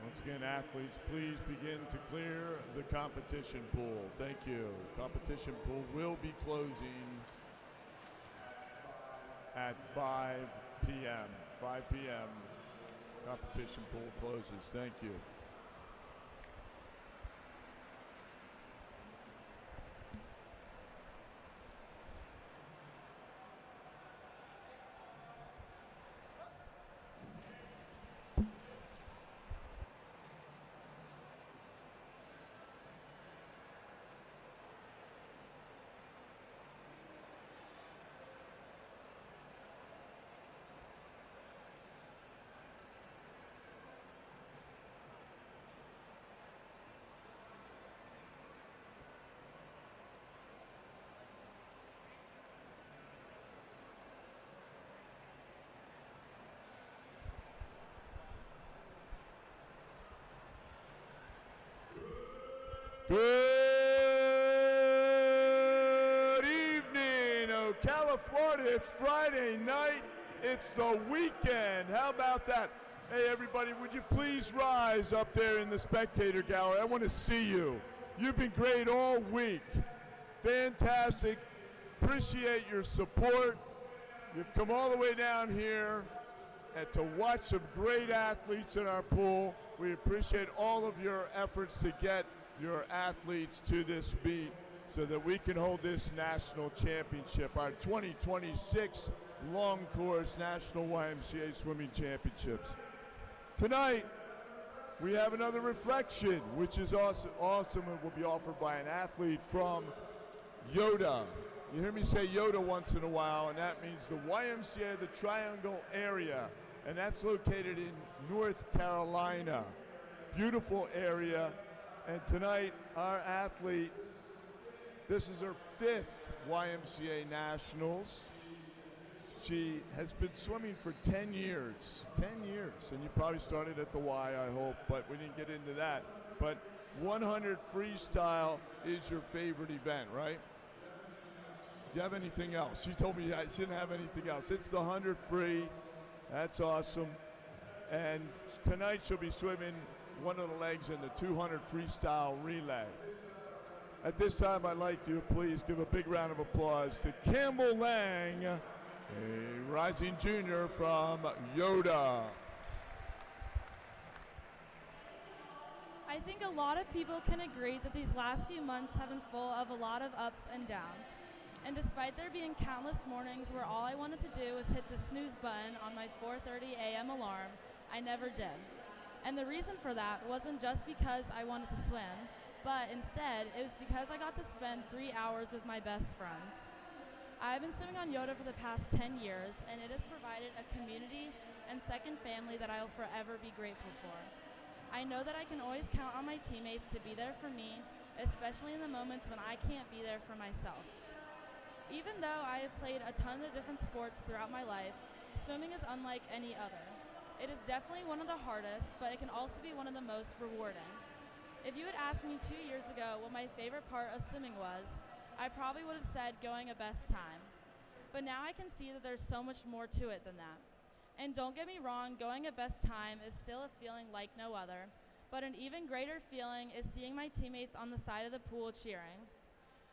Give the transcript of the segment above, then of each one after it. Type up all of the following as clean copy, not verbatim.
Once again, athletes, please begin to clear the competition pool. Thank you. Competition pool will be closing at 5 p.m. 5 p.m. Competition pool closes. Thank you. Good evening, Ocala, Florida. It's Friday night. It's the weekend. How about that? Hey, everybody, would you please rise up there in the spectator gallery? I want to see you. You've been great all week. Fantastic. Appreciate your support. You've come all the way down here and to watch some great athletes in our pool. We appreciate all of your efforts to get your athletes to this meet so that we can hold this national championship, our 2026 long course National YMCA Swimming Championships. Tonight, we have another reflection, which is awesome. It will be offered by an athlete from Yoda. You hear me say Yoda once in a while, and that means the YMCA, the Triangle area, and that's located in North Carolina. Beautiful area. And tonight, our athlete, this is her 5th YMCA Nationals. She has been swimming for 10 years. 10 years. And you probably started at the Y, I hope, but we didn't get into that. But 100 freestyle is your favorite event, right? Do you have anything else? She told me I shouldn't have anything else. It's the 100 free. That's awesome. And tonight she'll be swimming one of the legs in the 200 freestyle relay. At this time, I'd like you to please give a big round of applause to Campbell Lang, a rising junior from Yoda. I think a lot of people can agree that these last few months have been full of a lot of ups and downs. And despite there being countless mornings where all I wanted to do was hit the snooze button on my 4:30 a.m. alarm, I never did. And the reason for that wasn't just because I wanted to swim, but instead it was because I got to spend 3 hours with my best friends. I've been swimming on Yoda for the past 10 years, and it has provided a community and second family that I will forever be grateful for. I know that I can always count on my teammates to be there for me, especially in the moments when I can't be there for myself. Even though I have played a ton of different sports throughout my life, swimming is unlike any other. It is definitely one of the hardest, but it can also be one of the most rewarding. If you had asked me 2 years ago what my favorite part of swimming was, I probably would have said going a best time. But now I can see that there's so much more to it than that. And don't get me wrong, going a best time is still a feeling like no other, but an even greater feeling is seeing my teammates on the side of the pool cheering.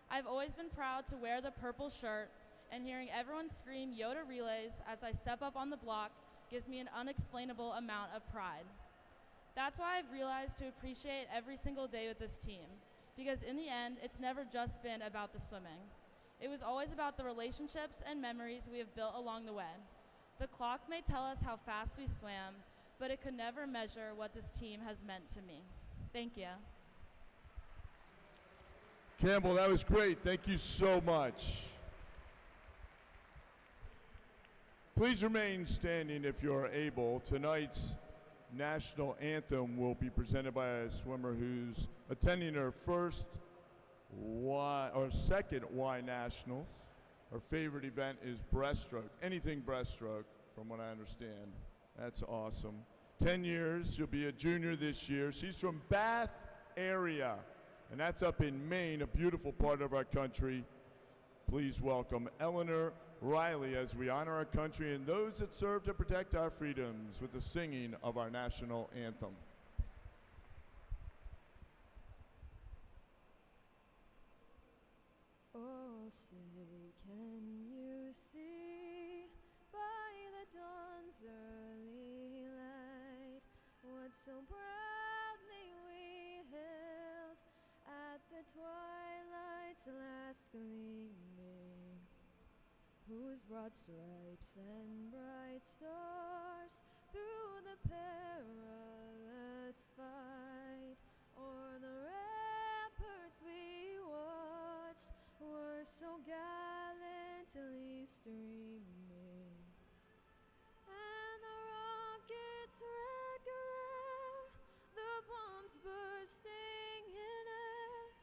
I've always been proud to wear the purple shirt, and hearing everyone scream Yoda relays as I step up on the block gives me an unexplainable amount of pride. That's why I've realized to appreciate every single day with this team, because in the end, it's never just been about the swimming. It was always about the relationships and memories we have built along the way. The clock may tell us how fast we swam, but it could never measure what this team has meant to me. Thank you. Campbell, that was great. Thank you so much. Please remain standing if you're able. Tonight's national anthem will be presented by a swimmer who's attending her second Y Nationals. Her favorite event is breaststroke. Anything breaststroke, from what I understand. That's awesome. 10 years, she'll be a junior this year. She's from Bath area, and that's up in Maine, a beautiful part of our country. Please welcome Eleanor Riley as we honor our country and those that serve to protect our freedoms with the singing of our national anthem. so proudly we hailed at the twilight's last gleaming, whose broad stripes and bright stars through the perilous fight o'er the ramparts we watched were so gallantly streaming, and the rocket's red glare, the bombs bursting in air,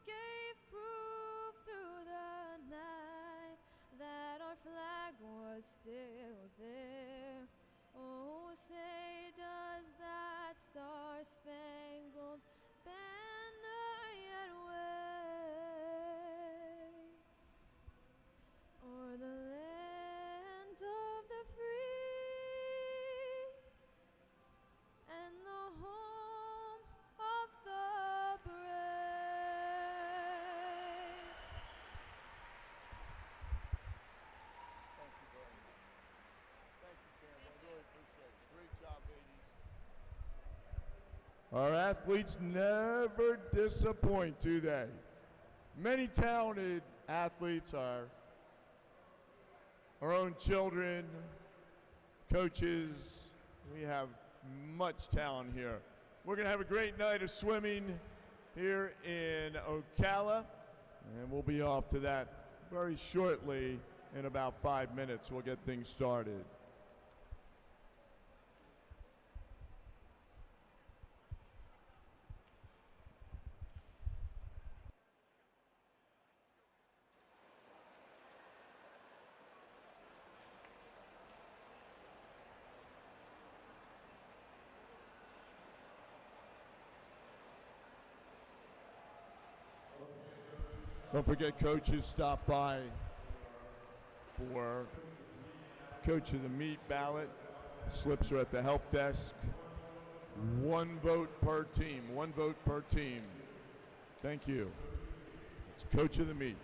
gave proof through the night that our flag was still there. Oh, say does that star-spangled banner yet wave o'er the land of the free and the home of the brave? Thank you very much. Thank you, Campbell. I really appreciate it. Great job, ladies. Our athletes never disappoint, do they? Many talented athletes are our own children, coaches. We have much talent here. We're going to have a great night of swimming here in Ocala, and we'll be off to that very shortly. In about 5 minutes, we'll get things started. Don't forget, coaches stop by for Coach of the Meet ballot. Slips are at the help desk. 1 vote per team. 1 vote per team. Thank you. It's Coach of the Meet.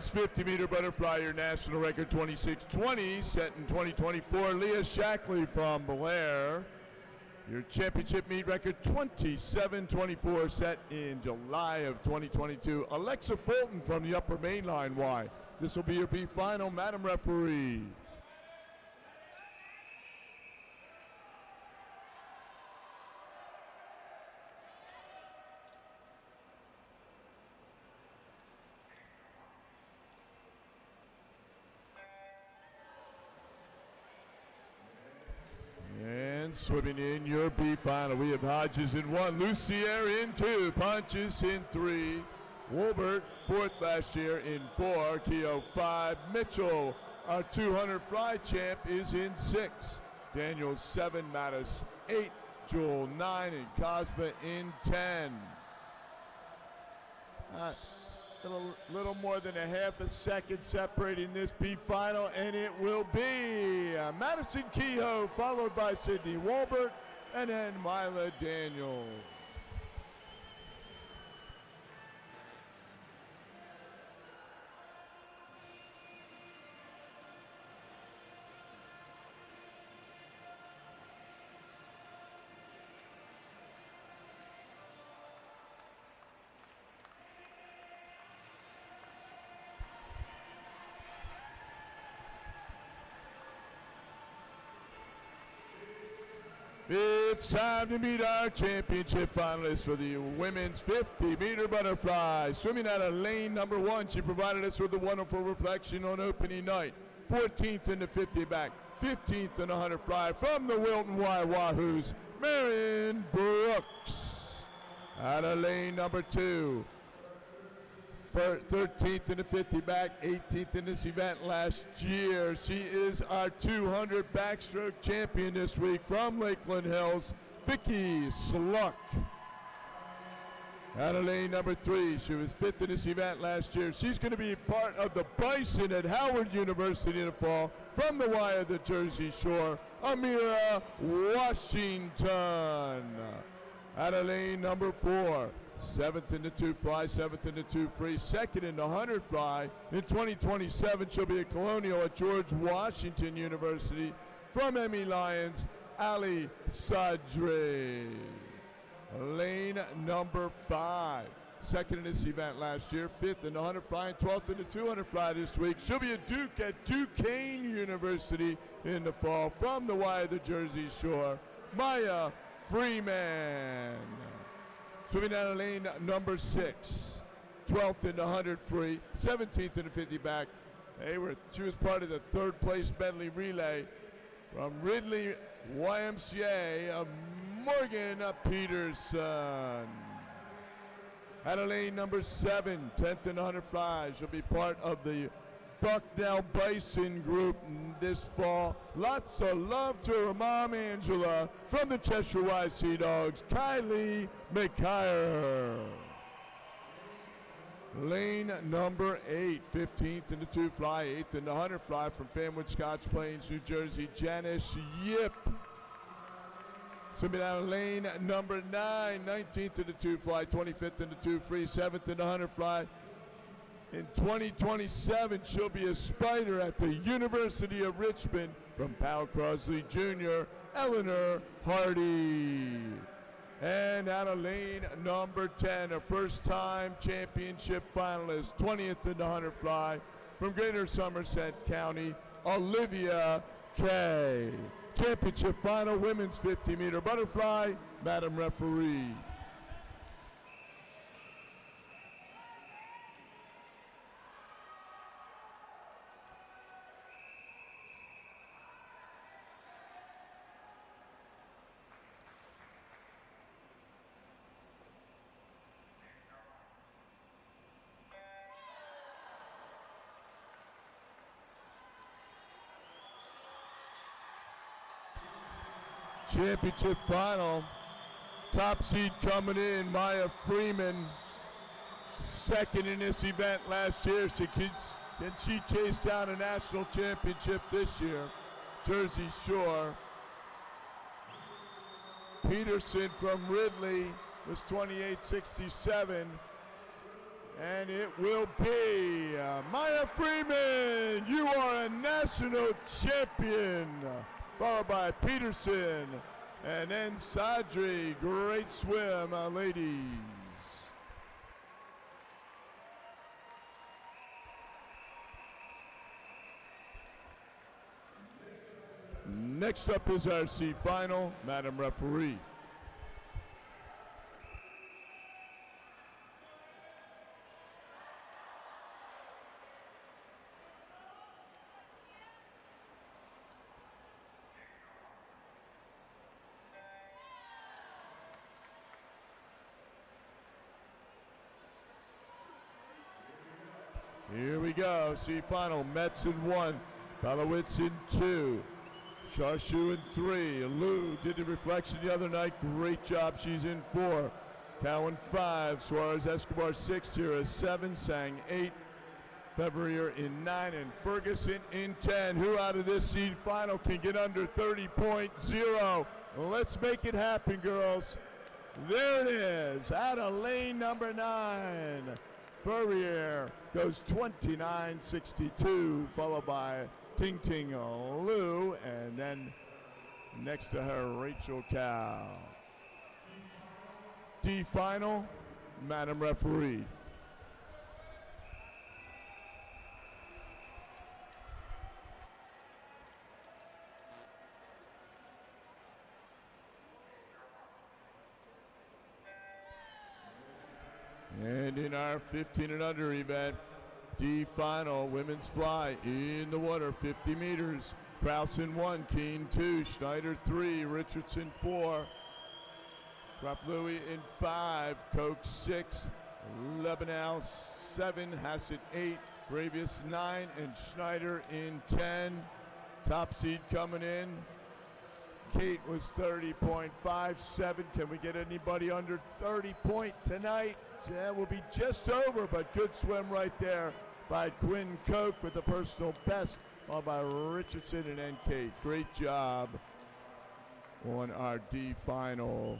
men's 50-meter butterfly, your national record 26:20, set in 2024. Leah Shackley from Blair. Your championship meet record 27:24, set in July of 2022. Alexa Fulton from the upper main line Y. This will be your B final, Madam Referee. And swimming in your B final, we have Hodges in 1, Lucier in 2, Ponches in 3, Wolbert, 4th last year in 4, Keogh 5, Mitchell, our 200 fly champ, is in 6, Daniel 7, Mattis 8, Jewel 9, and Cosma in 10. Little more than a half a second separating this B final, and it will be Madison Kehoe, followed by Sydney Wolbert, and then Mila Daniels. It's time to meet our championship finalists for the women's 50-meter butterfly. Swimming out of lane number 1, she provided us with a wonderful reflection on opening night. 14th in the 50 back, 15th in the 100 fly from the Wilton Y Wahoos, Marion Brooks. Out of lane number 2. 13th in the 50 back, 18th in this event last year. She is our 200 backstroke champion this week from Lakeland Hills, Vicky Sluck. Out of lane number 3, she was 5th in this event last year. She's going to be part of the Bison at Howard University in the fall. From the Y of the Jersey Shore, Amira Washington. Out of lane number 4. 7th in the 2 fly, 7th in the 2 free, 2nd in the 100 fly. In 2027, she'll be a colonial at George Washington University. From Emmy Lyons, Ali Sadri. Lane number 5. 2nd in this event last year, 5th in the 100 fly, and 12th in the 200 fly this week. She'll be a Duke at Duquesne University in the fall. From the Y of the Jersey Shore, Maya Freeman. Swimming out of lane number 6, 12th in the 100 free, 17th in the 50 back. She was part of the 3rd place medley relay from Ridley YMCA of Morgan Peterson. Out of lane number 7, 10th in the 100 fly. She'll be part of the Bucknell Bison group this fall. Lots of love to her mom, Angela, from the Cheshire Y Sea Dogs, Kylie McKyer. Lane number 8, 15th in the 2 fly, 8th in the 100 fly from Fanwood, Scotch Plains, New Jersey, Janice Yip. Swimming out of lane number 9, 19th in the 2 fly, 25th in the 2 free, 7th in the 100 fly. In 2027, she'll be a spider at the University of Richmond. From Powell Crosley Jr., Eleanor Hardy. And out of lane number 10, a first-time championship finalist, 20th in the 100 fly, from Greater Somerset County, Olivia Kay. Championship final, women's 50-meter butterfly, Madam Referee. Championship final, top seed coming in, Maya Freeman, 2nd in this event last year. Can she chase down a national championship this year? Jersey Shore. Peterson from Ridley was 28.67. And it will be Maya Freeman. You are a national champion. Followed by Peterson. And then Sadri. Great swim, ladies. Next up is our C final, Madam Referee. Here we go, C final, Metz in 1, Balowitz in 2. Sharshu in 3. Lou did the reflection the other night. Great job. She's in 4. Cowan 5. Suarez Escobar 6. Tira 7. Sang 8. Fevrier in 9. And Ferguson in 10. Who out of this seed final can get under 30.0? Let's make it happen, girls. There it is. Out of lane number 9. Furrier goes 29.62, followed by Ting Ting Lu, and then next to her, Rachel Cow. D final, Madam Referee. And in our 15 and under event, D final, women's fly in the water, 50 meters. Kraus in 1, Keene 2, Schneider 3, Richardson 4, Kraplui in 5, Koch 6, Lebenow 7, Hassett 8, Bravius 9, and Schneider in 10. Top seed coming in. Kate was 30.57. Can we get anybody under 30 point tonight? Yeah, we'll be just over, but good swim right there by Quinn Koch with the personal best, followed by Richardson and then Kate. Great job on our D final.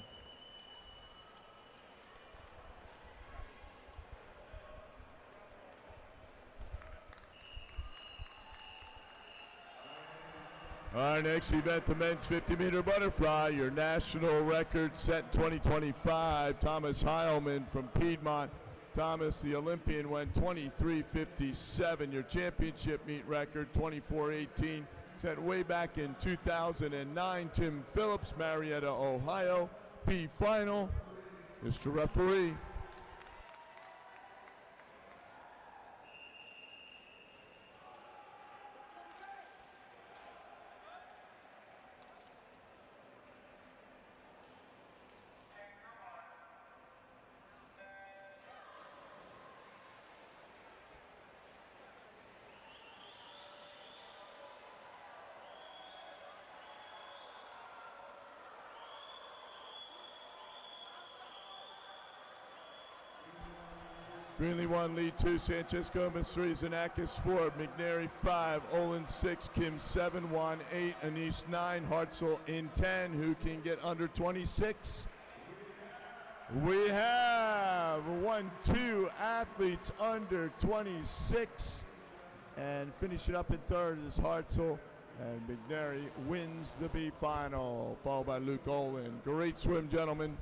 Our next event, the men's 50-meter butterfly, your national record set in 2025. Thomas Heilman from Piedmont. Thomas, the Olympian, went 23:57. Your championship meet record, 24:18, set way back in 2009. Tim Phillips, Marietta, Ohio. B final, Mr. Referee. Greenlee 1, lead 2, Sanchez Gomez 3, Zanakis 4, McNary 5, Olin 6, Kim 7, Juan 8, Anish 9, Hartzell in 10. Who can get under 26? We have 2 athletes under 26. And finishing up in third is Hartzell. And McNary wins the B final, followed by Luke Olin. Great swim, gentlemen.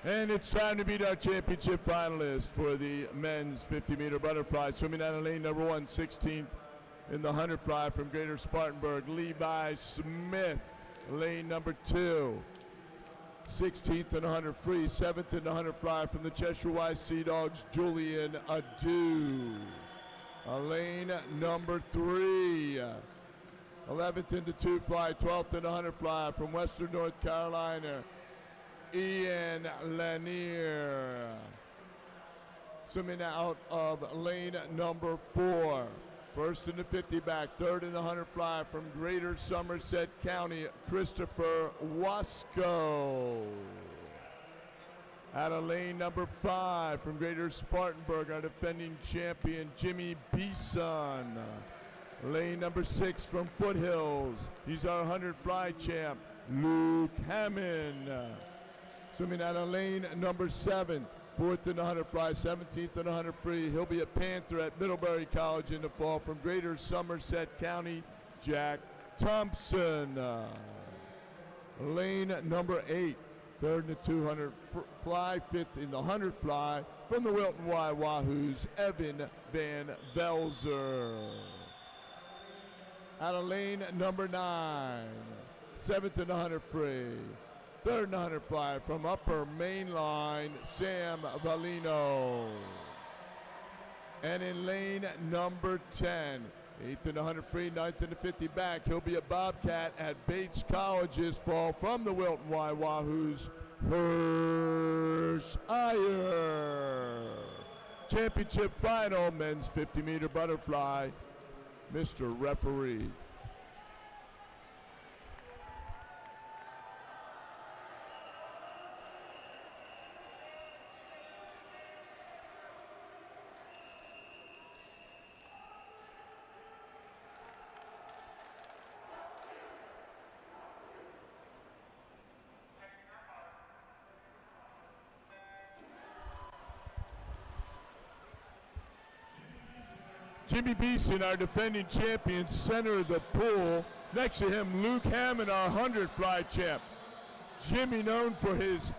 And it's time to meet our championship finalists for the men's 50-meter butterfly. Swimming out of lane number 1, 16th in the 100 fly from Greater Spartanburg, Levi Smith. Lane number 2, 16th in the 100 free, 7th in the 100 fly from the Cheshire Wise Sea Dogs, Julian Adu. Lane number 3, 11th in the 2 fly, 12th in the 100 fly from Western North Carolina, Ian Lanier. Swimming out of lane number 4, First in the 50 back, third in the 100 fly from Greater Somerset County, Christopher Wasco. Out of lane number 5 from Greater Spartanburg, our defending champion, Jimmy Beeson. Lane number 6 from Foothills, he's our 100 fly champ, Luke Hammond. Swimming out of lane number 7, 4th in the 100 fly, 17th in the 100 free. He'll be a Panther at Middlebury College in the fall from Greater Somerset County, Jack Thompson. Lane number 8, 3rd in the 200 fly, 5th in the 100 fly from the Wilton Y Wahoos, Evan Van Velzer. Out of lane number 9, 7th in the 100 free. 3rd in the 100 fly from Upper Main Line, Sam Valino. And in lane number 10, 8th in the 100 free, 9th in the 50 back, he'll be a Bobcat at Bates College this fall from the Wilton Y Wahoos, Hirsch Iyer. Championship final, men's 50-meter butterfly, Mr. Referee. Jimmy Beeson, our defending champion, center of the pool. Next to him, Luke Hammond, our 100 fly champ. Jimmy, known for his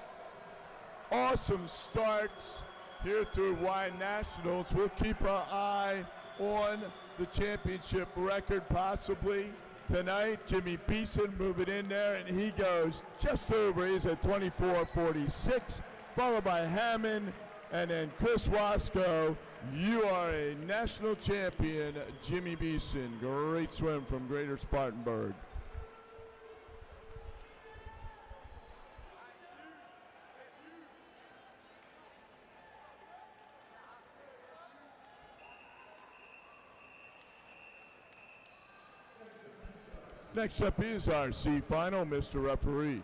awesome starts here through Y Nationals. We'll keep our eye on the championship record possibly tonight. Jimmy Beeson moving in there, and he goes just over. He's at 24:46, followed by Hammond, and then Chris Wasco. You are a national champion, Jimmy Beeson. Great swim from Greater Spartanburg. Next up is our C final, Mr. Referee.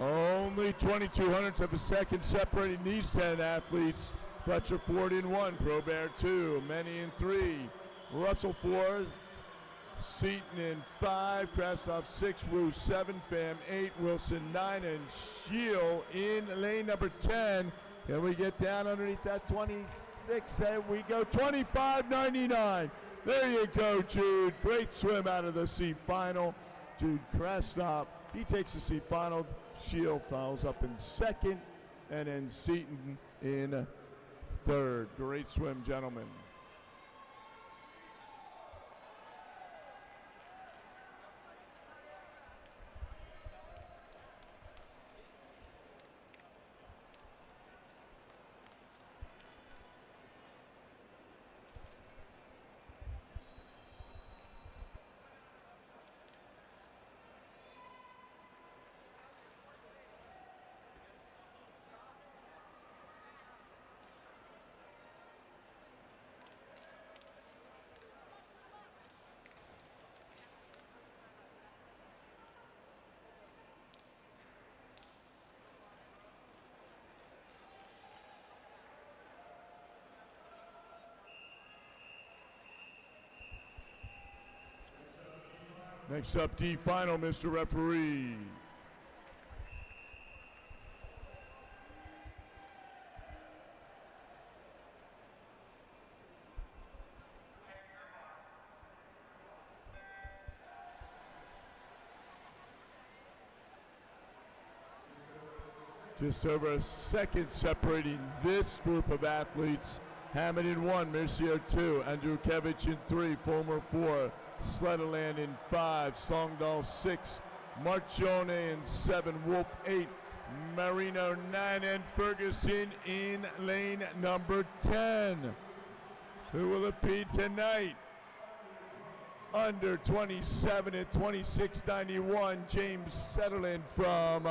Only 0.22 of a second separating these 10 athletes. Fletcher Ford in 1, Probert 2, Many in 3, Russell 4, Seaton in 5, Krastoff 6, Wu 7, Pham 8, Wilson 9, and Shield in lane number 10. Can we get down underneath that 26? And we go 25.99. There you go, Jude. Great swim out of the C final. Jude Krastoff, he takes the C final. Shield fouls up in 2nd, and then Seaton in 3rd. Great swim, gentlemen. Next up, D final, Mr. Referee. Just over a second separating this group of athletes. Hammond in 1, Mercier 2, Andrew Kevich in 3, Fulmer 4, Sletterland in 5, Songdal 6, Marcione in 7, Wolf 8, Marino 9, and Ferguson in lane number 10. Who will it be tonight? Under 27 at 26.91, James Sutherland from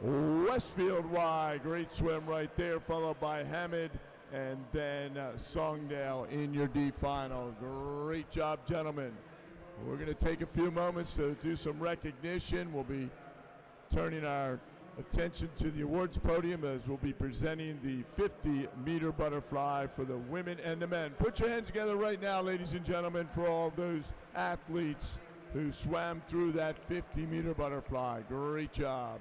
Westfield Y. Great swim right there, followed by Hamid and then Songdale in your D final. Great job, gentlemen. We're going to take a few moments to do some recognition. We'll be turning our attention to the awards podium as we'll be presenting the 50-meter butterfly for the women and the men. Put your hands together right now, ladies and gentlemen, for all those athletes who swam through that 50-meter butterfly. Great job.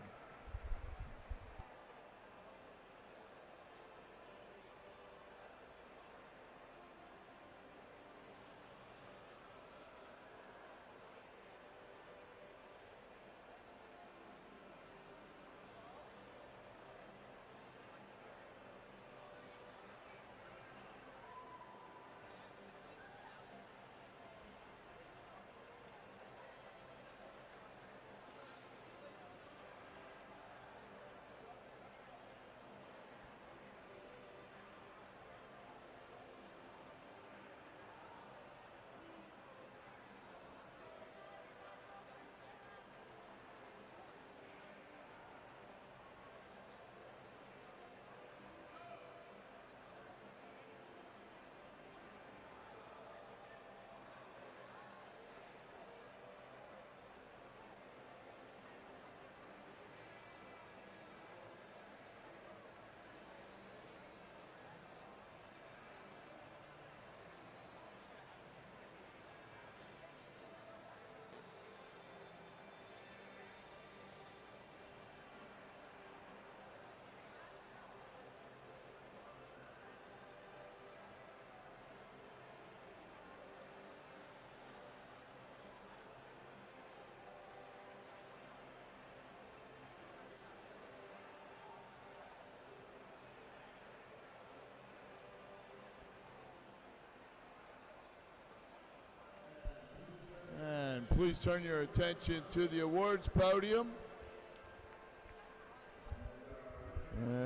And please turn your attention to the awards podium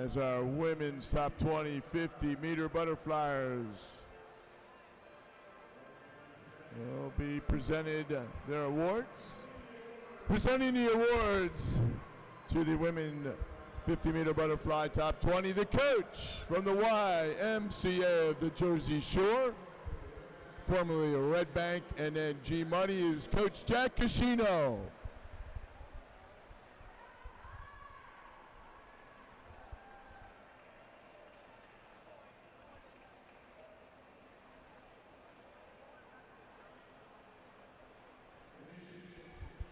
as our women's top 20 50-meter butterflyers will be presented their awards. Presenting the awards to the women 50-meter butterfly top 20, the coach from the YMCA of the Jersey Shore, formerly a Red Bank, and then G Money is Coach Jack Cascino.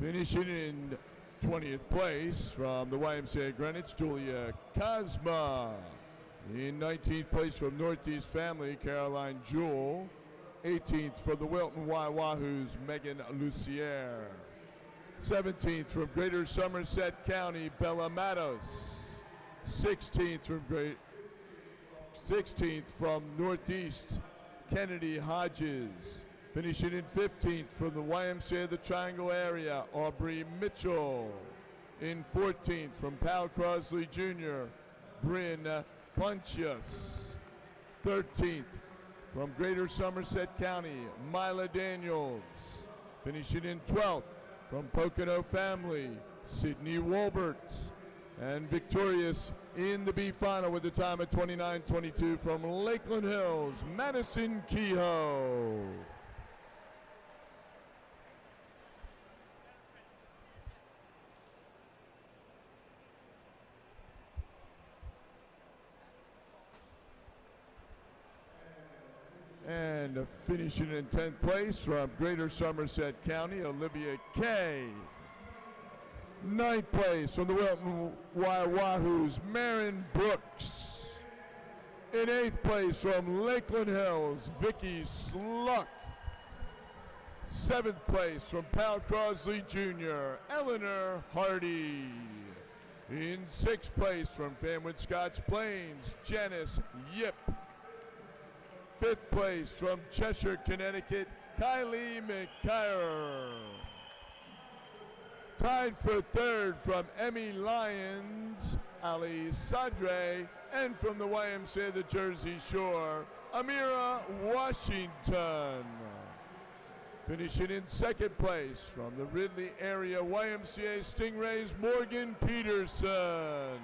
Finishing in 20th place from the YMCA Greenwich, Julia Cosma. In 19th place from Northeast Family, Caroline Jewell. 18th from the Wilton Y Wahoos, Megan Lucier. 17th from Greater Somerset County, Bella Matos. 16th from Northeast, Kennedy Hodges. Finishing in 15th from the YMCA of the Triangle area, Aubrey Mitchell. In 14th from Powell Crosley Jr., Bryn Pontius. 13th from Greater Somerset County, Mila Daniels. Finishing in 12th from Pocono Family, Sydney Wolbert. And victorious in the B final with a time of 29:22 from Lakeland Hills, Madison Kehoe. And finishing in 10th place from Greater Somerset County, Olivia Kay. 9th place from the Wilton Y Wahoos, Marin Brooks. In 8th place from Lakeland Hills, Vicky Sluck. 7th place from Powell Crosley Jr., Eleanor Hardy. In 6th place from Fanwood Scotch Plains, Janice Yip. 5th place from Cheshire, Connecticut, Kylie McKyer. Tied for third from Emmy Lyons, Ali Sadre, and from the YMCA of the Jersey Shore, Amira Washington. Finishing in second place from the Ridley area YMCA Stingrays, Morgan Peterson.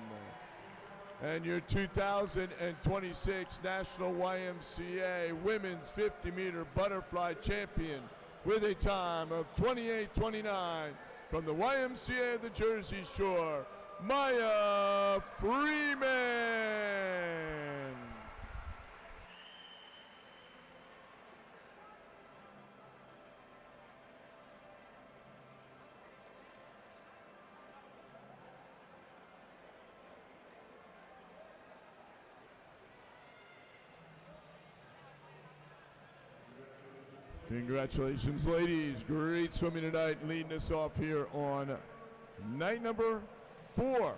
And your 2026 National YMCA Women's 50-meter Butterfly Champion with a time of 28:29 from the YMCA of the Jersey Shore, Maya Freeman. Congratulations, ladies. Great swimming tonight, leading us off here on night number 4.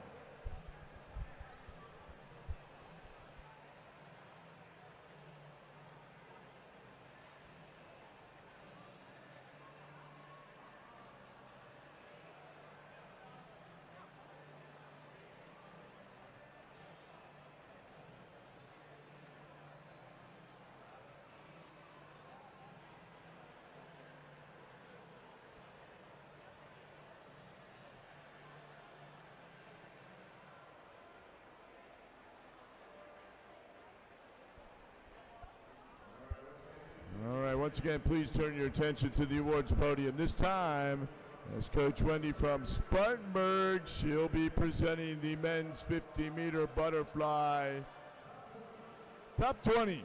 Once again, please turn your attention to the awards podium. This time, as Coach Wendy from Spartanburg, she'll be presenting the men's 50-meter butterfly top 20.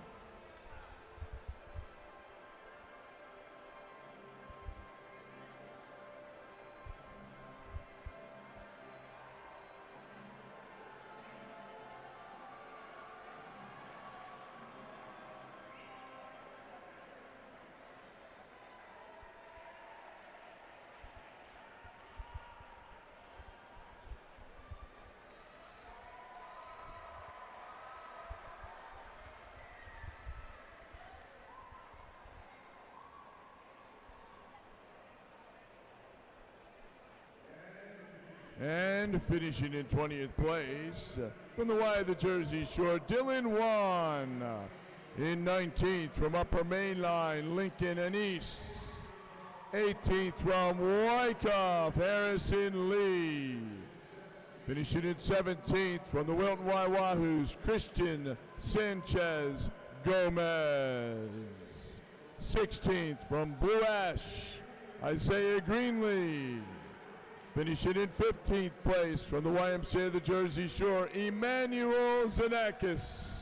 And finishing in 20th place from the Y of the Jersey Shore, Dylan Wan. In 19th from Upper Main Line, Lincoln and East. 18th from Wyckoff, Harrison Lee. Finishing in 17th from the Wilton Y Wahoos, Christian Sanchez Gomez. 16th from Blue Ash, Isaiah Greenlee. Finishing in 15th place from the YMCA of the Jersey Shore, Emmanuel Zanakis.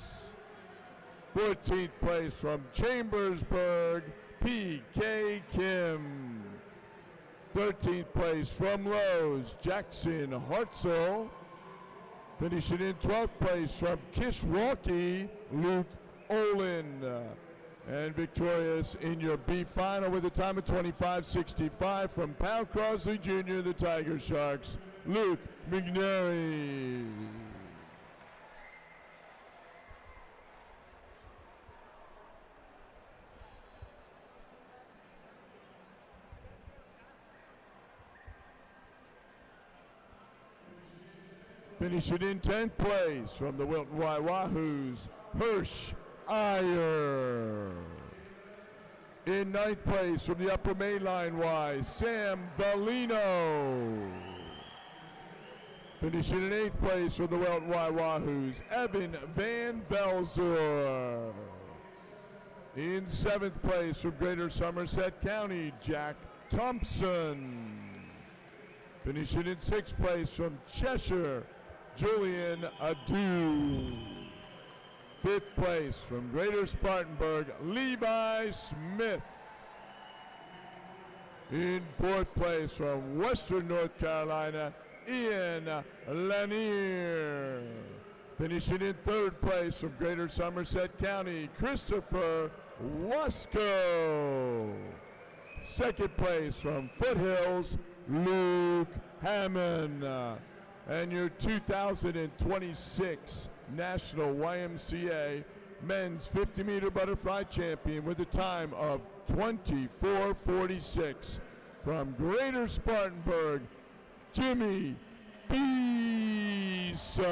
14th place from Chambersburg, P.K. Kim. 13th place from Rose, Jackson Hartzell. Finishing in 12th place from Kishwaukee, Luke Olin. And victorious in your B final with a time of 25:65 from Powell Crosley Jr., the Tiger Sharks, Luke McNary. Finishing in 10th place from the Wilton Y Wahoos, Hirsch Iyer. In 9th place from the Upper Main Line Y, Sam Valino. Finishing in 8th place from the Wilton Y Wahoos, Evan Van Velzor. In 7th place from Greater Somerset County, Jack Thompson. Finishing in 6th place from Cheshire, Julian Adu. 5th place from Greater Spartanburg, Levi Smith. In 4th place from Western North Carolina, Ian Lanier. Finishing in 3rd place from Greater Somerset County, Christopher Wasco. 2nd place from Foothills, Luke Hammond. And your 2026 National YMCA Men's 50-meter Butterfly Champion with a time of 24:46. From Greater Spartanburg, Jimmy Beeson.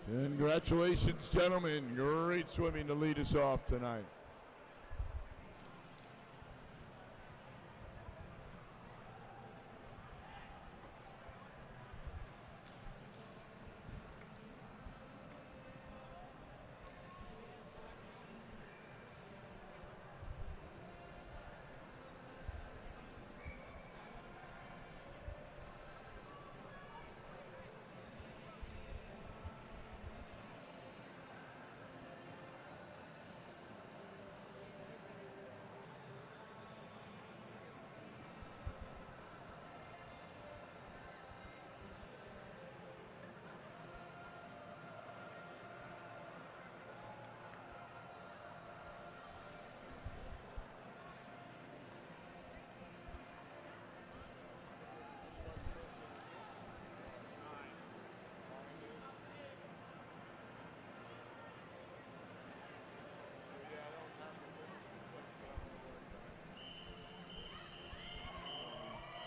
Congratulations, gentlemen. Great swimming to lead us off tonight.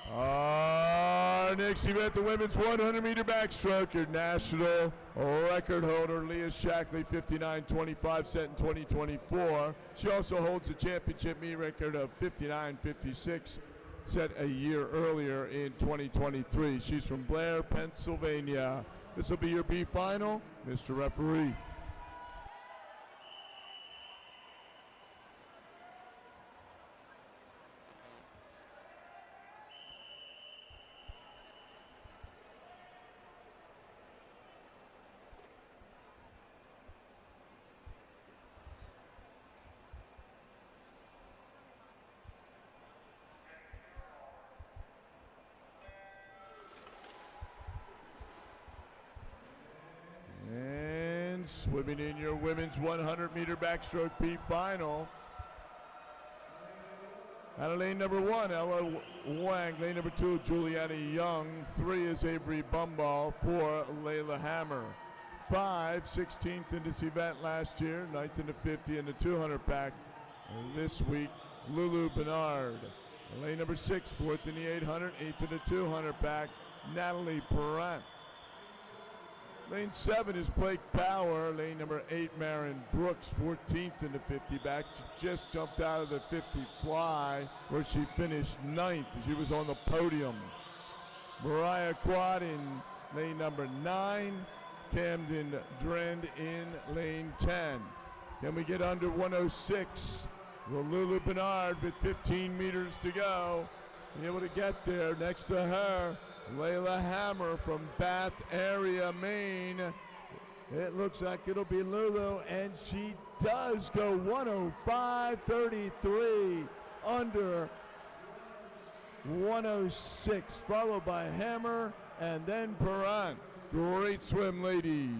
Our next event, the women's 100-meter backstroke. Your national record holder, Leah Shackley, 59.25, set in 2024. She also holds the championship meet record of 59.56, set a year earlier in 2023. She's from Blair, Pennsylvania. This will be your B final, Mr. Referee. Swimming in your women's 100-meter backstroke B final. Out of lane number 1, Ella Wang. Lane number 2, Juliana Young. 3 is Avery Bumball. 4, Layla Hammer. 5, 16th in this event last year. 9th in the 50 and the 200 pack. This week, Lulu Bernard. Lane number 6, 4th in the 800. 8th in the 200 pack, Natalie Perrant. Lane 7 is Blake Power. Lane number 8, Marin Brooks, 14th in the 50 back. She just jumped out of the 50 fly where she finished 9th. She was on the podium. Mariah Quad in lane number 9. Camden Drend in lane 10. Can we get under 106? Well, Lulu Bernard with 15 meters to go. Be able to get there. Next to her, Layla Hammer from Bath area, Maine. It looks like it'll be Lulu, and she does go 105.33, under 106, followed by Hammer and then Perrant. Great swim, ladies.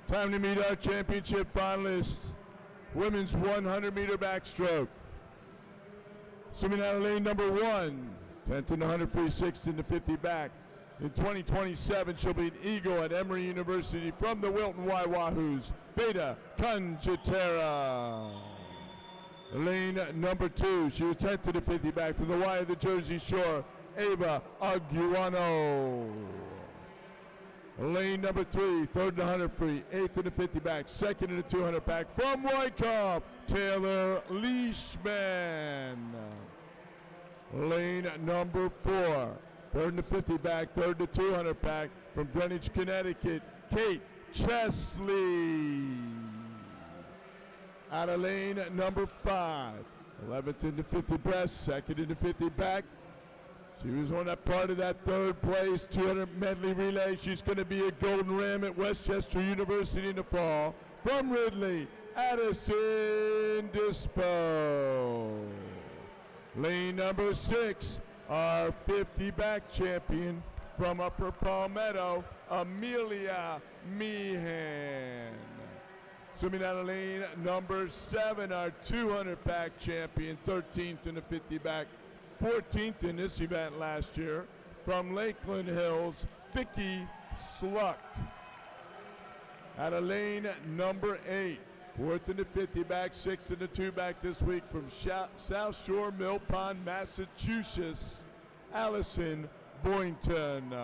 Time to meet our championship finalists. Women's 100-meter backstroke. Swimming out of lane number 1, 10th in the 100 free, 6th in the 50 back. In 2027, she'll be an Eagle at Emory University from the Wilton Waiwahoos, Veda Conchitera. Lane number 2, she was 10th to the 50 back from the Y of the Jersey Shore, Ava Aguano. Lane number 3, 3rd in the 100 free, 8th in the 50 back, 2nd in the 200 back from Wyckoff, Taylor Leishman. Lane number 4, 3rd in the 50 back, 3rd in the 200 back from Greenwich, Connecticut, Kate Chesley. Out of lane number 5. 11th in the 50 breast, 2nd in the 50 back. She was on that part of that 3rd place 200 medley relay. She's going to be a golden ram at Westchester University in the fall. From Ridley, Addison Dispo. Lane number 6, our 50 back champion from Upper Palmetto, Amelia Meehan. Swimming out of lane number 7, our 200 back champion, 13th in the 50 back, 14th in this event last year, from Lakeland Hills, Vicky Sluck. Out of lane number 8, 4th in the 50 back, 6th in the 2 back this week, from South Shore, Mill Pond, Massachusetts, Allison Boynton.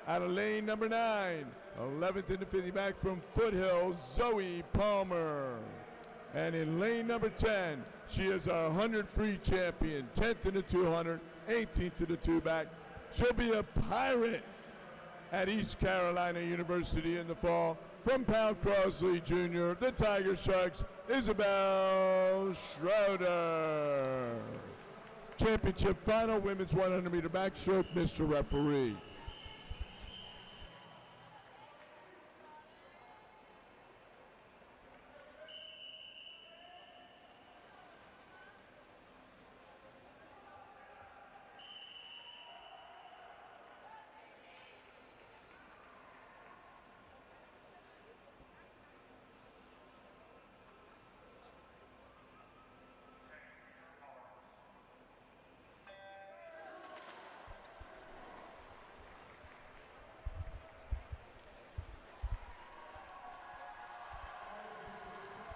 Out of lane number 9, 11th in the 50 back, from Foothills, Zoe Palmer. And in lane number 10, she is our 100 free champion, 10th in the 200, 18th in the 2 back. She'll be a pirate at East Carolina University in the fall. From Pound Crosley Jr., the Tiger Sharks, Isabel Schroeder. Championship final, women's 100-meter backstroke, Mr. Referee.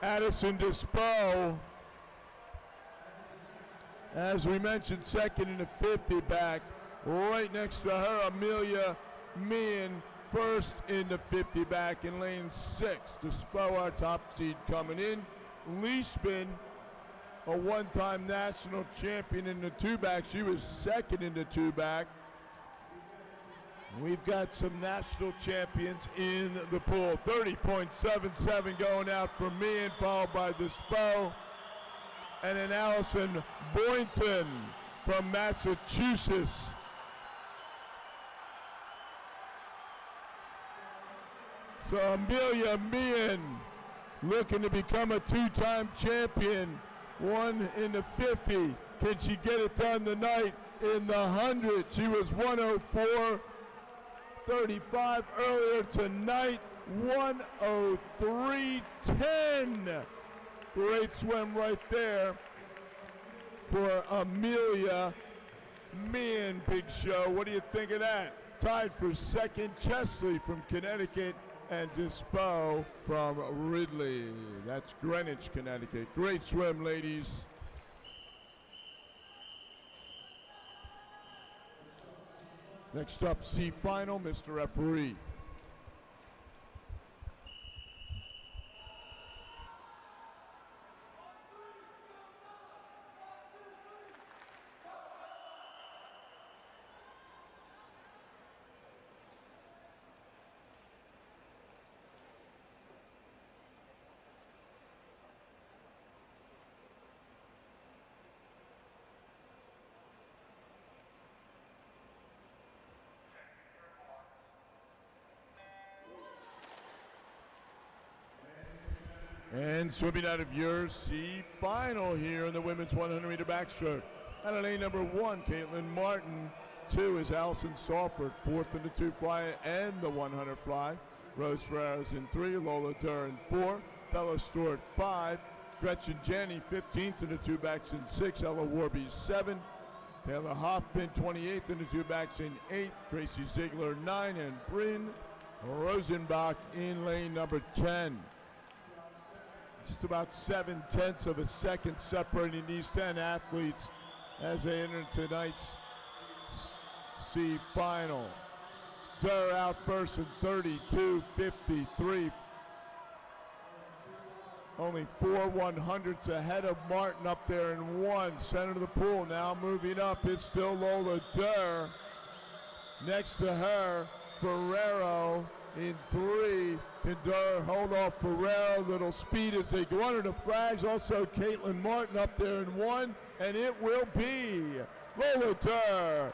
Addison Dispo, as we mentioned, 2nd in the 50 back. Right next to her, Amelia Meehan, 1st in the 50 back in lane 6. Dispo, our top seed, coming in. Leishman, a one-time national champion in the 2 back. She was 2nd in the 2 back. We've got some national champions in the pool. 30.77 going out from Meehan, followed by Dispo. And then Allison Boynton from Massachusetts. So Amelia Meehan looking to become a 2-time champion. 1 in the 50. Can she get it done tonight in the 100? She was 104.35 earlier tonight. 103.10. Great swim right there for Amelia Meehan. Big show. What do you think of that? Tied for 2nd, Chesley from Connecticut and Dispo from Ridley. That's Greenwich, Connecticut. Great swim, ladies. Next up, C final, Mr. Referee. And swimming out of your C final here in the women's 100-meter backstroke. Out of lane number 1, Caitlin Martin. 2 is Allison Salford, 4th in the 2 fly and the 100 fly. Rose Ferreras in 3, Lola Durr in 4, Bella Stewart 5, Gretchen Janney 15th in the 2 backs in 6, Ella Warby 7, Taylor Hoffman 28th in the 2 backs in 8, Gracie Ziegler 9, and Bryn Rosenbach in lane number 10. Just about 7/10 of a second separating these 10 athletes as they enter tonight's C final. Durr out first in 32.53. Only 4 100ths ahead of Martin up there in 1. Center of the pool now moving up. It's still Lola Durr. Next to her, Ferrero in 3. Can hold off Ferrero. Little speed as they go under the flags. Also Caitlin Martin up there in 1. And it will be Lola Durr.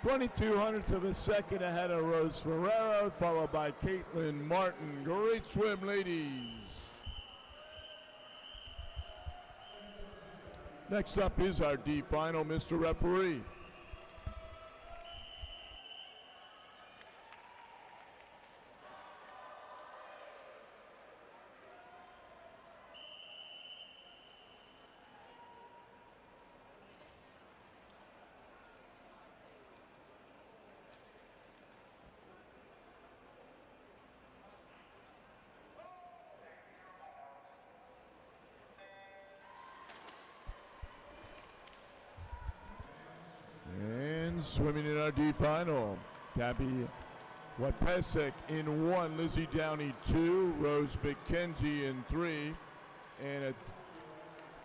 0.02 of a second ahead of Rose Ferrero, followed by Caitlin Martin. Great swim, ladies. Next up is our D final, Mr. Referee. Swimming in our D final, Gabby Wapesek in 1, Lizzie Downey 2, Rose McKenzie in 3, Anna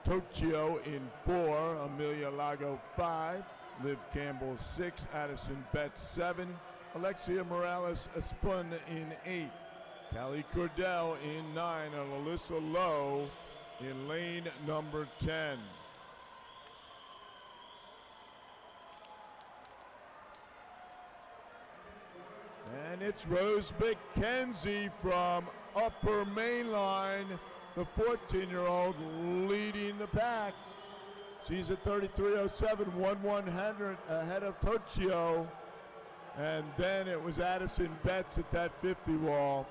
Tocchio in 4, Amelia Lago 5, Liv Campbell 6, Addison Betts 7, Alexia Morales Espun in 8, Callie Cordell in 9, and Alyssa Lowe in lane number 10. And it's Rose McKenzie from Upper Mainline, the 14-year-old leading the pack. She's at 33.07, 1/100 ahead of Tocchio. And then it was Addison Betts at that 50 wall.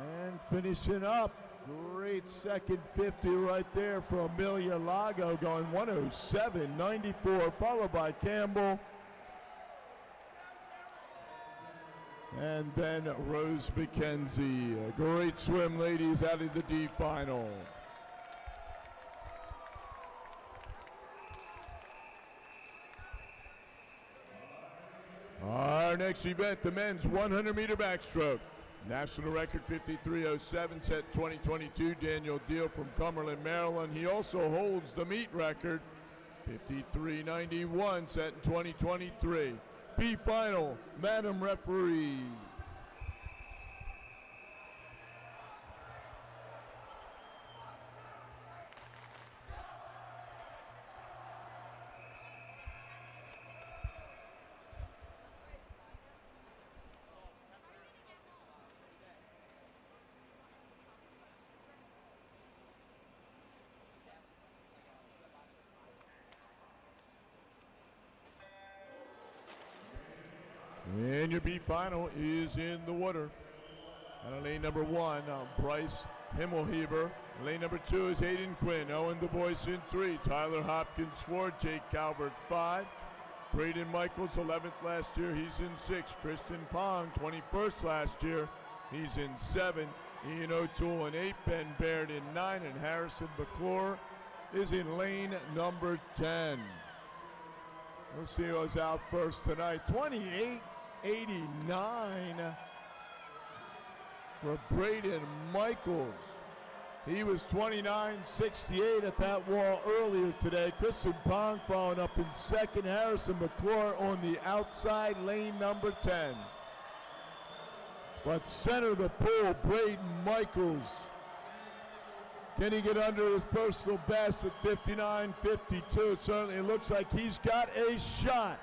And finishing up. Great second 50 right there for Amelia Lago, going 107.94, followed by Campbell. And then Rose McKenzie. A great swim, ladies, out of the D final. Our next event, the men's 100-meter backstroke. National record 53.07 set 2022. Daniel Deal from Cumberland, Maryland. He also holds the meet record 53.91 set in 2023. B final, Madam Referee. And your B final is in the water. Out of lane number 1, Bryce Himmelheber. Lane number 2 is Hayden Quinn. Owen Du Bois in 3. Tyler Hopkins 4. Jake Calvert 5. Braden Michaels 11th last year. He's in 6. Kristen Pong 21st last year. He's in 7. Ian O'Toole in 8. Ben Baird in 9. And Harrison McClure is in lane number 10. We'll see who's out first tonight. 28.89 for Braden Michaels. He was 29.68 at that wall earlier today. Kristen Pong following up in second. Harrison McClure on the outside, lane number 10. But center of the pool, Braden Michaels. Can he get under his personal best at 59.52? It certainly looks like he's got a shot.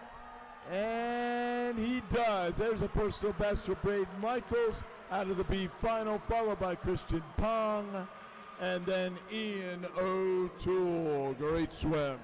And he does. There's a personal best for Braden Michaels out of the B final, followed by Christian Pong and then Ian O'Toole. Great swim.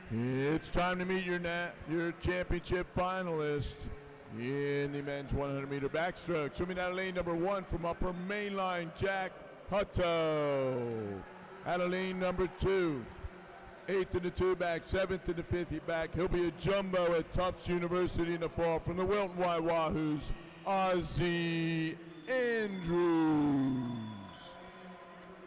It's time to meet your championship finalist. In the men's 100-meter backstroke, swimming out of lane number 1 from upper mainline, Jack Hutto. Out of lane number 2, 8th in the 2 back, 7th in the 50 back. He'll be a jumbo at Tufts University in the fall from the Wilton Waiwahoos, Ozzie Andrews.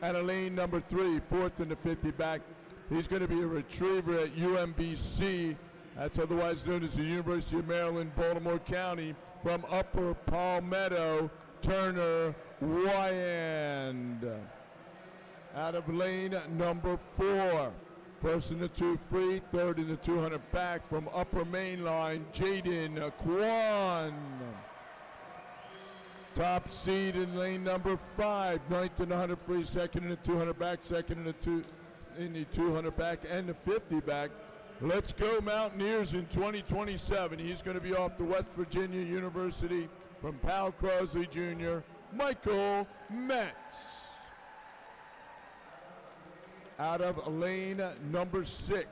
Out of lane number 3, 4th in the 50 back. He's going to be a retriever at UMBC. That's otherwise known as the University of Maryland, Baltimore County, from Upper Palmetto, Turner Wyand. Out of lane number 4, first in the 2 free, 3rd in the 200 back, from Upper Mainline, Jaden Kwan. Top seed in lane number 5, 9th in the 100 free, 2nd in the 200 back, 2nd in the 200 back and the 50 back. Let's go Mountaineers in 2027. He's going to be off to West Virginia University from Powell Crosley Jr., Michael Metz. Out of lane number 6,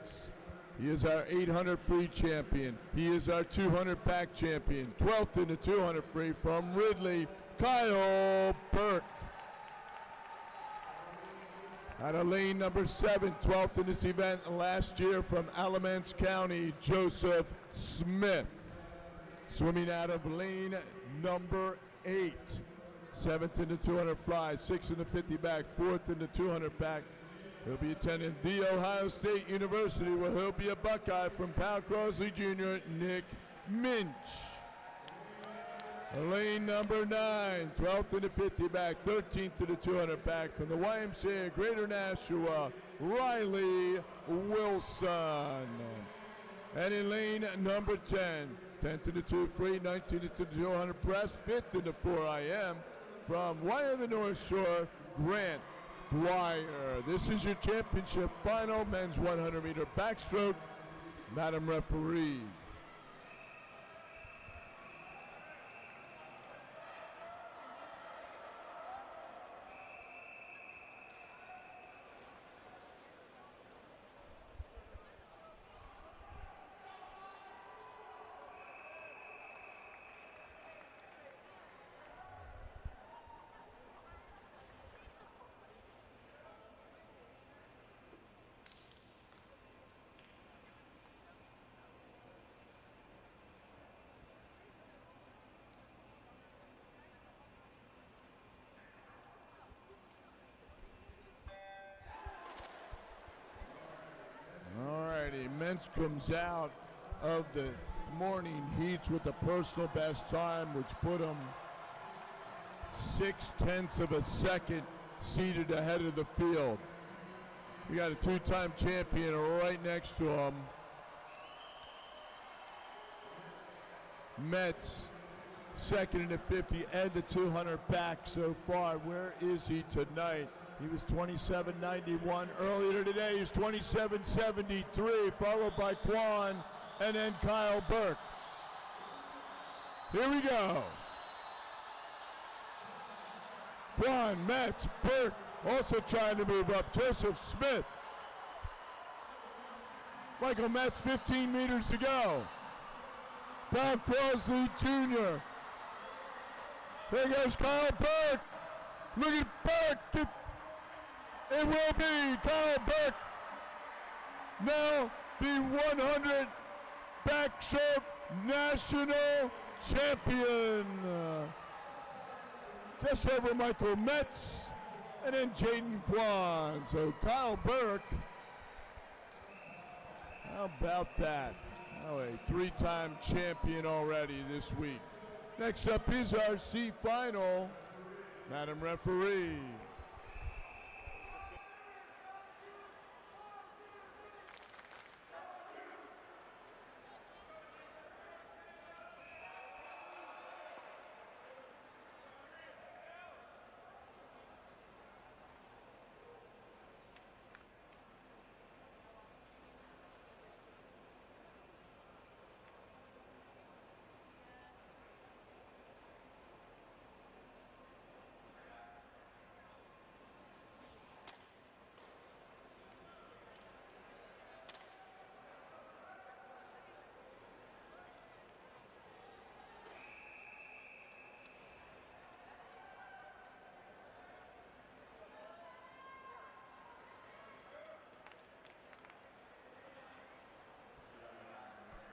he is our 800 free champion. He is our 200 back champion. 12th in the 200 free from Ridley, Kyle Burke. Out of lane number 7, 12th in this event last year from Alamance County, Joseph Smith. Swimming out of lane number 8, 7th in the 200 fly, 6th in the 50 back, 4th in the 200 back. He'll be attending The Ohio State University, where he'll be a Buckeye from Powell Crosley Jr., Nick Minch. Lane number 9, 12th in the 50 back, 13th to the 200 back from the YMCA Greater Nashua, Riley Wilson. And in lane number 10, 10th to the 2 free, 19th to the 200 press, 5th in the 4 IM from Wire the North Shore, Grant Dwyer. This is your championship final, men's 100-meter backstroke. Madam Referee. Mentz comes out of the morning heats with a personal best time, which put him 0.6 of a second seated ahead of the field. We got a 2-time champion right next to him. Metz, 2nd in the 50 and the 200 back so far. Where is he tonight? He was 27.91 earlier today. He's 27.73, followed by Quan and then Kyle Burke. Here we go. Quan, Metz, Burke also trying to move up. Joseph Smith. Michael Metz, 15 meters to go. Tom Crosley Jr. There goes Kyle Burke. Look at Burke. It will be Kyle Burke, now the 100 backstroke national champion. Just over Michael Metz and then Jaden Kwan. So Kyle Burke, how about that? Oh, a 3-time champion already this week. Next up is our C final. Madam Referee.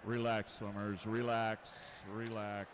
Relax, swimmers. Relax. Relax.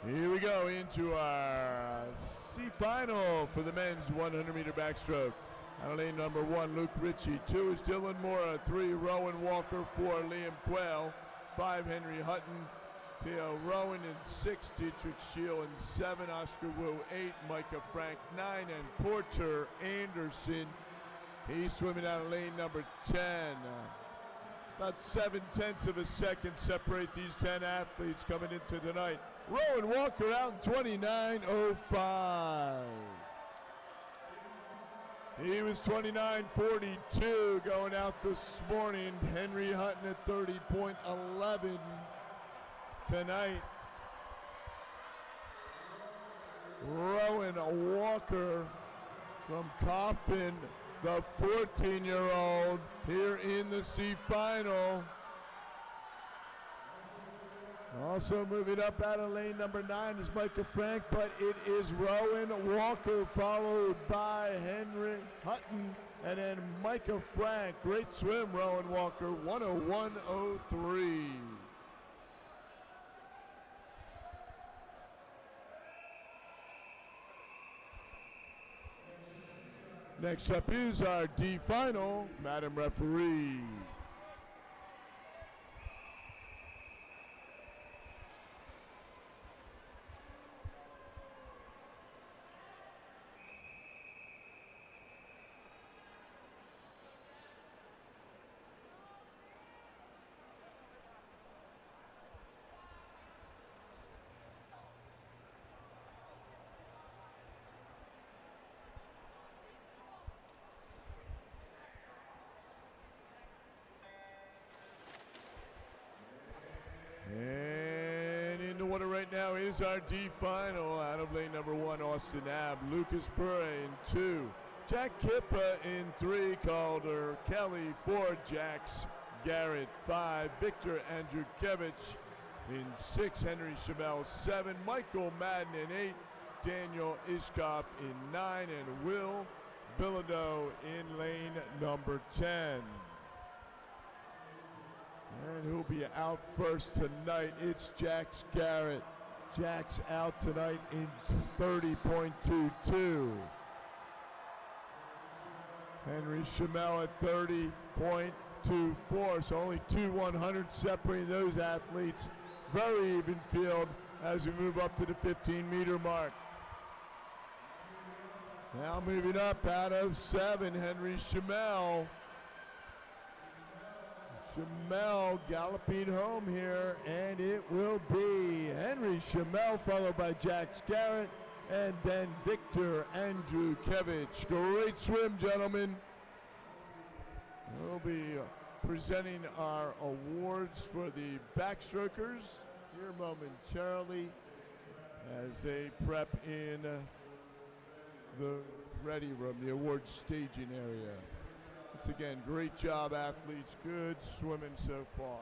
Here we go into our C final for the men's 100-meter backstroke. Out of lane number 1, Luke Ritchie. 2 is Dylan Mora. 3, Rowan Walker. 4, Liam Quayle. 5, Henry Hutton. Theo Rowan. And 6, Dietrich Scheel. And 7, Oscar Wu. 8, Micah Frank. 9, and Porter Anderson. He's swimming out of lane number 10. About 7/10 of a second separate these 10 athletes coming into tonight. Rowan Walker out in 29:05. He was 29:42 going out this morning. Henry Hutton at 30.11 tonight. Rowan Walker from Compton, the 14-year-old, here in the C final. Also moving up out of lane number 9 is Micah Frank, but it is Rowan Walker followed by Henry Hutton and then Micah Frank. Great swim, Rowan Walker, 101.03. Next up is our D final, Madam Referee. And in the water right now is our D final. Out of lane number 1, Austin Abb. Lucas Burre in 2. Jack Kippa in 3. Calder Kelly. 4. Jax Garrett. 5. Victor Andrukevich in 6. Henry Chabelle 7. Michael Madden in 8. Daniel Ishkoff in 9. And Will Bilodeau in lane number 10. And who'll be out first tonight? It's Jax Garrett. Jax out tonight in 30.22. Henry Chamel at 30.24, so only 2 100 separating those athletes. Very even field as we move up to the 15-meter mark. Now moving up out of 7, Henry Chamel. Chamel galloping home here, and it will be Henry Chamel followed by Jack Scarrett and then Victor Andrewkevich. Great swim, gentlemen. We'll be presenting our awards for the backstrokers here momentarily as they prep in the ready room, the awards staging area. Once again, great job, athletes. Good swimming so far.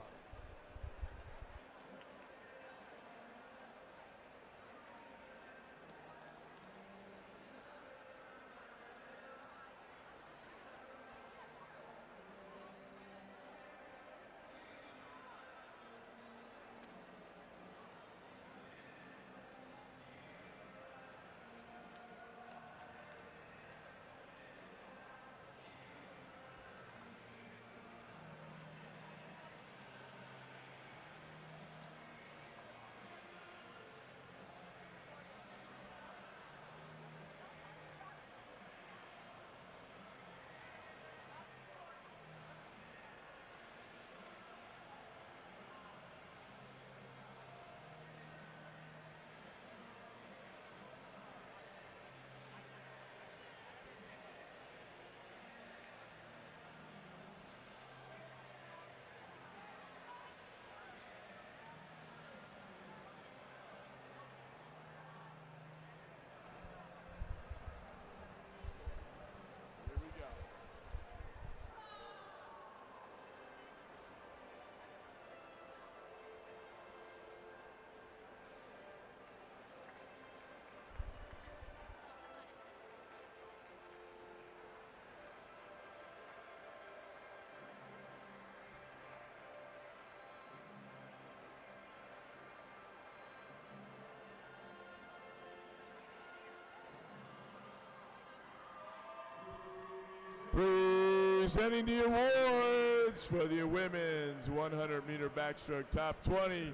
Presenting the awards for the women's 100-meter backstroke top 20.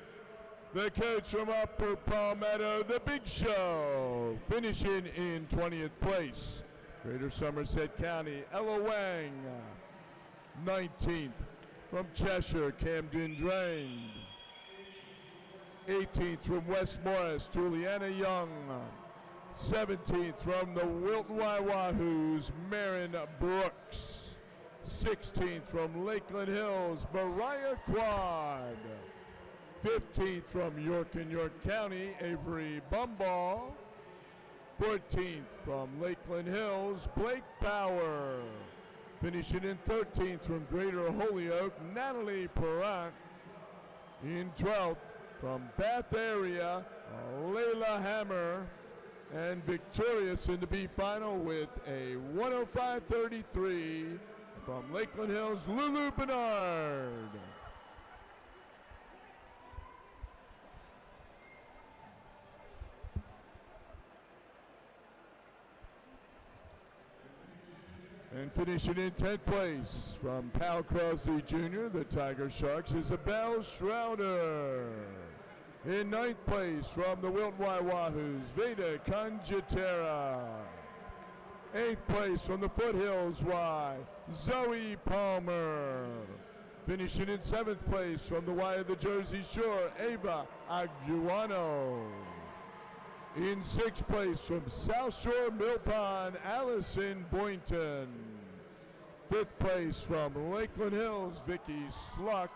The coach from Upper Palmetto, The Big Show, finishing in 20th place. Greater Somerset County, Ella Wang, 19th. From Cheshire, Camden Drain. 18th from West Morris, Juliana Young. 17th from the Wilton Waiwahoos, Marin Brooks. 16th from Lakeland Hills, Mariah Quad. 15th from York and York County, Avery Bumball. 14th from Lakeland Hills, Blake Bauer. Finishing in 13th from Greater Holyoke, Natalie Perrant. In 12th from Bath area, Layla Hammer. And victorious in the B final with a 105.33 from Lakeland Hills, Lulu Bernard. And finishing in 10th place from Pal Crosley Jr., the Tiger Sharks, Isabel Schrouder. In 9th place from the Wilton Waiwahoos, Veda Conjatera. 8th place from the Foothills Y, Zoe Palmer. Finishing in 7th place from the Y of the Jersey Shore, Ava Aguano. In 6th place from South Shore Mill Pond, Allison Boynton. 5th place from Lakeland Hills, Vicky Sluck.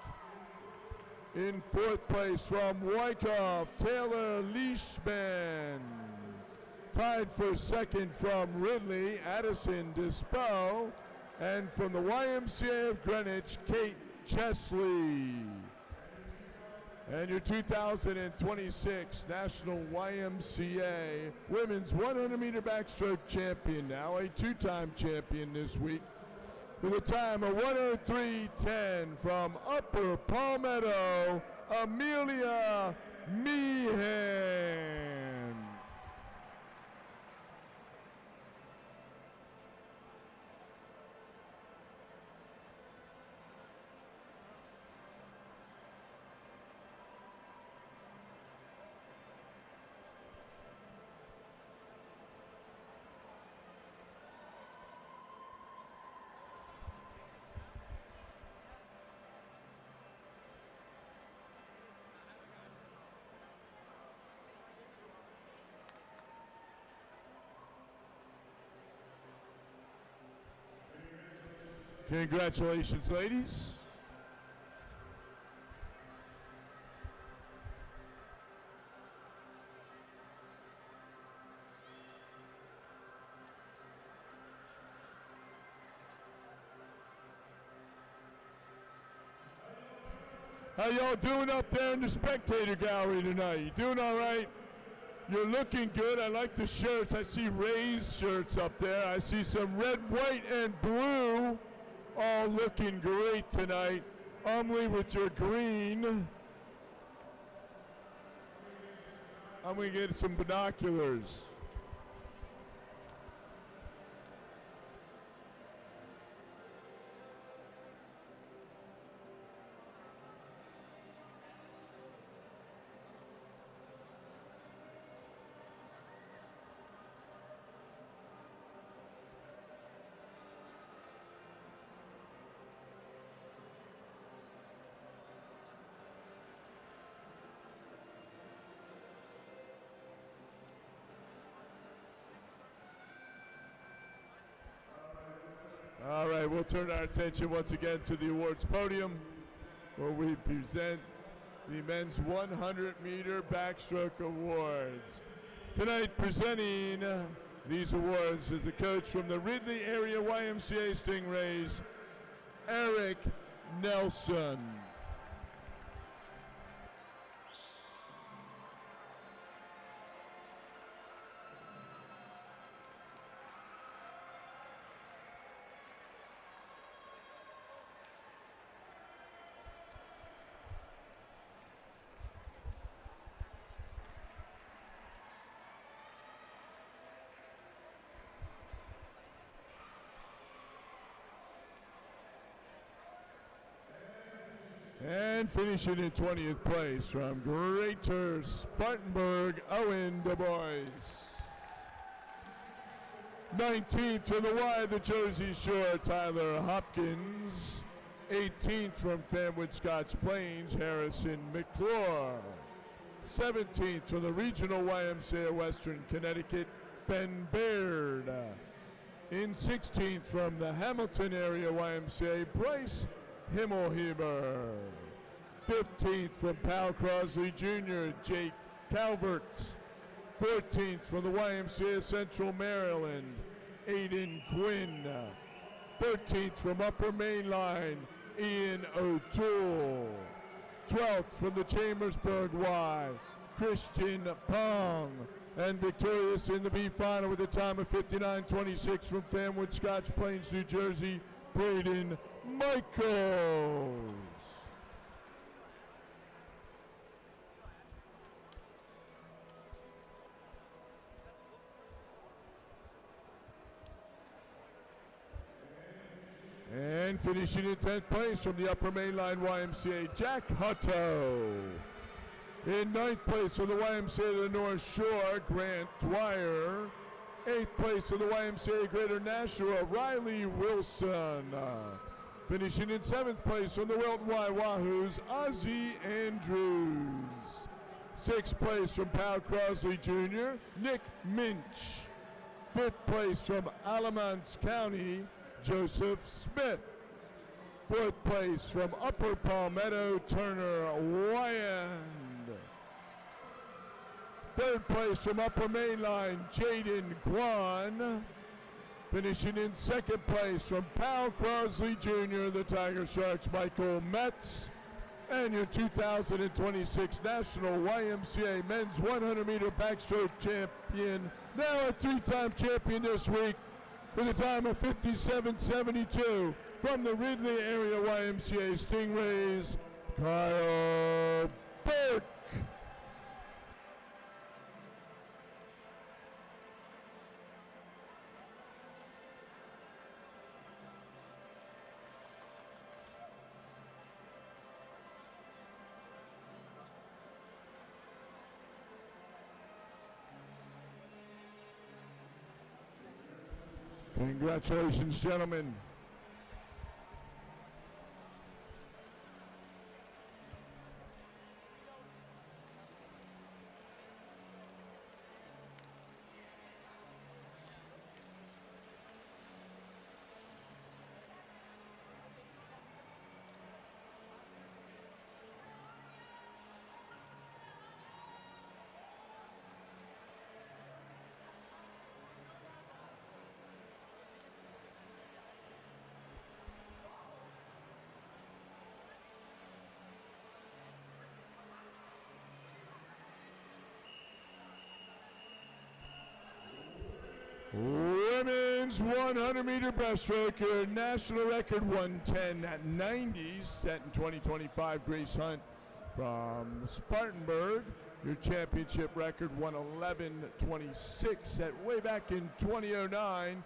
In 4th place from Wyckoff, Taylor Leishman. Tied for 2nd from Ridley, Addison Dispo. And from the YMCA of Greenwich, Kate Chesley. And your 2026 National YMCA Women's 100-meter backstroke champion, now a 2-time champion this week, with a time of 103.10 from Upper Palmetto, Amelia Meehan. Congratulations, ladies. How y'all doing up there in the spectator gallery tonight? You doing all right? You're looking good. I like the shirts. I see Ray's shirts up there. I see some red, white, and blue. All looking great tonight. Umley with your green. I'm going to get some binoculars. All right, we'll turn our attention once again to the awards podium where we present the men's 100-meter backstroke awards. Tonight presenting these awards is the coach from the Ridley area YMCA Stingrays, Eric Nelson. And finishing in 20th place from Greater Spartanburg, Owen Du Bois. 19th from the Y of the Jersey Shore, Tyler Hopkins. 18th from Fanwood Scotch Plains, Harrison McClure. 17th from the Regional YMCA Western Connecticut, Ben Baird. In 16th from the Hamilton area YMCA, Bryce Himmelheber. 15th from Powell Crosley Jr., Jake Calvert. 14th from the YMCA Central Maryland, Aiden Quinn. 13th from Upper Mainline, Ian O'Toole. 12th from the Chambersburg Y, Christian Pong. And victorious in the B final with a time of 59:26 from Fanwood Scotch Plains, New Jersey, Braden Michaels. And finishing in 10th place from the Upper Mainline YMCA, Jack Hutto. In 9th place from the YMCA of the North Shore, Grant Dwyer. 8th place from the YMCA Greater Nashua, Riley Wilson. Finishing in 7th place from the Wilton Y Wahoos, Ozzie Andrews. 6th place from Powell Crosley Jr., Nick Minch. 5th place from Alamance County, Joseph Smith. 4th place from Upper Palmetto, Turner Wyand. 3rd place from Upper Mainline, Jaden Guan. Finishing in 2nd place from Powell Crosley Jr., the Tiger Sharks, Michael Metz. And your 2026 National YMCA Men's 100-meter backstroke champion, now a 3-time champion this week, with a time of 57:72 from the Ridley area YMCA Stingrays, Kyle Burke. Congratulations, gentlemen. Women's 100-meter breaststroke, your national record 1:10.90, set in 2025. Grace Hunt from Spartanburg. Your championship record 1:11.26, set way back in 2009.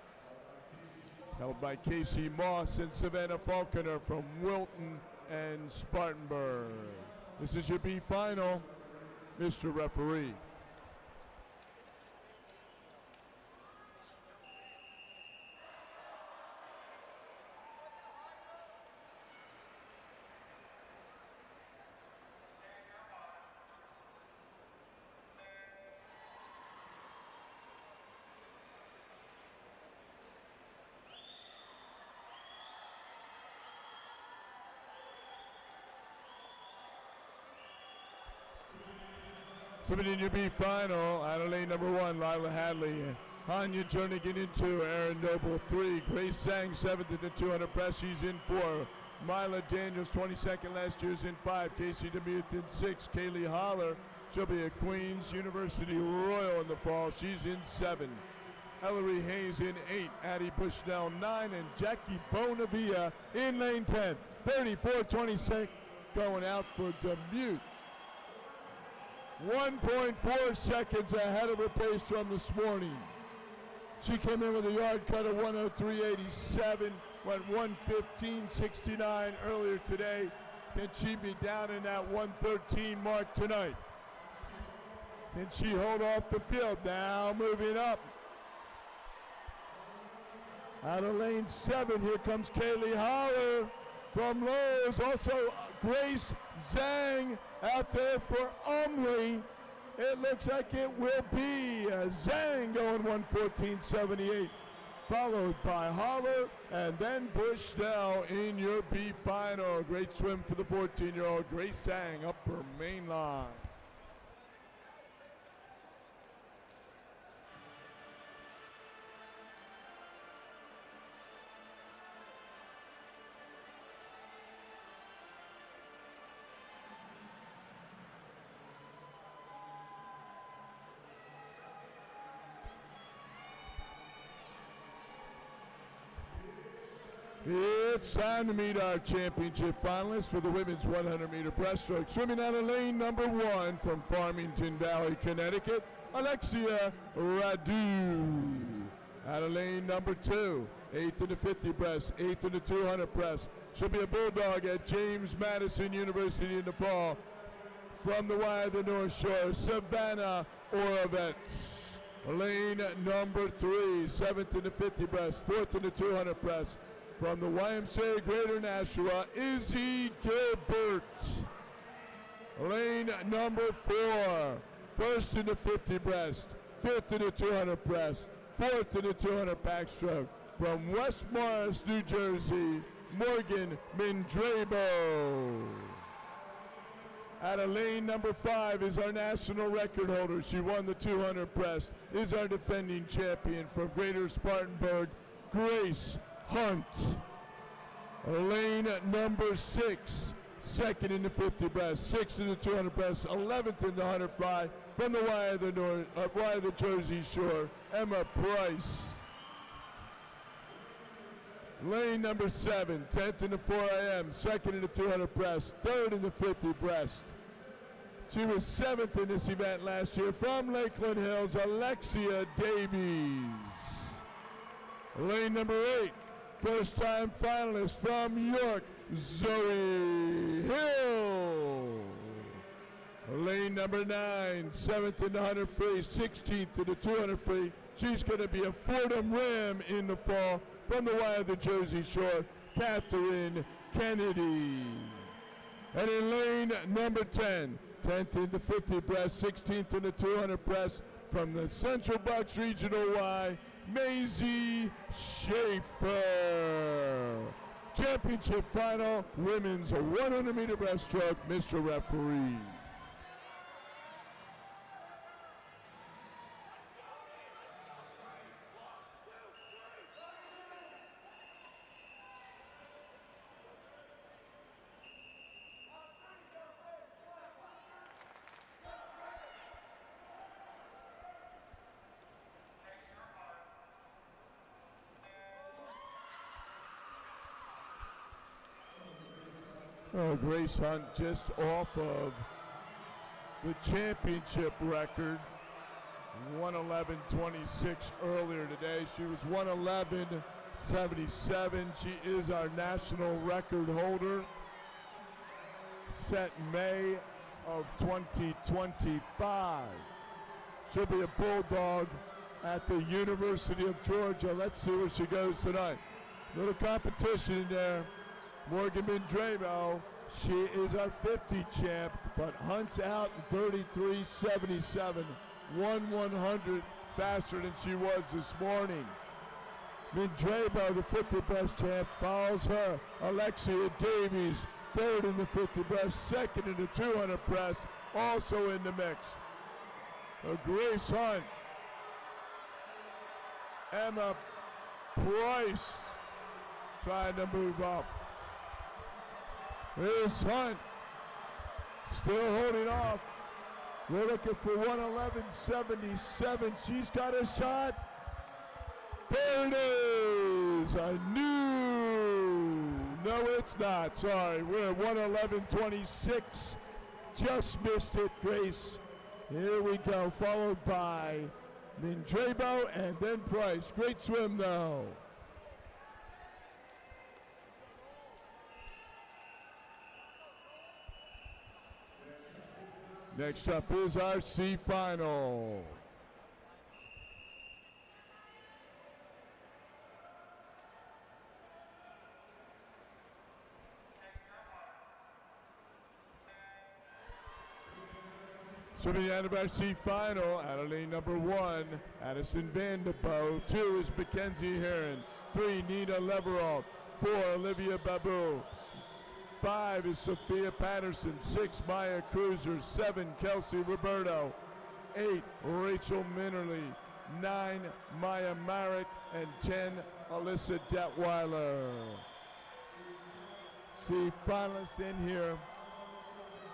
Held by Casey Moss and Savannah Falconer from Wilton and Spartanburg. This is your B final, Mr. Referee. Coming in your B final, out of lane number 1, Lila Hadley. Hanya Jernigan in 2, Aaron Noble 3, Grace Sang 7th in the 200 press, she's in 4. Mila Daniels 22nd last year's in 5, Casey DeMuth in 6, Kaylee Holler, she'll be at Queens University Royal in the fall, she's in 7. Ellery Hayes in 8, Addie Bushnell 9, and Jackie Bonavia in lane 10. 34-26 going out for DeMuth. 1.4 seconds ahead of her pace from this morning. She came in with a yard cut of 103.87, went 115.69 earlier today. Can she be down in that 113 mark tonight? Can she hold off the field? Now moving up. Out of lane 7, here comes Kaylee Holler from Lowe's. Also Grace Zhang out there for Umley. It looks like it will be Zhang going 114.78, followed by Holler and then Bushnell in your B final. Great swim for the 14-year-old Grace Zhang up her main line. It's time to meet our championship finalists for the women's 100-meter breaststroke. Swimming out of lane number 1 from Farmington Valley, Connecticut, Alexia Radu. Out of lane number 2, 8th in the 50 breast, 8th in the 200 breast. She'll be a bulldog at James Madison University in the fall. From the Y of the North Shore, Savannah Orovets. Lane number 3, 7th in the 50 breast, 4th in the 200 breast. From the Ymca Greater Nashua, Izzy Gilbert. Lane number 4, 1st in the 50 breast, 5th in the 200 breast, 4th in the 200 backstroke. From West Morris, New Jersey, Morgan Mindrabo. Out of lane number 5 is our national record holder. She won the 200 breast, is our defending champion from Greater Spartanburg, Grace Hunt. Lane number 6, 2nd in the 50 breast, 6th in the 200 breast, 11th in the 100 fly. From the Y of the North, Y of the Jersey Shore, Emma Price. Lane number 7, 10th in the 4 AM, 2nd in the 200 breast, 3rd in the 50 breast. She was 7th in this event last year. From Lakeland Hills, Alexia Davies. Lane number 8, first-time finalist from York, Zoe Hill. Lane number 9, 7th in the 100 free, 16th in the 200 free. She's going to be a Fordham Ram in the fall. From the Y of the Jersey Shore, Catherine Kennedy. And in lane number 10, 10th in the 50 breast, 16th in the 200 breast. From the Central Bucks Regional Y, Maisie Schaefer. Championship final, women's 100-meter breaststroke, Mr. Referee. Oh, Grace Hunt just off of the championship record. 1:11.26 earlier today. She was 1:11.77. She is our national record holder, set May of 2025. She'll be a Bulldog at the University of Georgia. Let's see where she goes tonight. Little competition there. Morgan Mendrabo, she is our 50 champ, but Hunt's out in 33.77. 1/100 faster than she was this morning. Mendrabo, the 50 breast champ, follows her. Alexia Davies, third in the 50 breast, second in the 200 press, also in the mix. Grace Hunt, Emma Price trying to move up. Here's Hunt, still holding off. We're looking for 1:11.77. She's got a shot. There it is. I knew. No, it's not. Sorry. We're at 1:11.26. Just missed it, Grace. Here we go. Followed by Mendrabo and then Price. Great swim, though. Next up is our C final. Swimming out of our C final, out of lane number 1, Addison Vanderboe. 2 is Mackenzie Heron. 3, Nina Leverall. 4, Olivia Babu. 5 is Sophia Patterson. 6, Maya Cruiser. 7, Kelsey Roberto. 8, Rachel Minnerly. 9, Maya Marek. And 10, Alyssa Detweiler. See finalists in here.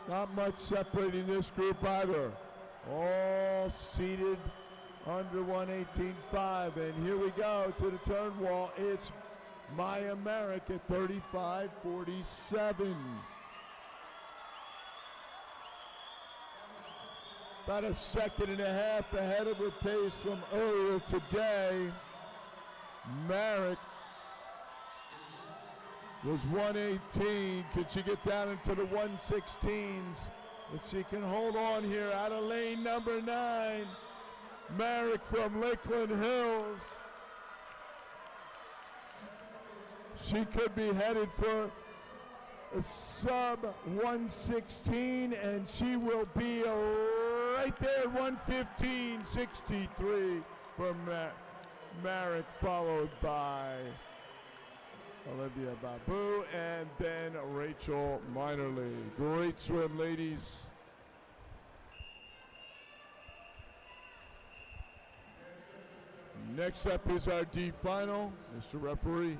Not much separating this group either. All seated under 118.5. And here we go to the turn wall. It's Maya Marek at 35.47. About a second and a half ahead of her pace from earlier today. Marek was 118. Can she get down into the 116s? If she can hold on here out of lane number 9. Marek from Lakeland Hills. She could be headed for a sub 116, and she will be right there, 115.63 for Marek, followed by Olivia Babu and then Rachel Minerly. Great swim, ladies. Next up is our D final. Mr. Referee.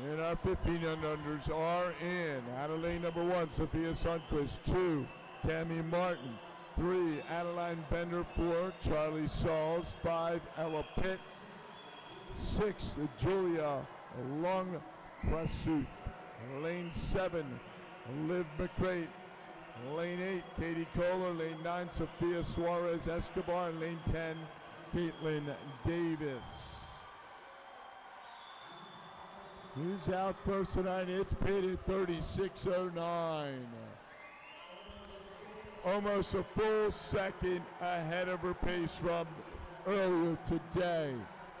And our 15 and unders are in. Out of lane number 1, Sophia Sundquist. 2, Cammie Martin. 3, Adeline Bender. 4, Charlie Sauls. 5, Ella Pitt. 6, Julia Long Prasuth. Lane 7, Liv McCrate. Lane 8, Katie Kohler. Lane 9, Sophia Suarez Escobar. And lane 10, Caitlin Davis. Who's out first tonight? It's Pitt at 36.09. Almost a full second ahead of her pace from earlier today.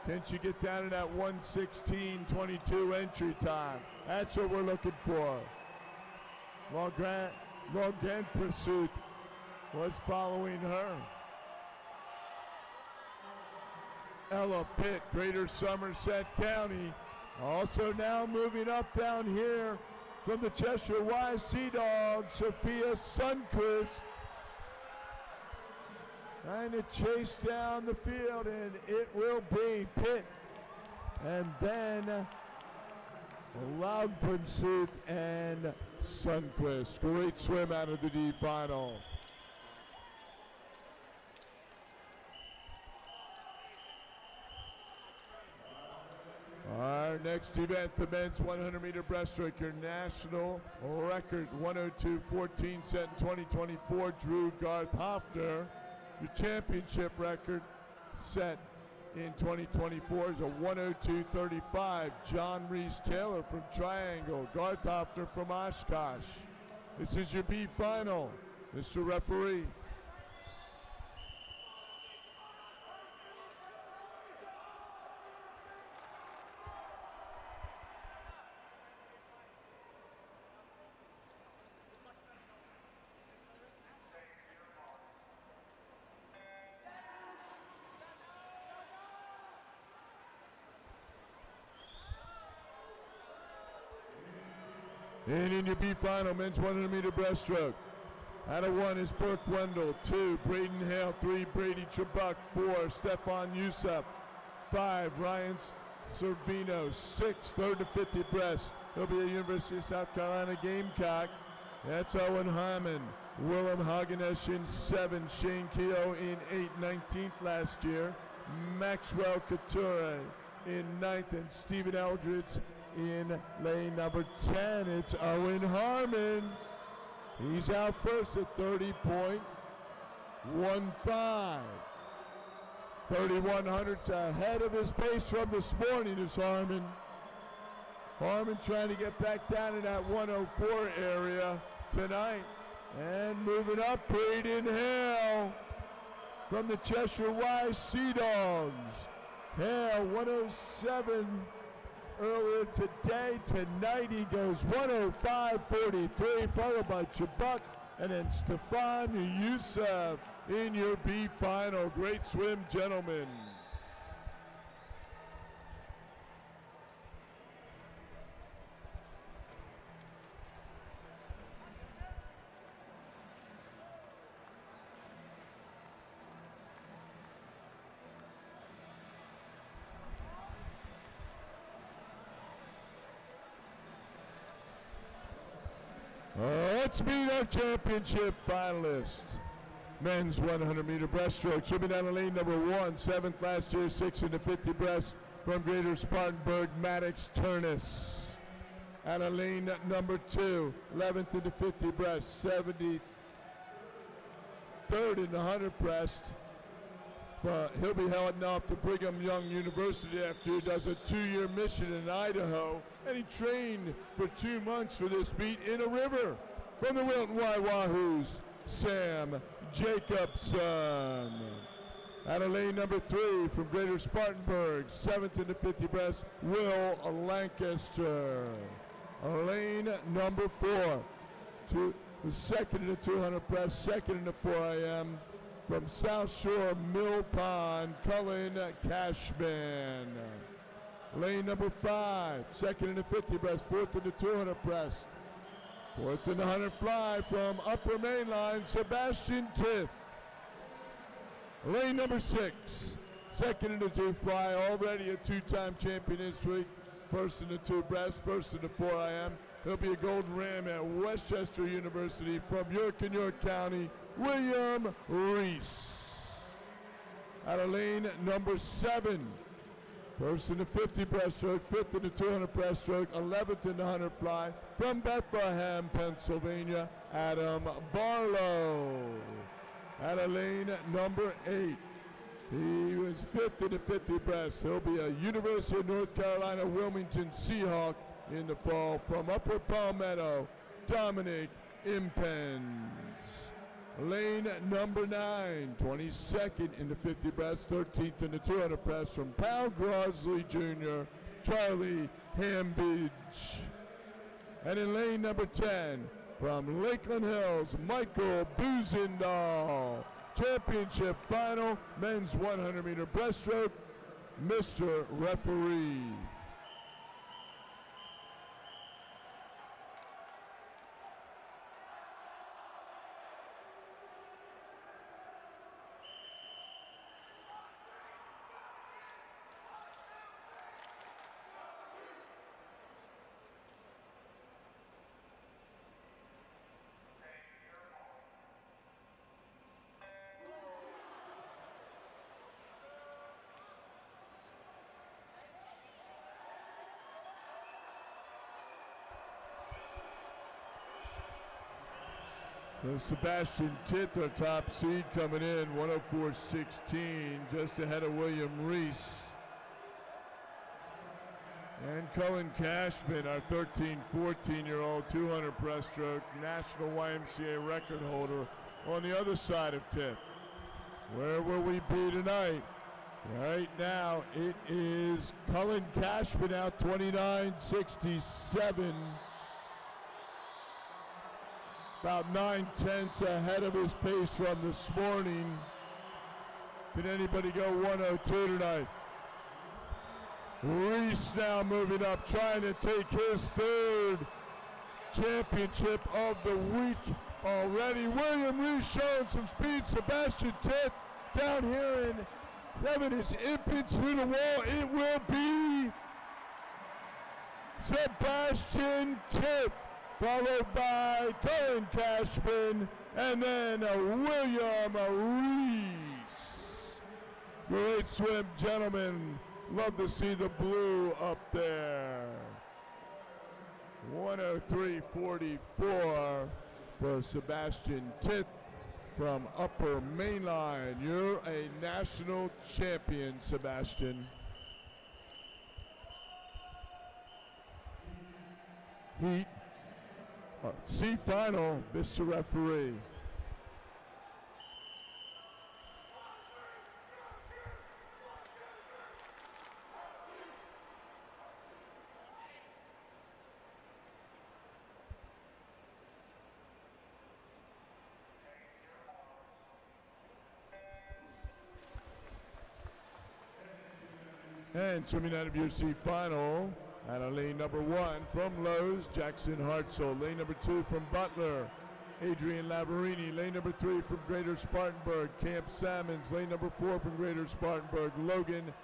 Can she get down to that 1:16.22 entry time? That's what we're looking for. Logan Pursuit was following her. Ella Pitt, Greater Somerset County. Also now moving up down here from the Cheshire Y Sea Dog, Sophia Sundquist. Trying to chase down the field, and it will be Pitt. And then Laugpensooth and Sundquist. Great swim out of the D final. Our next event, the men's 100-meter breaststroke, your national record 102.14 set in 2024, Drew Garth Hoffner. Your championship record set in 2024 is a 102.35. John Reese Taylor from Triangle, Garth Hoffner from Oshkosh. This is your B final. Mr. Referee. And in your B final, men's 100-meter breaststroke. Out of 1 is Burke Wendell. 2, Braden Hale. 3, Brady Trebuk. 4, Stefan Yusuf. 5, Ryan Servino. 6, third to 50 breast. He'll be a University of South Carolina Gamecock. That's Owen Harmon. Willem Hagenesh in 7. Shane Keogh in 8, 19th last year. Maxwell Couture in 9th. And Stephen Eldridge in lane number 10. It's Owen Harmon. He's out first at 30.15. 3100s ahead of his pace from this morning is Harmon. Harmon trying to get back down in that 104 area tonight. And moving up, Braden Hale from the Cheshire Wise Sea Dogs. Hale 107 earlier today. Tonight he goes 105.43, followed by Trebuk and then Stefan Yusuf in your B final. Great swim, gentlemen. Let's meet our championship finalists. Men's 100-meter breaststroke. Swimming down the lane number 1, 7th last year, 6 in the 50 breast from Greater Spartanburg, Maddox Turnus. Out of lane number 2, 11th in the 50 breast, 73rd in the 100 breast. He'll be heading off to Brigham Young University after he does a 2-year mission in Idaho. And he trained for 2 months for this meet in a river. From the Wilton Waiwahoos, Sam Jacobson. Out of lane number 3 from Greater Spartanburg, 7th in the 50 breast, Will Lancaster. Lane number 4, the 2nd in the 200 breast, 2nd in the 4 IM. From South Shore Mill Pond, Cullen Cashman. Lane number 5, 2nd in the 50 breast, 4th in the 200 breast. 4th in the 100 fly from Upper Mainline, Sebastian Tith. Lane number 6, 2nd in the 2 fly, already a 2-time champion this week. 1st in the 2 breast, 1st in the 4 IM. He'll be a Golden Ram at Westchester University from York and York County, William Reese. Out of lane number 7, 1st in the 50 breaststroke, 5th in the 200 breaststroke, 11th in the 100 fly. From Bethlehem, Pennsylvania, Adam Barlow. Out of lane number 8, he was 5th in the 50 breast. He'll be a University of North Carolina Wilmington Seahawk in the fall. From Upper Palmetto, Dominic Impens. Lane number 9, 22nd in the 50 breast, 13th in the 200 breast. From Pal Grosley Jr., Charlie Hambidge. And in lane number 10, from Lakeland Hills, Michael Buzendahl. Championship final, men's 100-meter breaststroke, Mr. Referee. So Sebastian Titt, our top seed, coming in 104.16, just ahead of William Reese. And Cullen Cashman, our 13, 14-year-old 200 breaststroke national YMCA record holder, on the other side of Titt. Where will we be tonight? Right now, it is Cullen Cashman out 29.67. About 9/10 ahead of his pace from this morning. Can anybody go 102 tonight? Reese now moving up, trying to take his third championship of the week already. William Reese showing some speed. Sebastian Titt down here in seven is imping through the wall. It will be Sebastian Titt, followed by Cullen Cashman, and then William Reese. Great swim, gentlemen. Love to see the blue up there. 103.44 for Sebastian Titt from Upper Mainline. You're a national champion, Sebastian. Heat C final, Mr. Referee. And swimming out of your C final, out of lane number 1 from Lowe's, Jackson Hartzell. Lane number 2 from Butler, Adrian Lavarini. Lane number 3 from Greater Spartanburg, Camp Salmons. Lane number 4 from Greater Spartanburg, Logan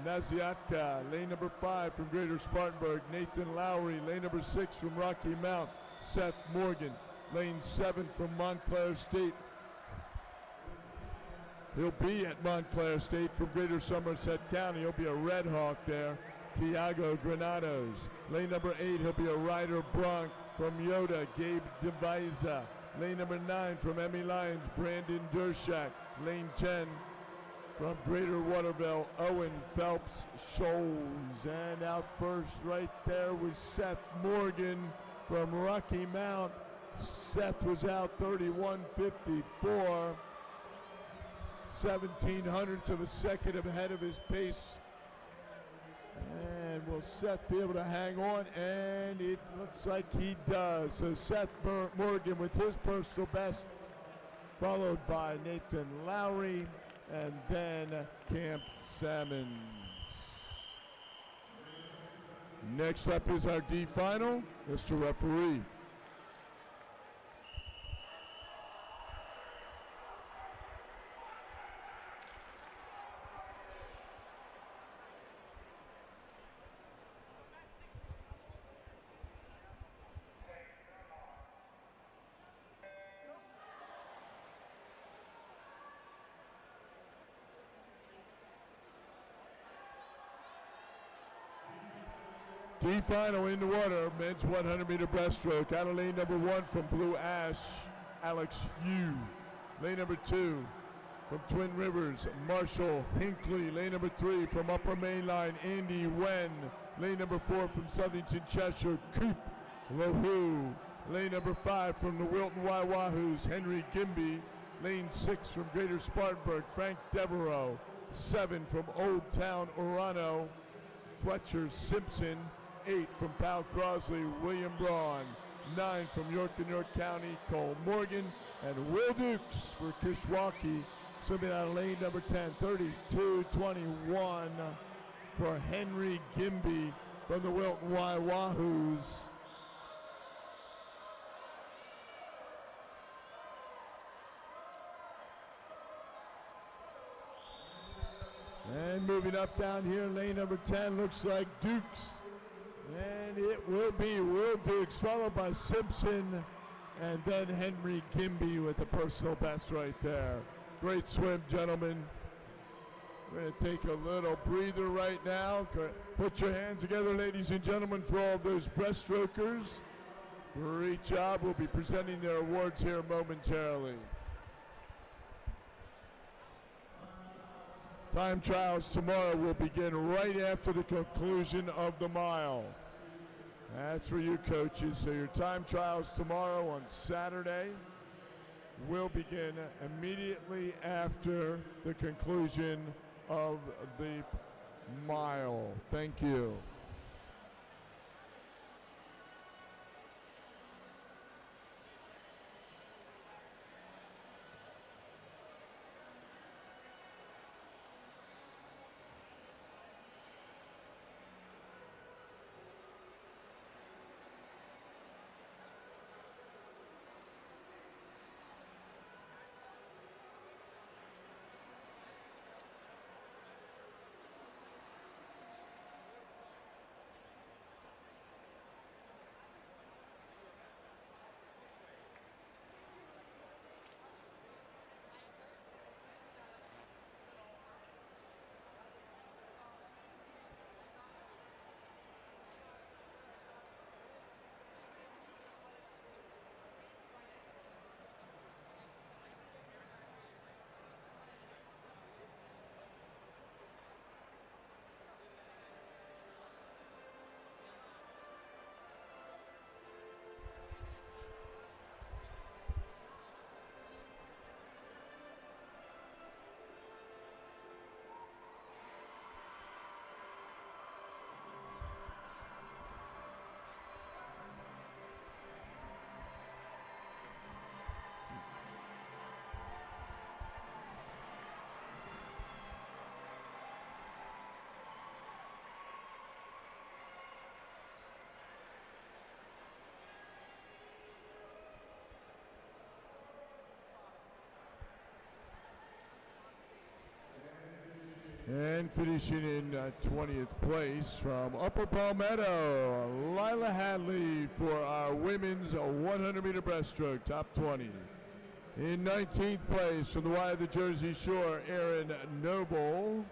Naziatka. Lane number 5 from Greater Spartanburg, Nathan Lowry. Lane number 6 from Rocky Mount, Seth Morgan. Lane 7 from Montclair State. He'll be at Montclair State from Greater Somerset County. He'll be a Red Hawk there. Tiago Granados. Lane number 8, he'll be a Ryder Bronc from Yoda, Gabe Devisa. Lane number 9 from Emmy Lyons, Brandon Dershak. Lane 10 from Greater Waterville, Owen Phelps Scholes. And out first right there was Seth Morgan from Rocky Mount. Seth was out 31.54. 17/100ths of a second ahead of his pace. And will Seth be able to hang on? And it looks like he does. So Seth Morgan with his personal best, followed by Nathan Lowry, and then Camp Salmons. Next up is our D final, Mr. Referee. D final in the water, men's 100-meter breaststroke. Out of lane number 1 from Blue Ash, Alex Yu. Lane number 2 from Twin Rivers, Marshall Hinckley. Lane number 3 from Upper Mainline, Andy Wen. Lane number 4 from Southington, Cheshire, Coop Lohoo. Lane number 5 from the Wilton Waiwahoos, Henry Gimby. Lane 6 from Greater Spartanburg, Frank Devereaux. 7 from Old Town, Orano, Fletcher Simpson. 8 from Powell Crosley, William Braun. 9 from York and York County, Cole Morgan. And Will Dukes for Kishwaukee, swimming out of lane number 10, 32.21 for Henry Gimby from the Wilton Waiwahoos. And moving up down here, lane number 10 looks like Dukes. And it will be Will Dukes, followed by Simpson, and then Henry Gimby with a personal best right there. Great swim, gentlemen. We're going to take a little breather right now. Put your hands together, ladies and gentlemen, for all those breaststrokers. Great job. We'll be presenting their awards here momentarily. Time trials tomorrow will begin right after the conclusion of the mile. That's for you coaches. So your time trials tomorrow on Saturday will begin immediately after the conclusion of the mile. Thank you. And finishing in 20th place from Upper Palmetto, Lila Hadley for our women's 100-meter breaststroke, top 20. In 19th place from the Y of the Jersey Shore, Erin Noble.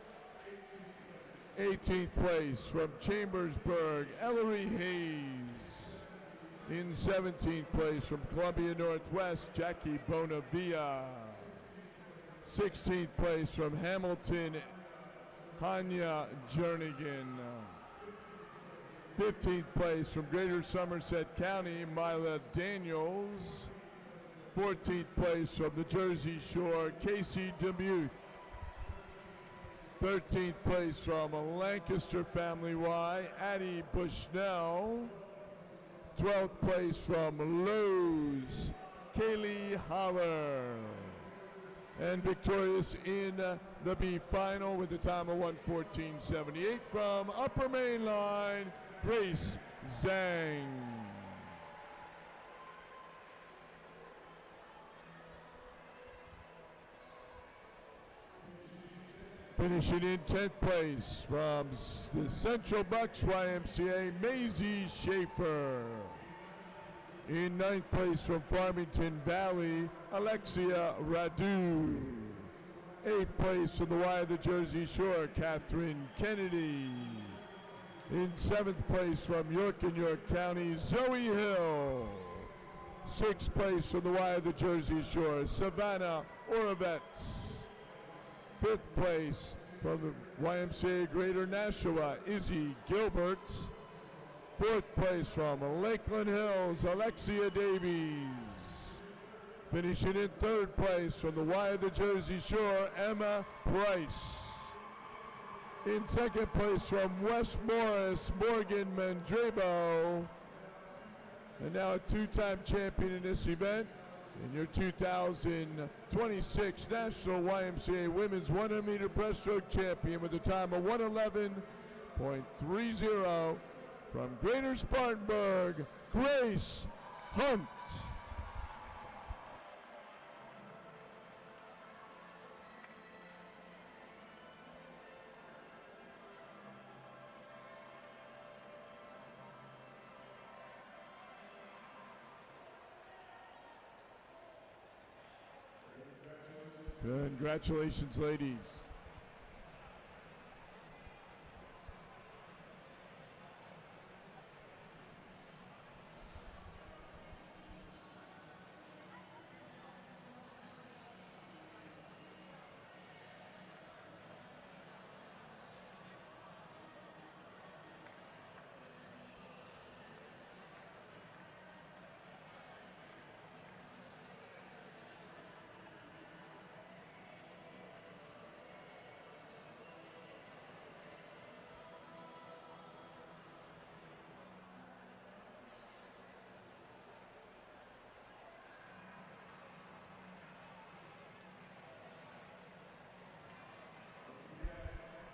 18th place from Chambersburg, Ellery Hayes. In 17th place from Columbia Northwest, Jackie Bonavia. 16th place from Hamilton, Hanya Jernigan. 15th place from Greater Somerset County, Mila Daniels. 14th place from the Jersey Shore, Casey Demuth. 13th place from Lancaster Family Y, Addie Bushnell. 12th place from Lowe's, Kaylee Holler. And victorious in the B final with a time of 1:14.78 from Upper Main Line, Grace Zhang. Finishing in 10th place from the Central Bucks YMCA, Maisie Schaefer. In 9th place from Farmington Valley, Alexia Radu. 8th place from the Y of the Jersey Shore, Catherine Kennedy. In 7th place from York and York County, Zoe Hill. 6th place from the Y of the Jersey Shore, Savannah Orovets. 5th place from the YMCA Greater Nashua, Izzy Gilbert. 4th place from Lakeland Hills, Alexia Davies. Finishing in 3rd place from the Y of the Jersey Shore, Emma Price. In 2nd place from West Morris, Morgan Mandrabo. And now a two-time champion in this event, and your 2026 National YMCA Women's 100-meter breaststroke champion with a time of 1:11.30 from Greater Spartanburg, Grace Hunt. Congratulations, ladies.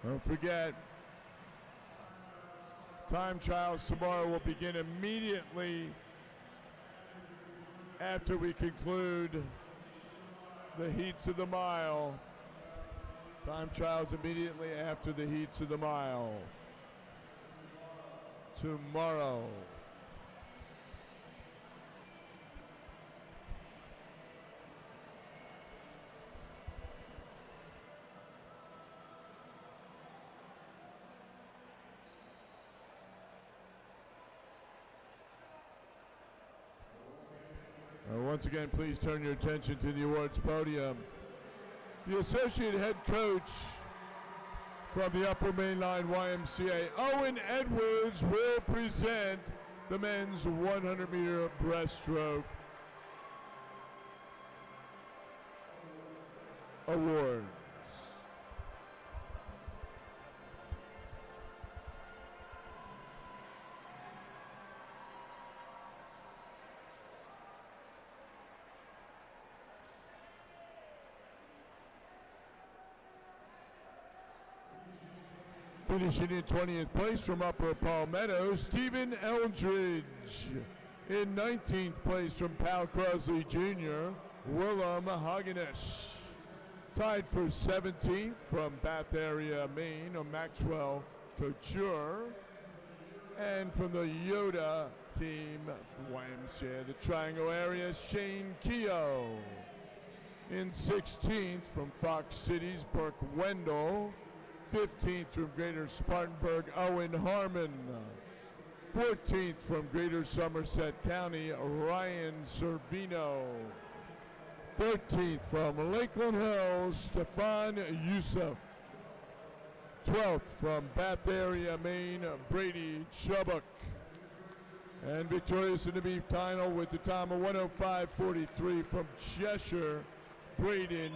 Don't forget, time trials tomorrow will begin immediately after we conclude the heats of the mile. Time trials immediately after the heats of the mile. Tomorrow. Once again, please turn your attention to the awards podium. The associate head coach from the Upper Mainline YMCA, Owen Edwards, will present the men's 100-meter breaststroke awards. Finishing in 20th place from Upper Palmetto, Stephen Eldridge. In 19th place from Pal Crosley Jr., Willem Hagenesh. Tied for 17th from Bath Area, Maine, Maxwell Couture. And from the Yoda team, YMCA, the Triangle area, Shane Keogh. In 16th from Fox Cities, Burke Wendell. 15th from Greater Spartanburg, Owen Harmon. 14th from Greater Somerset County, Ryan Servino. 13th from Lakeland Hills, Stefan Youssef. 12th from Bath Area, Maine, Brady Chubbuck. And victorious in the beef final with the time of 105.43 from Cheshire, Braden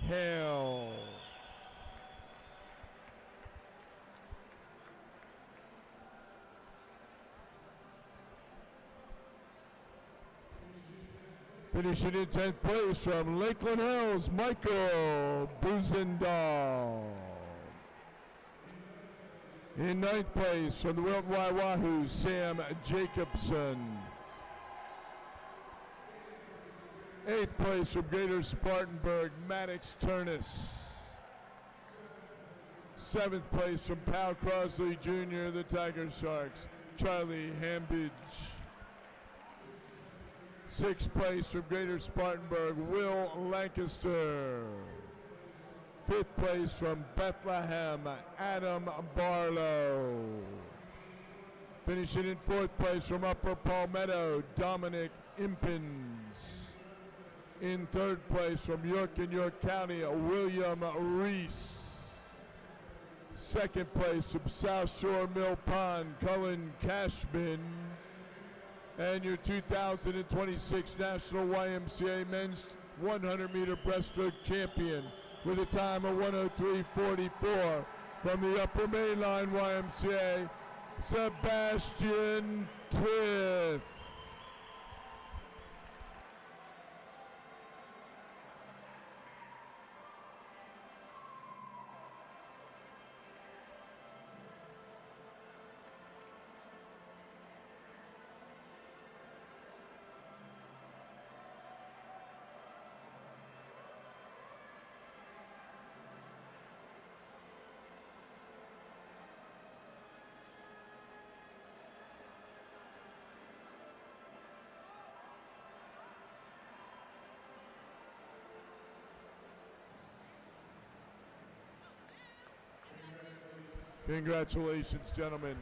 Hale. Finishing in 10th place from Lakeland Hills, Michael Buzendahl. In 9th place from the Wilton Waiwahoo, Sam Jacobson. 8th place from Greater Spartanburg, Maddox Turnus. 7th place from Pal Crosley Jr., the Tiger Sharks, Charlie Hambidge. 6th place from Greater Spartanburg, Will Lancaster. 5th place from Bethlehem, Adam Barlow. Finishing in 4th place from Upper Palmetto, Dominic Impins. In 3rd place from York and York County, William Reese. 2nd place from South Shore Mill Pond, Cullen Cashman. And your 2026 National YMCA Men's 100-meter breaststroke champion with a time of 103.44 from the Upper Mainline YMCA, Sebastian Twith. Congratulations, gentlemen.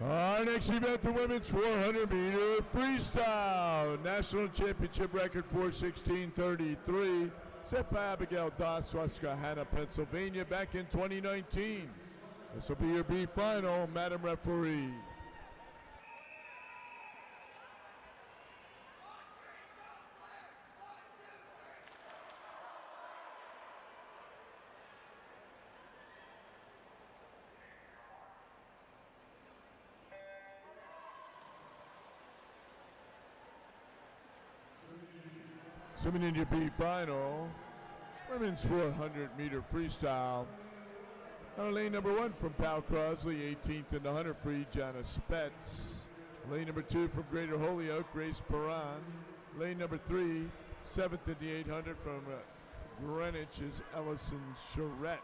Our next event, the women's 400-meter freestyle. National championship record 4:16:33. Set by Abigail Doss, Susquehanna, Pennsylvania, back in 2019. This will be your B final, Madam Referee. Swimming in your B final, women's 400-meter freestyle. On lane number 1 from Pal Crosley, 18th in the 100 free, Jana Spetz. Lane number 2 from Greater Holyoke, Grace Perron. Lane number 3, 7th in the 800 from Greenwich is Ellison Charette.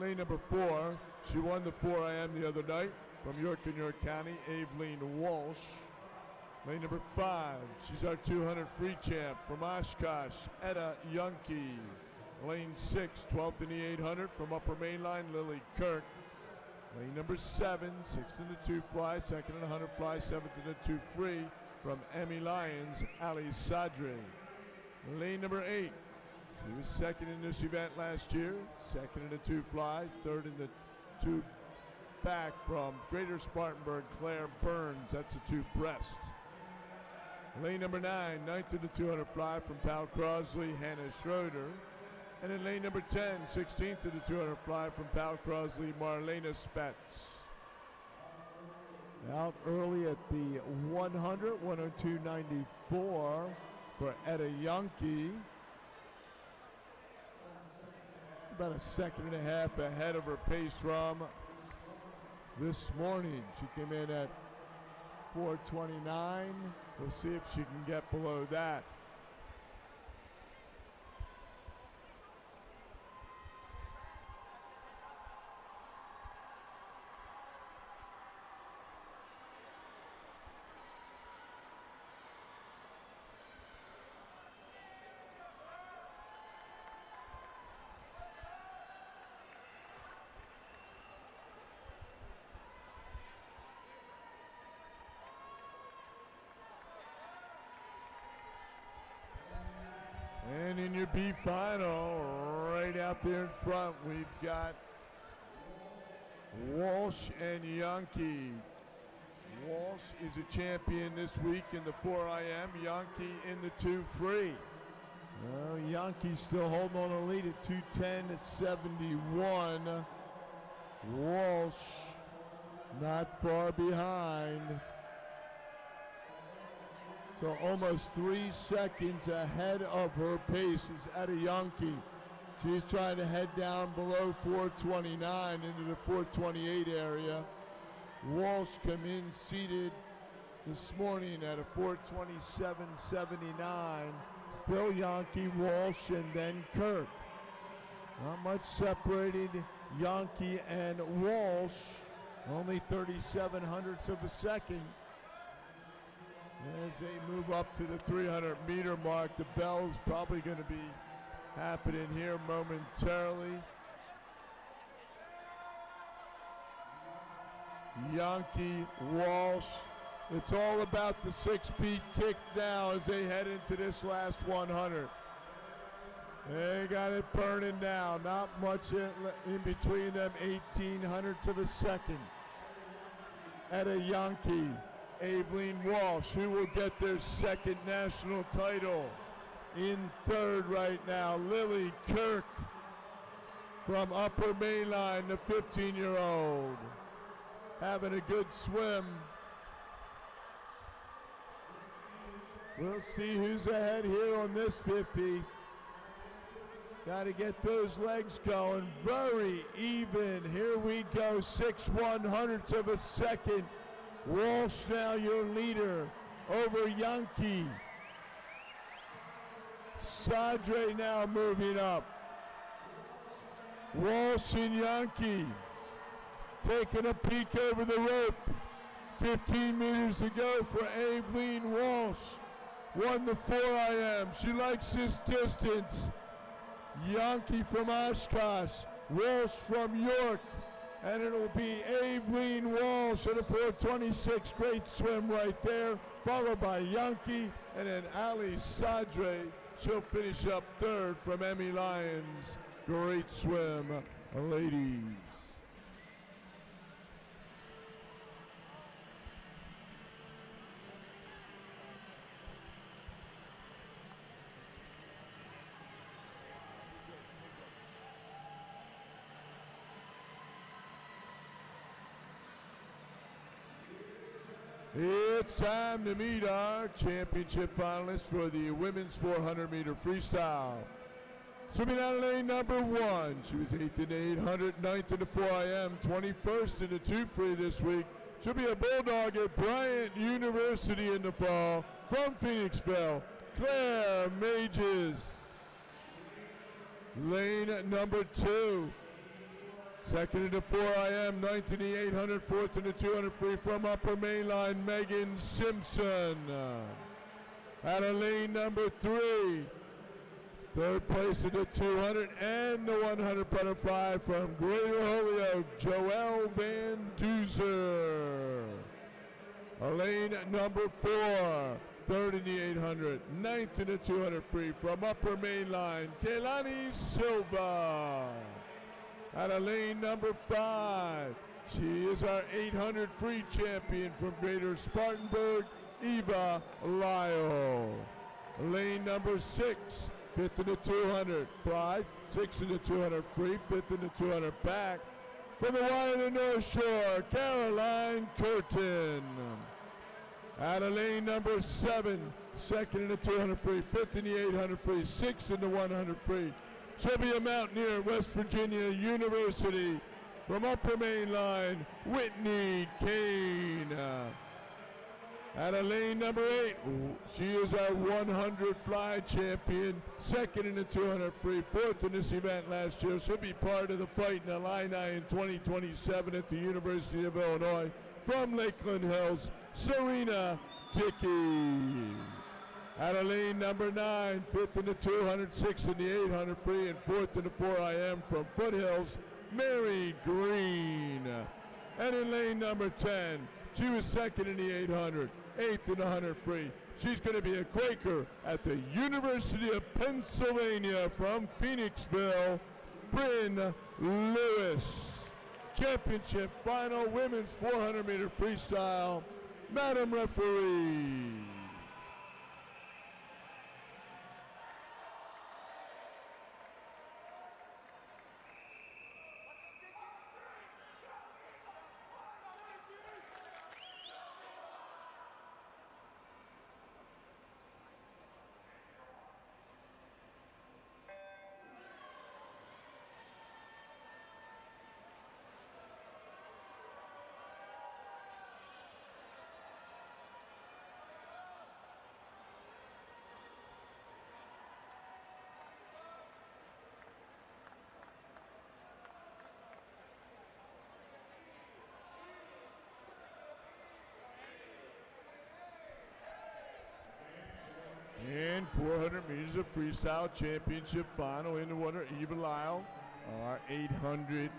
Lane number 4, she won the 4 IM the other night from York and York County, Aveline Walsh. Lane number 5, she's our 200 free champ from Oshkosh, Etta Ymca. Lane 6, 12th in the 800 from Upper Mainline, Lily Kirk. Lane number 7, 6th in the 2 fly, 2nd in the 100 fly, 7th in the 2 free from Emmy Lyons, Ali Sadre. Lane number 8, she was 2nd in this event last year, 2nd in the 2 fly, 3rd in the 2 back from Greater Spartanburg, Claire Burns, that's a 2 breast. Lane number 9, 9th in the 200 fly from Pal Crosley, Hannah Schroeder. And in lane number 10, 16th in the 200 fly from Pal Crosley, Marlena Spetz. Out early at the 100, 102.94 for Etta Ymca. About a second and a half ahead of her pace from this morning. She came in at 4:29. We'll see if she can get below that. And in your B final, right out there in front, we've got Walsh and Ymca. Walsh is a champion this week in the 4 IM, Ymca in the 2 free. Well, Ymca still holding on a lead at 2:10.71. Walsh not far behind. So almost 3 seconds ahead of her pace is Etta Ymca. She's trying to head down below 4:29 into the 4:28 area. Walsh come in seated this morning at a 4:27.79. Still Ymca, Walsh, and then Kirk. Not much separated Ymca and Walsh. Only 37/100ths of a second. As they move up to the 300-meter mark, the bell's probably going to be happening here momentarily. Ymca, Walsh, it's all about the 6-beat kick now as they head into this last 100. They got it burning now, not much in between them, 18/100ths of a second. Etta Ymca, Aveline Walsh, who will get their 2nd national title. In 3rd right now, Lily Kirk from Upper Mainline, the 15-year-old. Having a good swim. We'll see who's ahead here on this 50. Got to get those legs going. Very even. Here we go, 6/100ths of a second. Walsh now your leader over Ymca. Sadre now moving up. Walsh and Ymca taking a peek over the rope. 15 meters to go for Aveline Walsh. Won the 4 IM. She likes this distance. Ymca from Oshkosh, Walsh from York, And it'll be Aveline Walsh at a 4:26. Great swim right there, followed by Ymca, and then Ali Sadre. She'll finish up third from Emmy Lyons. Great swim, ladies. It's time to meet our championship finalists for the women's 400-meter freestyle. Swimming out of lane number 1, she was 8th in the 800, 9th in the 4IM, 21st in the 2 free this week. She'll be a Bulldog at Bryant University in the fall. From Phoenixville, Claire Mages. Lane number 2. 2nd in the 4IM, 9th in the 800, 4th in the 200 free from Upper Mainline, Megan Simpson. Out of lane number 3. 3rd place in the 200 and the 100 butterfly from Greater Holyoke, Joelle Van Duzer. Lane number 4. 3rd in the 800, 9th in the 200 free from Upper Mainline, Kehlani Silva. Out of lane number 5, she is our 800 free champion from Greater Spartanburg, Eva Lyle. Lane number 6, 5th in the 200, 5, 6th in the 200 free, 5th in the 200 back. For the Y of the North Shore, Caroline Curtin. Out of lane number 7, 2nd in the 200 free, 5th in the 800 free, 6th in the 100 free. She'll be a Mountaineer at West Virginia University from Upper Mainline, Whitney Kane. Out of lane number 8, she is our 100 fly champion, 2nd in the 200 free, 4th in this event last year. She'll be part of the fight in Illini in 2027 at the University of Illinois. From Lakeland Hills, Serena Dickey. Out of lane number 9, 5th in the 200, 6th in the 800 free, and 4th in the 4IM from Foothills, Mary Green. And in lane number 10, she was 2nd in the 800, 8th in the 100 free. She's going to be a Quaker at the University of Pennsylvania from Phoenixville, Bryn Lewis. Championship final, women's 400-meter freestyle. Madam Referee. And 400 meters of freestyle championship final in the water, Eva Lyle, our 800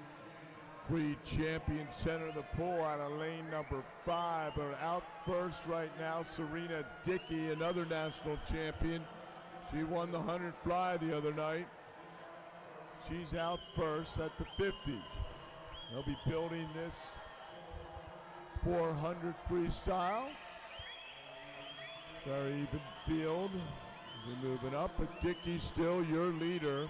free champion, center of the pool out of lane number 5. But out first right now, Serena Dickey, another national champion. She won the 100 fly the other night. She's out first at the 50. They'll be building this 400 freestyle. Very even field. We're moving up, but Dickey's still your leader.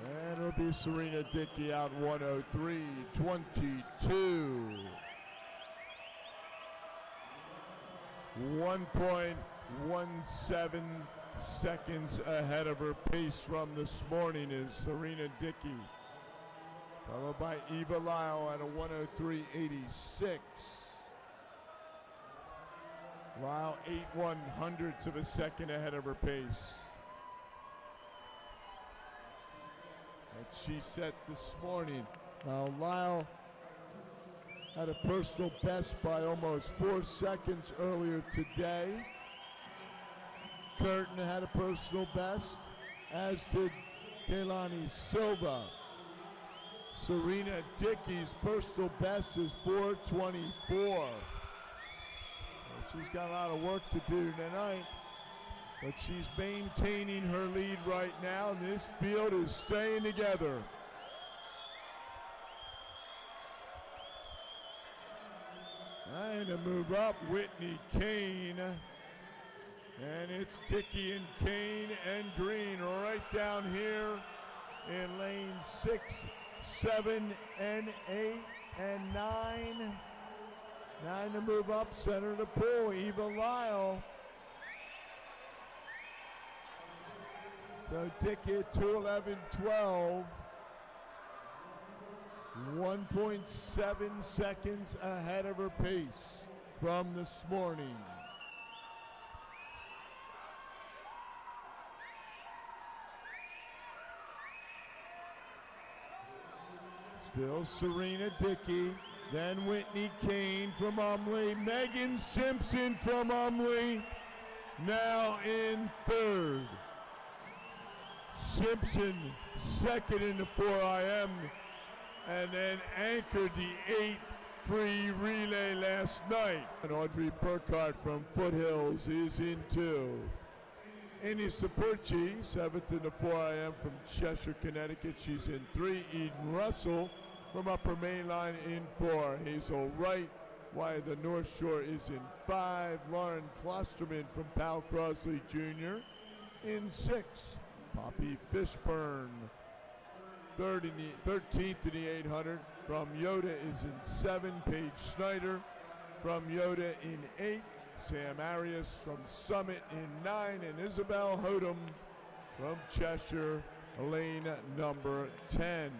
And it'll be Serena Dickey out 103.22. 1.17 seconds ahead of her pace from this morning is Serena Dickey. Followed by Eva Lyle at a 103.86. Lyle 8/100ths of a second ahead of her pace. That she set this morning. Now Lyle had a personal best by almost 4 seconds earlier today. Curtin had a personal best, as did Kehlani Silva. Serena Dickey's personal best is 4:24. She's got a lot of work to do tonight, but she's maintaining her lead right now, and this field is staying together. And to move up, Whitney Kane. And it's Dickey and Kane and Green right down here in lanes 6, 7, and 8, and 9. 9 to move up, center to pull, Eva Lyle. So Dickey at 2:11.12. 1.7 seconds ahead of her pace from this morning. Still Serena Dickey, then Whitney Kane from Umley, Megan Simpson from Umley, now in third. Simpson second in the 4IM, and then anchored the 8 free relay last night. And Audrey Burkhardt from Foothills is in 2. Amy Saperchi, 7th in the 4IM from Cheshire, Connecticut. She's in 3. Eden Russell from Upper Mainline in 4. Hazel Wright, why the North Shore is in 5. Lauren Klosterman from Powell Crosley Jr. in 6. Poppy Fishburne, 13th in the 800 from Yoda is in 7. Paige Schneider from Yoda in 8. Sam Arias from Summit in 9. And Isabel Hodem from Cheshire, lane number 10.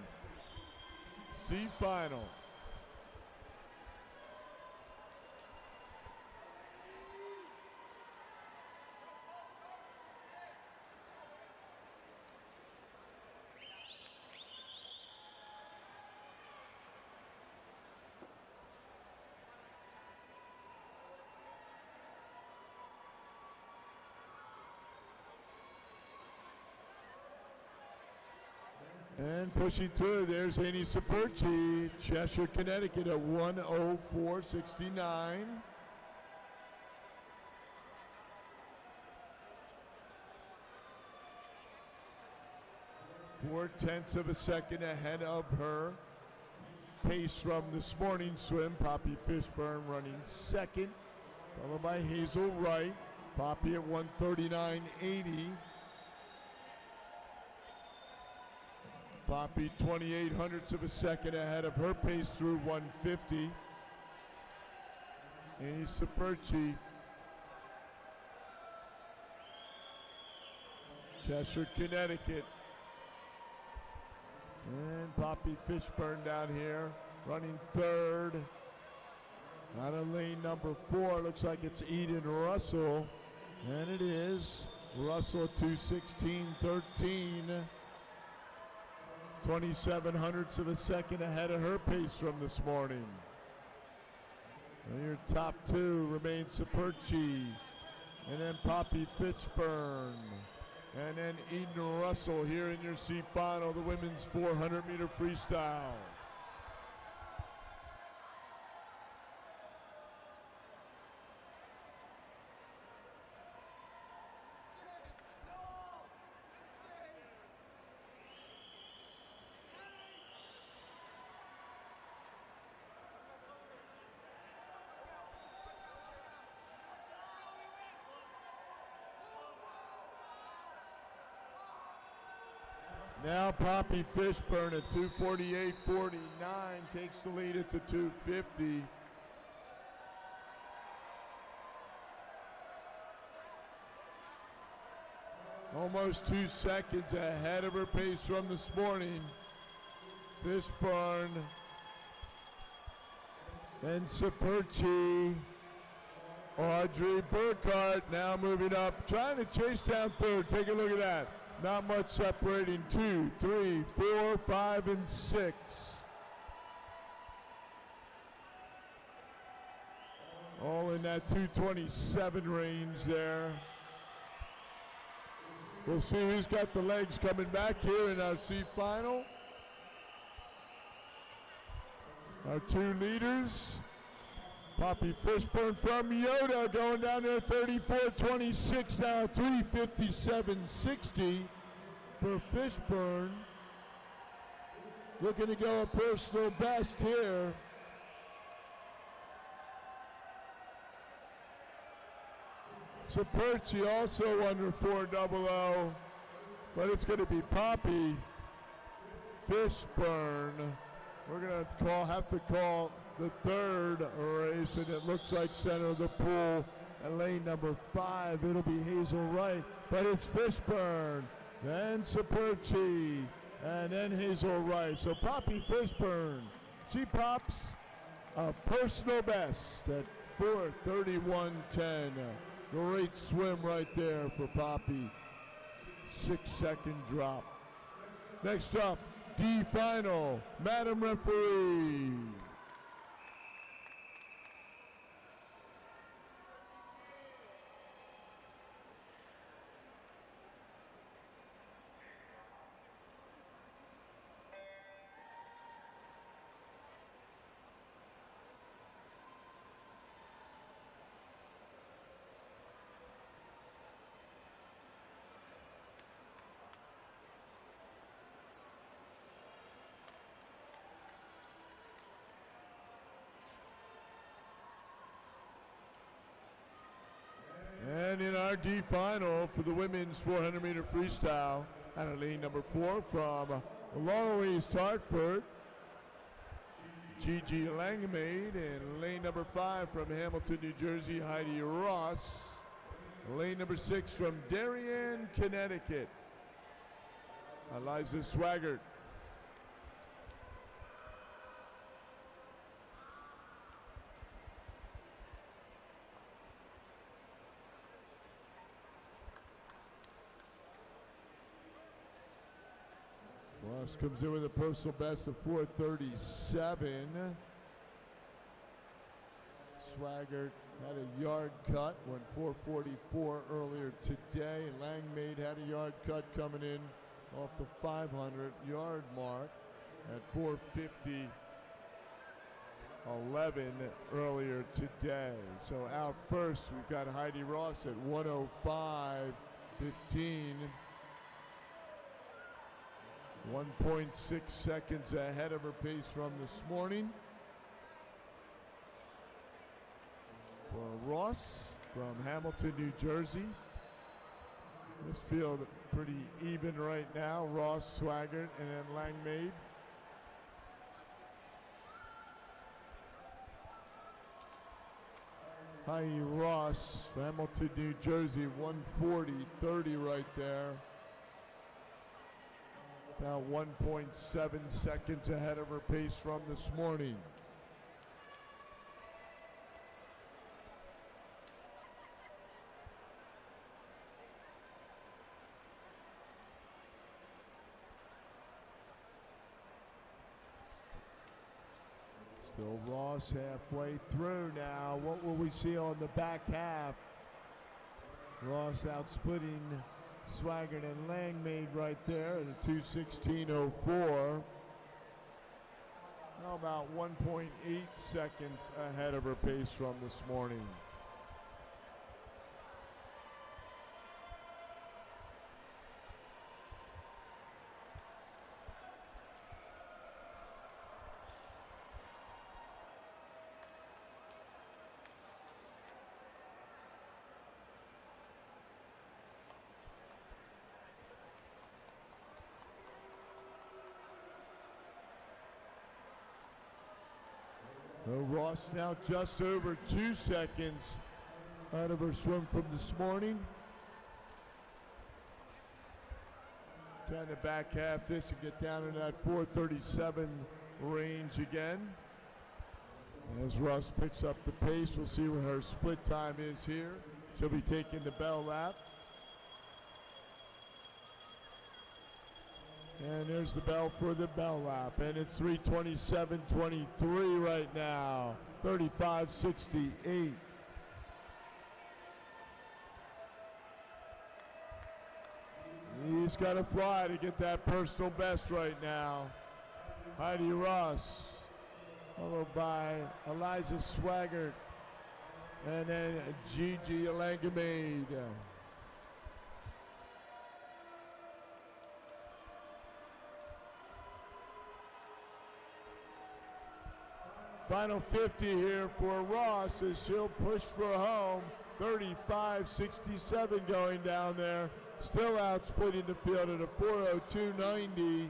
C final. And pushing through, there's Amy Saperchi, Cheshire, Connecticut at 1:04.69. Four-tenths of a second ahead of her pace from this morning's swim. Poppy Fishburne running second, followed by Hazel Wright. Poppy at 1:39.80. Poppy 0.28 of a second ahead of her pace through 150. Amy Saperchi, Cheshire, Connecticut. And Poppy Fishburne down here running third. Out of lane number 4, looks like it's Eden Russell. And it is. Russell 2:16.13. 0.27 of a second ahead of her pace from this morning. And your top 2 remain Saperchi, and then Poppy Fishburne, and then Eden Russell here in your C final, the women's 400-meter freestyle. Now Poppy Fishburne at 2:48.49 takes the lead at the 2:50. Almost 2 seconds ahead of her pace from this morning. Fishburne and Saperchi. Audrey Burkhardt now moving up, trying to chase down third. Take a look at that. Not much separating 2, 3, 4, 5, and 6. All in that 2:27 range there. We'll see who's got the legs coming back here in our C final. Our two leaders, Poppy Fishburne from Yoda going down there 34.26 now, 3:57.60 for Fishburne. Looking to go a personal best here. Saperchi also under 4:00, but it's going to be Poppy Fishburne. We're going to have to call the third race, and it looks like center of the pool at lane number 5. It'll be Hazel Wright, but it's Fishburne, then Saperchi, and then Hazel Wright. So Poppy Fishburne, she pops a personal best at 4:31.10. Great swim right there for Poppy. 6-second drop. Next up, D final, Madam Referee. And in our D final for the women's 400-meter freestyle, out of lane number 4 from Laurel East Hartford, Gigi Langmaid, and lane number 5 from Hamilton, New Jersey, Heidi Ross. Lane number 6 from Darien, Connecticut, Eliza Swaggart. Ross comes in with a personal best of 4:37. Swaggart had a yard cut, went 4:44 earlier today. Langmaid had a yard cut coming in off the 500-yard mark at 4:50.11 earlier today. So out first, we've got Heidi Ross at 1:05.15. 1.6 seconds ahead of her pace from this morning. For Ross from Hamilton, New Jersey. This field pretty even right now. Ross, Swaggart, and then Langmaid. Heidi Ross, Hamilton, New Jersey, 1:40.30 right there. About 1.7 seconds ahead of her pace from this morning. Still Ross halfway through now. What will we see on the back half? Ross outsplitting Swaggart and Langmaid right there at a 2:16.04. Now about 1.8 seconds ahead of her pace from this morning. Ross now just over 2 seconds out of her swim from this morning. Trying to back half this and get down in that 4:37 range again. As Ross picks up the pace, we'll see what her split time is here. She'll be taking the bell lap. And there's the bell for the bell lap. And it's 3:27.23 right now. 35.68. He's got to fly to get that personal best right now. Heidi Ross followed by Eliza Swaggart, and then Gigi Langamade. Final 50 here for Ross as she'll push for home. 35.67 going down there. Still out splitting the field at a 4:02.90.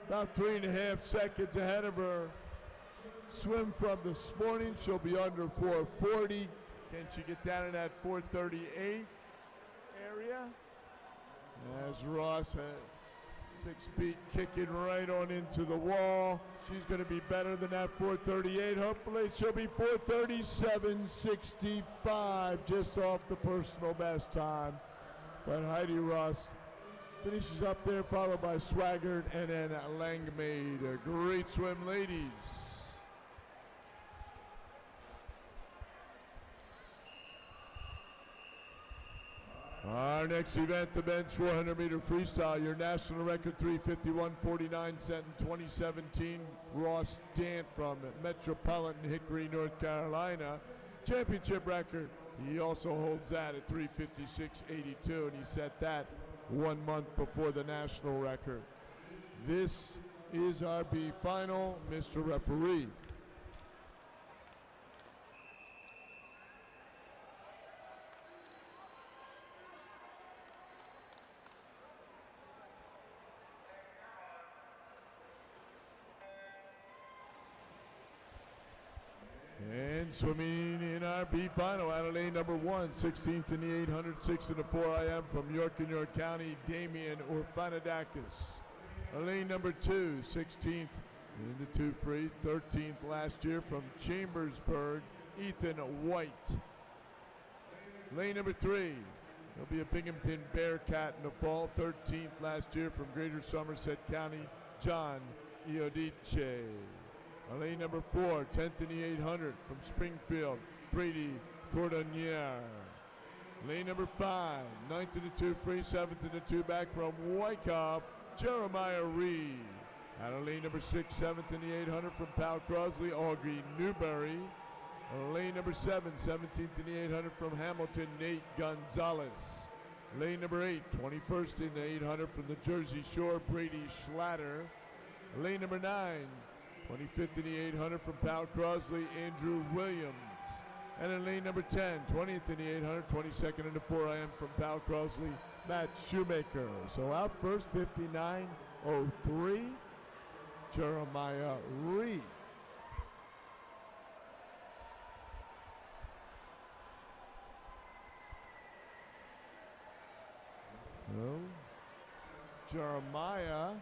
About 3.5 seconds ahead of her swim from this morning. She'll be under 4:40. Can she get down in that 4:38 area? As Ross has 6 feet kicking right on into the wall. She's going to be better than that 4:38. Hopefully she'll be 4:37.65, just off the personal best time. But Heidi Ross finishes up there, followed by Swaggart and then Langamade. A great swim, ladies. Our next event, the men's 400-meter freestyle. Your national record, 3:51.49, set in 2017. Ross Dant from Metropolitan Hickory, North Carolina. Championship record. He also holds that at 3:56.82, and he set that 1 month before the national record. This is our B final, Mr. Referee. And swimming in our B final, out of lane number 1, 16th in the 800, 6th in the 4 IM from York and York County, Damian Orfanadakis. Lane number 2, 16th in the 2 free, 13th last year from Chambersburg, Ethan White. Lane number 3, there'll be a Binghamton Bearcat in the fall, 13th last year from Greater Somerset County, John Iodice. Lane number 4, 10th in the 800 from Springfield, Brady Cordonier. Lane number 5, 9th in the 2 free, 7th in the 2 back from Wyckoff, Jeremiah Reed. Out of lane number 6, 7th in the 800 from Pal Crosley, Aubrey Newberry. Lane number 7, 17th in the 800 from Hamilton, Nate Gonzalez. Lane number 8, 21st in the 800 from the Jersey Shore, Brady Schlatter. Lane number 9, 25th in the 800 from Pal Crosley, Andrew Williams. And in lane number 10, 20th in the 800, 22nd in the 4 IM from Pal Crosley, Matt Shoemaker. So out first, 59.03, Jeremiah Reed. Well, Jeremiah,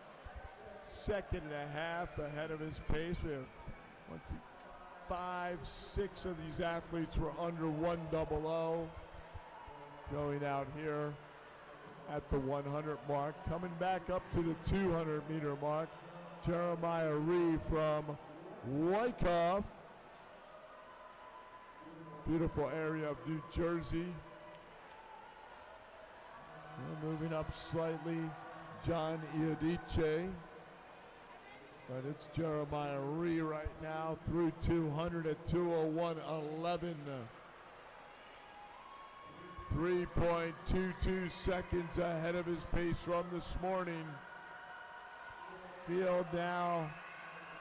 2.5 ahead of his pace. We have 1, 2, 5, 6 of these athletes were under 1:00 going out here at the 100 mark. Coming back up to the 200-meter mark, Jeremiah Reed from Wyckoff. Beautiful area of New Jersey. And moving up slightly, John Iodice. But it's Jeremiah Reed right now through 200 at 2:01.11. 3.22 seconds ahead of his pace from this morning. Field now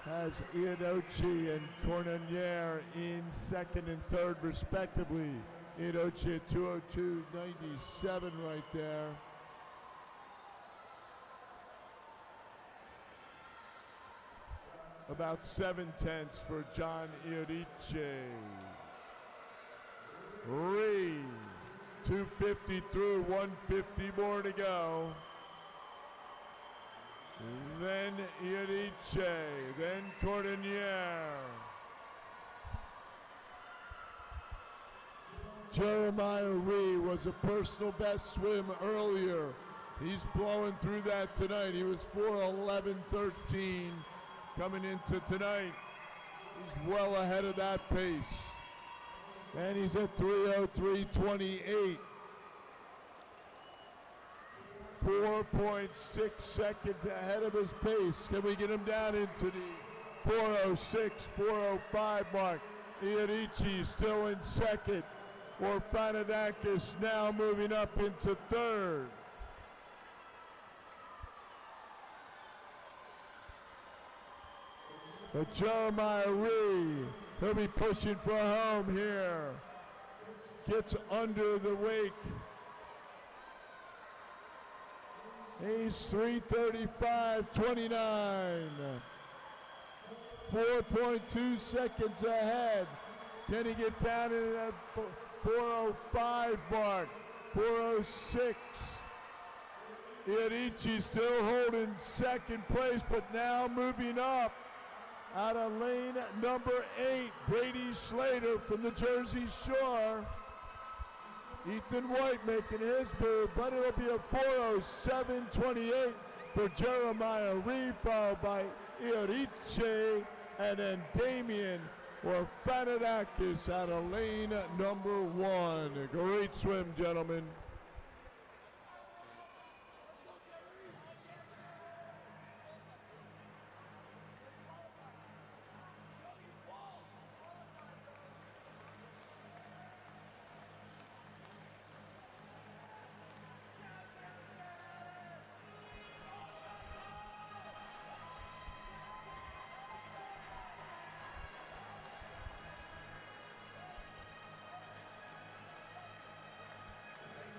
has Iodice and Cornonier in second and third respectively. Iodice at 2:02.97 right there. About 7/10 for John Iodice. Reed, 250 through, 150 more to go. Then Iodice, then Cordonier. Jeremiah Reed was a personal best swim earlier. He's blowing through that tonight. He was 4:11.13 coming into tonight. He's well ahead of that pace. And he's at 3:03.28. 4.6 seconds ahead of his pace. Can we get him down into the 4:06, 4:05 mark? Iorici still in second. Orfanadakis now moving up into third. But Jeremiah Ree, he'll be pushing for home here. Gets under the wake. He's 3:35.29. 4.2 seconds ahead. Can he get down into that 4:05 mark? 4:06. Iorici still holding second place, but now moving up. Out of lane number 8, Brady Slater from the Jersey Shore. Ethan White making his move, but it'll be a 4:07.28 for Jeremiah Reed, followed by Iorici, and then Damian Orfanadakis out of lane number 1. A great swim, gentlemen.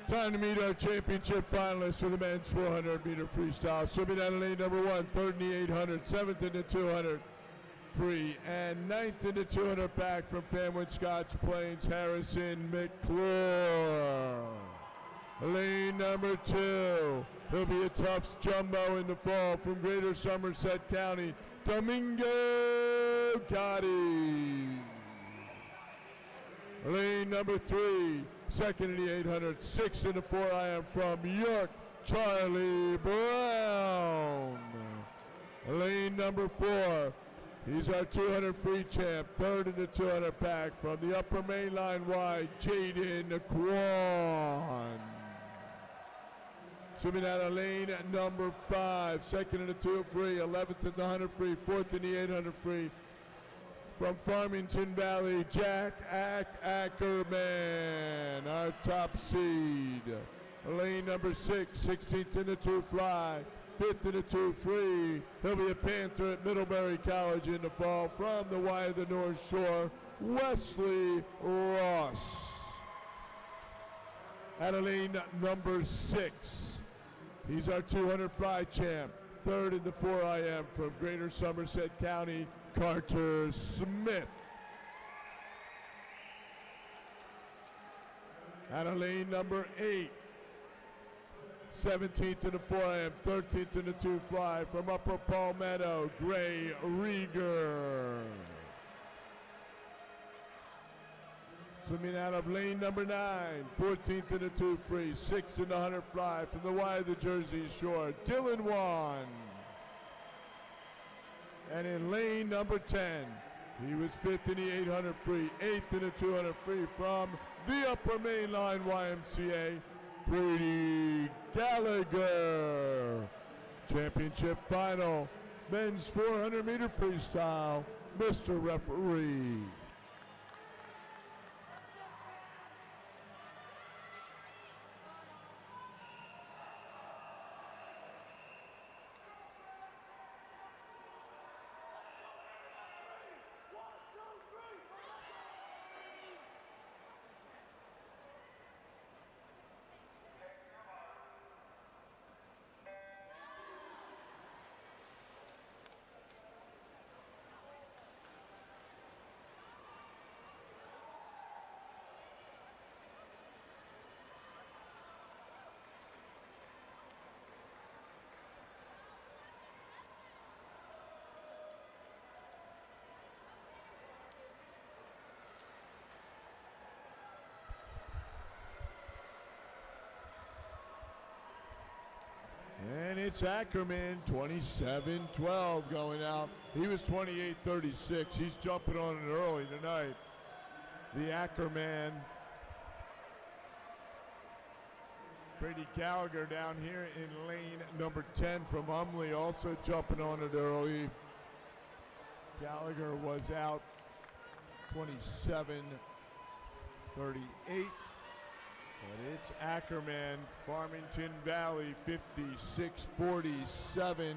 Time to meet our championship finalists for the men's 400-meter freestyle. Swimming out of lane number 1, third in the 800, 7th in the 200 free, and 9th in the 200 back from Famwood Scotch Plains, Harrison McClure. Lane number 2, he'll be a Tufts Jumbo in the fall from Greater Somerset County, Domingo Gotti. Lane number 3, second in the 800, 6th in the 4 IM from York, Charlie Brown. Lane number 4, he's our 200 free champ, third in the 200 pack from the upper main line wide, Jaden Kwan. Swimming out of lane number 5, second in the 2 free, 11th in the 100 free, 4th in the 800 free. From Farmington Valley, Jack Ackerman, our top seed. Lane number 6, 16th in the 2 fly, 5th in the 2 free. He'll be a Panther at Middlebury College in the fall. From the Y of the North Shore, Wesley Ross. At lane number 6, he's our 200 fly champ, third in the 4 IM from Greater Somerset County, Carter Smith. Out of lane number 8, 17th in the 4 IM, 13th in the 2 fly from Upper Palmetto, Gray Rieger. Swimming out of lane number 9, 14th in the 2 free, 6th in the 100 fly from the Y of the Jersey Shore, Dylan Wan. And in lane number 10, he was 5th in the 800 free, 8th in the 200 free from the Upper Main Line YMCA, Brady Gallagher. Championship final, men's 400-meter freestyle, Mr. Referee. And it's Ackerman, 27-12 going out. He was 28-36. He's jumping on it early tonight. The Ackerman. Brady Gallagher down here in lane number 10 from Umley, also jumping on it early. Gallagher was out 27-38. But it's Ackerman, Farmington Valley, 56-47.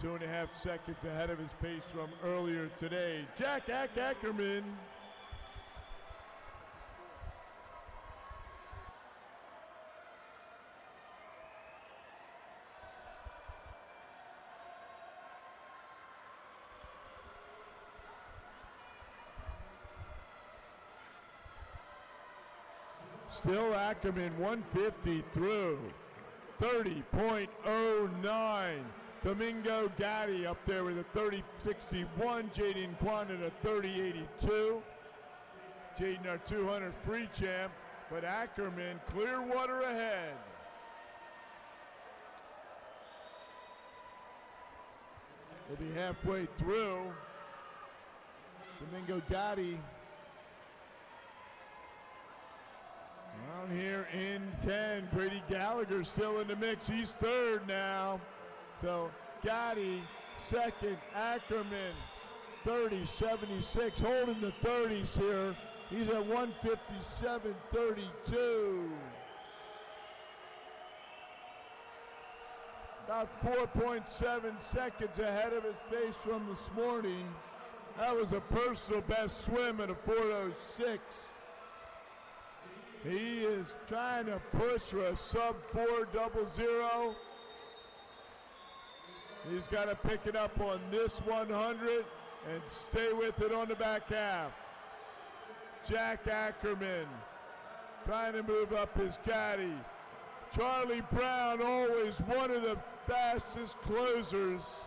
2.5 seconds ahead of his pace from earlier today. Jack Ackerman. Still Ackerman 150 through 30.09. Domingo Gatti up there with a 30.61. Jaden Quandon a 30.82. Jaden our 200 free champ, but Ackerman Clearwater ahead. We'll be halfway through. Domingo Gatti down here in 10. Brady Gallagher still in the mix. He's third now. So Gotti second. Ackerman 30.76, holding the 30s here. He's at 157.32. About 4.7 seconds ahead of his pace from this morning. That was a personal best swim at a 4:06. He is trying to push for a sub-4:00. He's got to pick it up on this 100 and stay with it on the back half. Jack Ackerman trying to move up his caddy. Charlie Brown, always one of the fastest closers.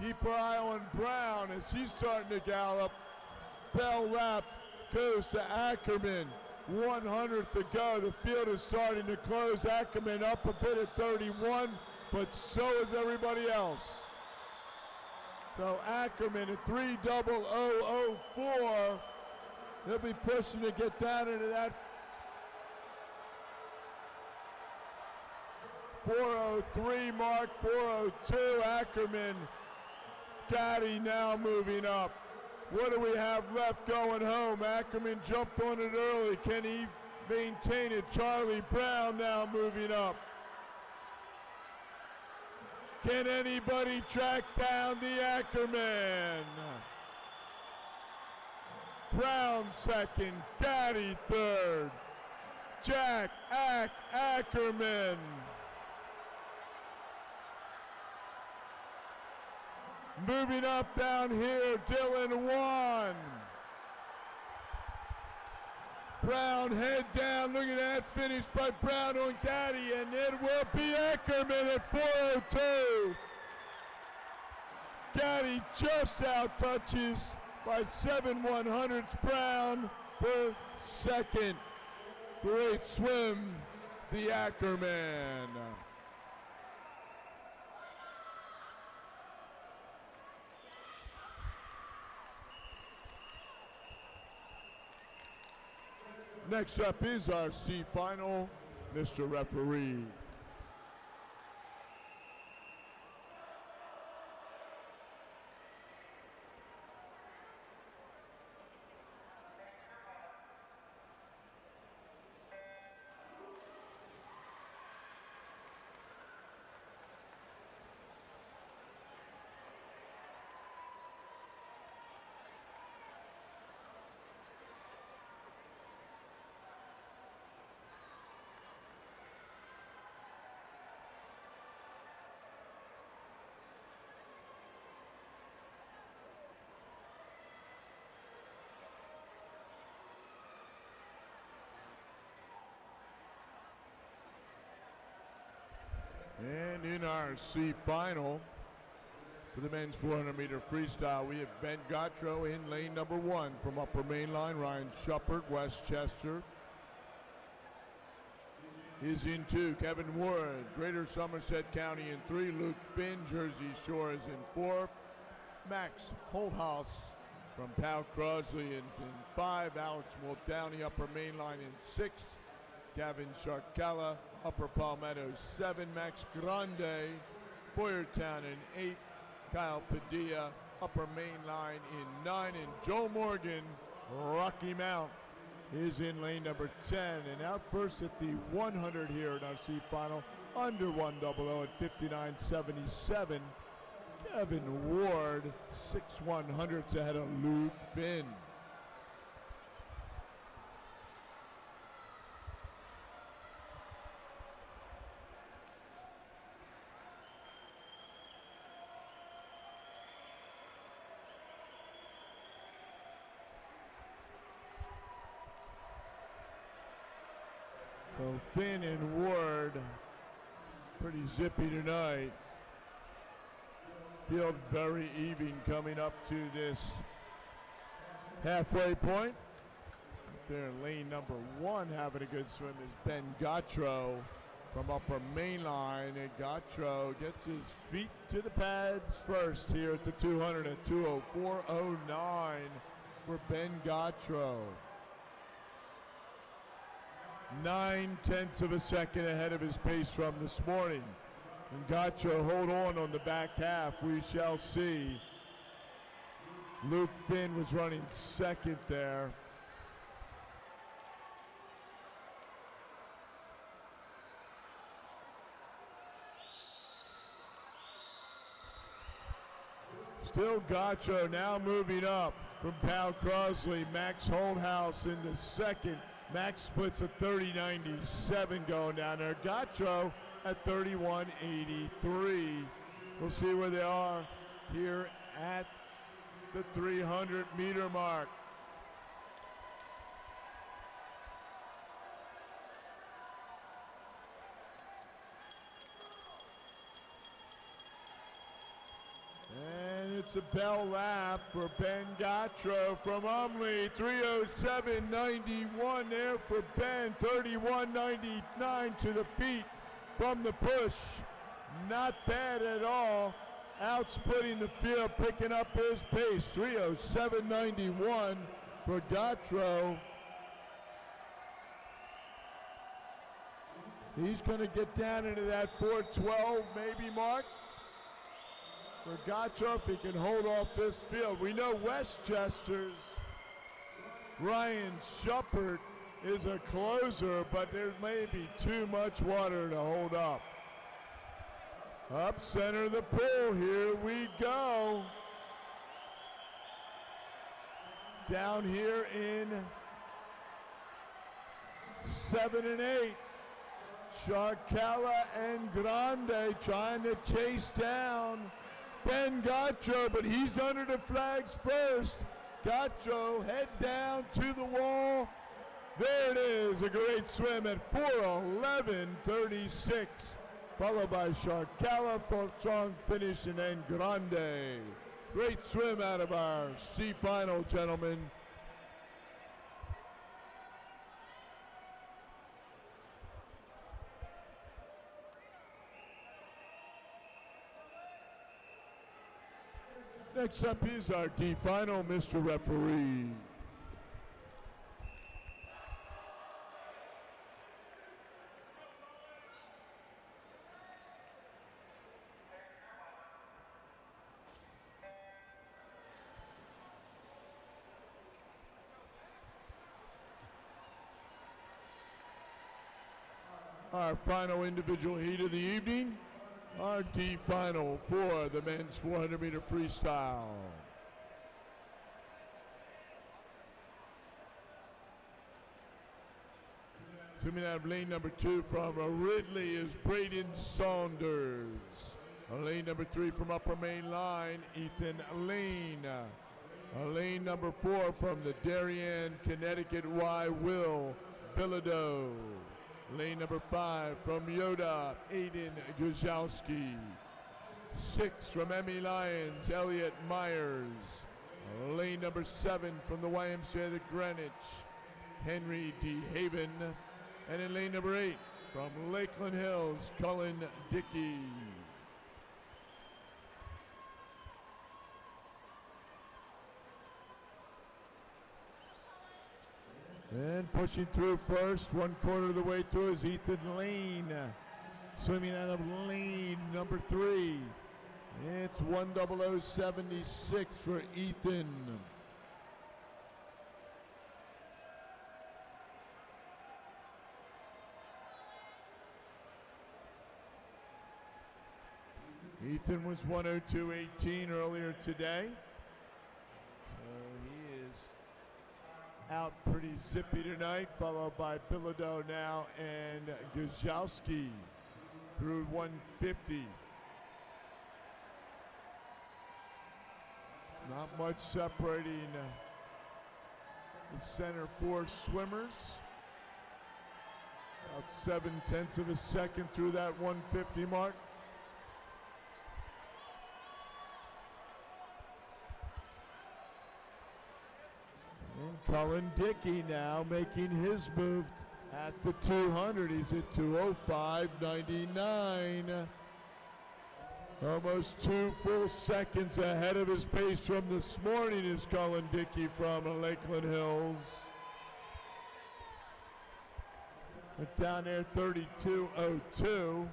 Keep our eye on Brown as he's starting to gallop. Bell lap goes to Ackerman. 100 to go. The field is starting to close. Ackerman up a bit at 31, but so is everybody else. So Ackerman at 3:00:04. He'll be pushing to get down into that 4:03 mark. 4:02. Ackerman. Gotti now moving up. What do we have left going home? Ackerman jumped on it early. Can he maintain it? Charlie Brown now moving up. Can anybody track down the Ackerman? Brown second, Gotti third. Jack Ackerman. Moving up down here, Dylan Wan. Brown head down, look at that finish by Brown on Gotti, and it will be Ackerman at 4:02. Gotti just out touches by 7/100 Brown for second. Great swim, the Ackerman. Next up is our C final, Mr. Referee. And in our C final, for the men's 400-meter freestyle, we have Ben Gautreaux in lane number 1 from Upper Main Line. Ryan Shuppert, Westchester, is in 2. Kevin Wood, Greater Somerset County, in 3. Luke Finn, Jersey Shore, is in 4. Max Holthaus from Pal Crosley is in 5. Alex Muldowney, upper main line in 6. Gavin Sharkala, upper Palmetto 7. Max Grande, Boyertown in 8. Kyle Padilla, upper main line in 9. And Joe Morgan, Rocky Mount, is in lane number 10. And out first at the 100 here in our C final, under 100 at 59.77. Kevin Ward, 6/100ths ahead of Luke Finn. So Finn and Ward, pretty zippy tonight. Field very even coming up to this halfway point. There in lane number 1 having a good swim is Ben Gautreau from upper main line. And Gautreau gets his feet to the pads first here at the 200 at 2:04.09 for Ben Gautreau. 9/10 of a second ahead of his pace from this morning. And Gautreau hold on the back half. We shall see. Luke Finn was running second there. Still Gautreau now moving up from Pal Crosley. Max Holdhouse into second. Max splits a 30.97 going down there. Gautreau at 31.83. We'll see where they are here at the 300-meter mark. And it's a bell lap for Ben Gautreau from Umley. 3:07.91 there for Ben. 31.99 to the feet from the push. Not bad at all. Outsplitting the field, picking up his pace. 3:07.91 for Gautreau. He's going to get down into that 4:12 maybe mark. For Gautreau, if he can hold off this field. We know Westchester's Ryan Shuppert is a closer, but there may be too much water to hold up. Up center of the pool, here we go. Down here in 7 and 8. Sharkala and Grande trying to chase down Ben Gautreau, but he's under the flags first. Gautreau head down to the wall. There it is, a great swim at 4:11.36, followed by Sharkala for a strong finish, and then Grande. Great swim out of our C final, gentlemen. Next up is our D final, Mr. Referee. Our final individual heat of the evening, our D final for the men's 400-meter freestyle. Swimming out of lane number 2 from Ridley is Braden Saunders. Lane number 3 from upper main line, Ethan Lane. Lane number 4 from the Darien, Connecticut Y, Will Bilodeau. Lane number 5 from Yoda, Aiden Guzowski. 6 from Emmy Lyons, Elliot Myers. Lane number 7 from the YMCA of the Greenwich, Henry D. Haven. And in lane number 8 from Lakeland Hills, Cullen Dickey. And pushing through first, 1/4 of the way through is Ethan Lane. Swimming out of lane number 3. It's 1:00.76 for Ethan. Ethan was 1:02.18 earlier today. He is out pretty zippy tonight, followed by Bilodeau now and Guzowski through 1:50. Not much separating the center 4 swimmers. About 7/10 of a second through that 1:50 mark. And Cullen Dickey now making his move at the 200. He's at 2:05.99. Almost 2 full seconds ahead of his pace from this morning is Cullen Dickey from Lakeland Hills. But down there 32.02.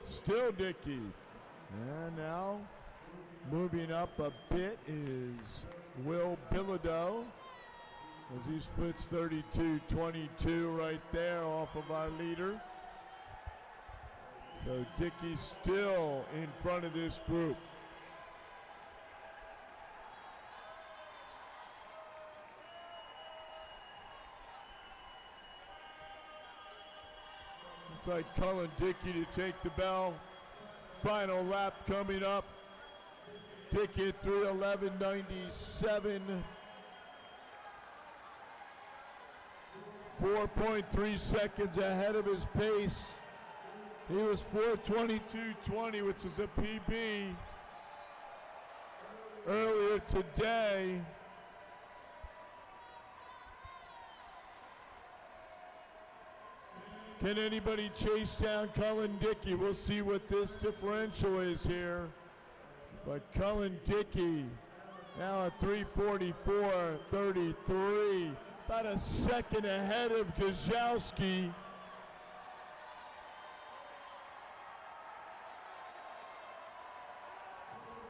Still Dickey. And now moving up a bit is Will Bilodeau as he splits 32.22 right there off of our leader. So Dickey still in front of this group. Looks like Cullen Dickey to take the bell. Final lap coming up. Dickey through 11.97. 4.3 seconds ahead of his pace. He was 4:22.20, which is a PB earlier today. Can anybody chase down Cullen Dickey? We'll see what this differential is here. But Cullen Dickey now at 3:44.33, about a second ahead of Guzowski.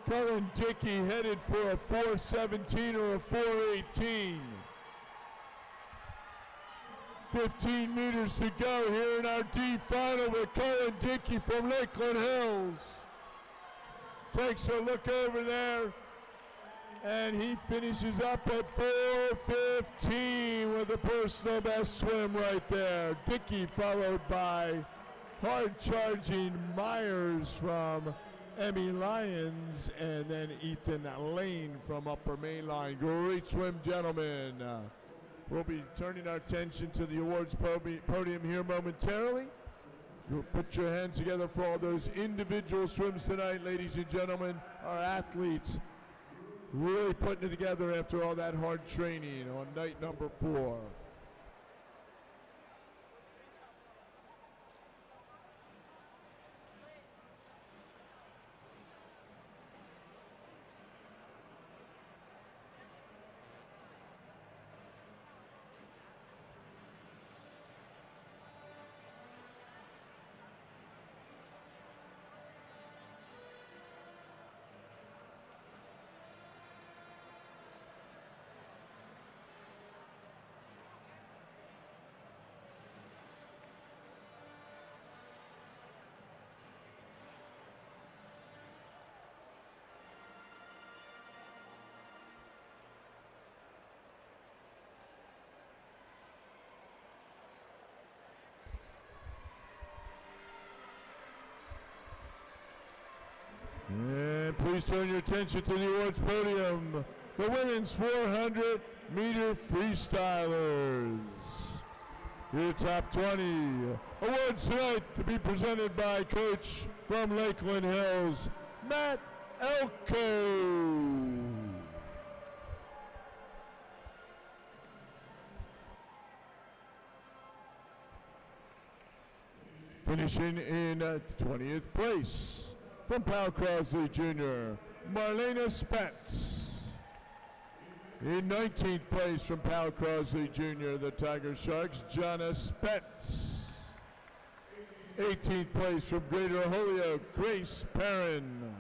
Cullen Dickey headed for a 4:17 or a 4:18. 15 meters to go here in our D final with Cullen Dickey from Lakeland Hills. Takes a look over there, and he finishes up at 4:15 with a personal best swim right there. Dickey followed by hard-charging Myers from Emmy Lyons, and then Ethan Lane from Upper Mainline. Great swim, gentlemen. We'll be turning our attention to the awards podium here momentarily. You'll put your hands together for all those individual swims tonight, ladies and gentlemen. Our athletes really putting it together after all that hard training on night number 4. And please turn your attention to the awards podium. The women's 400-meter freestylers. Your top 20 awards tonight to be presented by Coach from Lakeland Hills, Matt Ymca. Finishing in 20th place from Powell Crosley Jr., Marlena Spence. In 19th place from Powell Crosley Jr., the Tiger Sharks, Jonna Spence. 18th place from Greater Holyoke, Grace Perrin.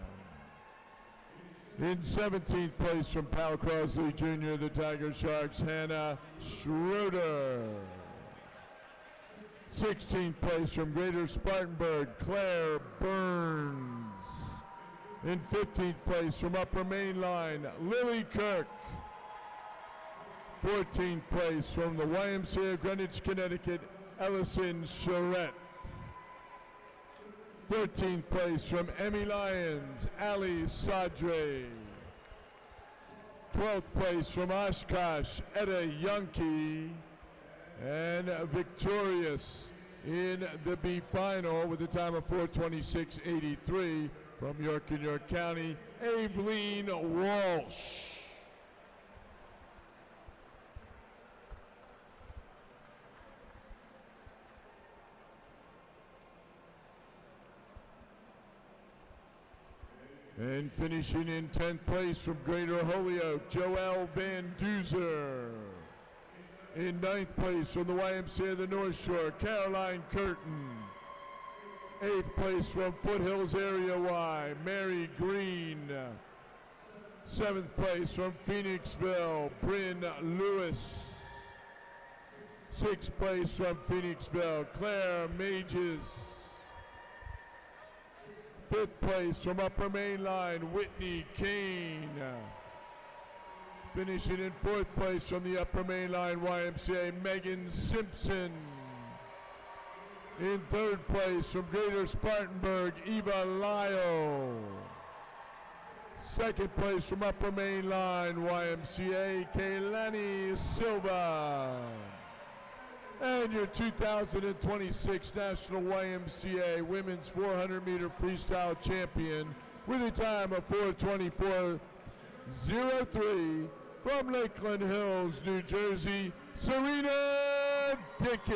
In 17th place from Powell Crosley Jr., the Tiger Sharks, Hannah Schroeder. 16th place from Greater Spartanburg, Claire Burns. In 15th place from Upper Main Line, Lily Kirk. 14th place from the YMCA of Greenwich, Connecticut, Ellison Charette. 13th place from Emmy Lyons, Ali Sadre. 12th place from Oshkosh, Etta Yunke. And victorious in the B final with a time of 4:26.83 from York and York County, Aveline Walsh. And finishing in 10th place from Greater Holyoke, Joelle Van Duzer. In 9th place from the YMCA of the North Shore, Caroline Curtin. 8th place from Foothills Area Y, Mary Green. 7th place from Phoenixville, Bryn Lewis. 6th place from Phoenixville, Claire Mages. 5th place from Upper Main Line, Whitney Kane. Finishing in 4th place from the Upper Main Line YMCA, Megan Simpson. In 3rd place from Greater Spartanburg, Eva Lyle. 2nd place from Upper Main Line YMCA, Kaylani Silva. And your 2026 National YMCA Women's 400-meter Freestyle Champion with a time of 4:24.03 from Lakeland Hills, New Jersey, Serena Dickey.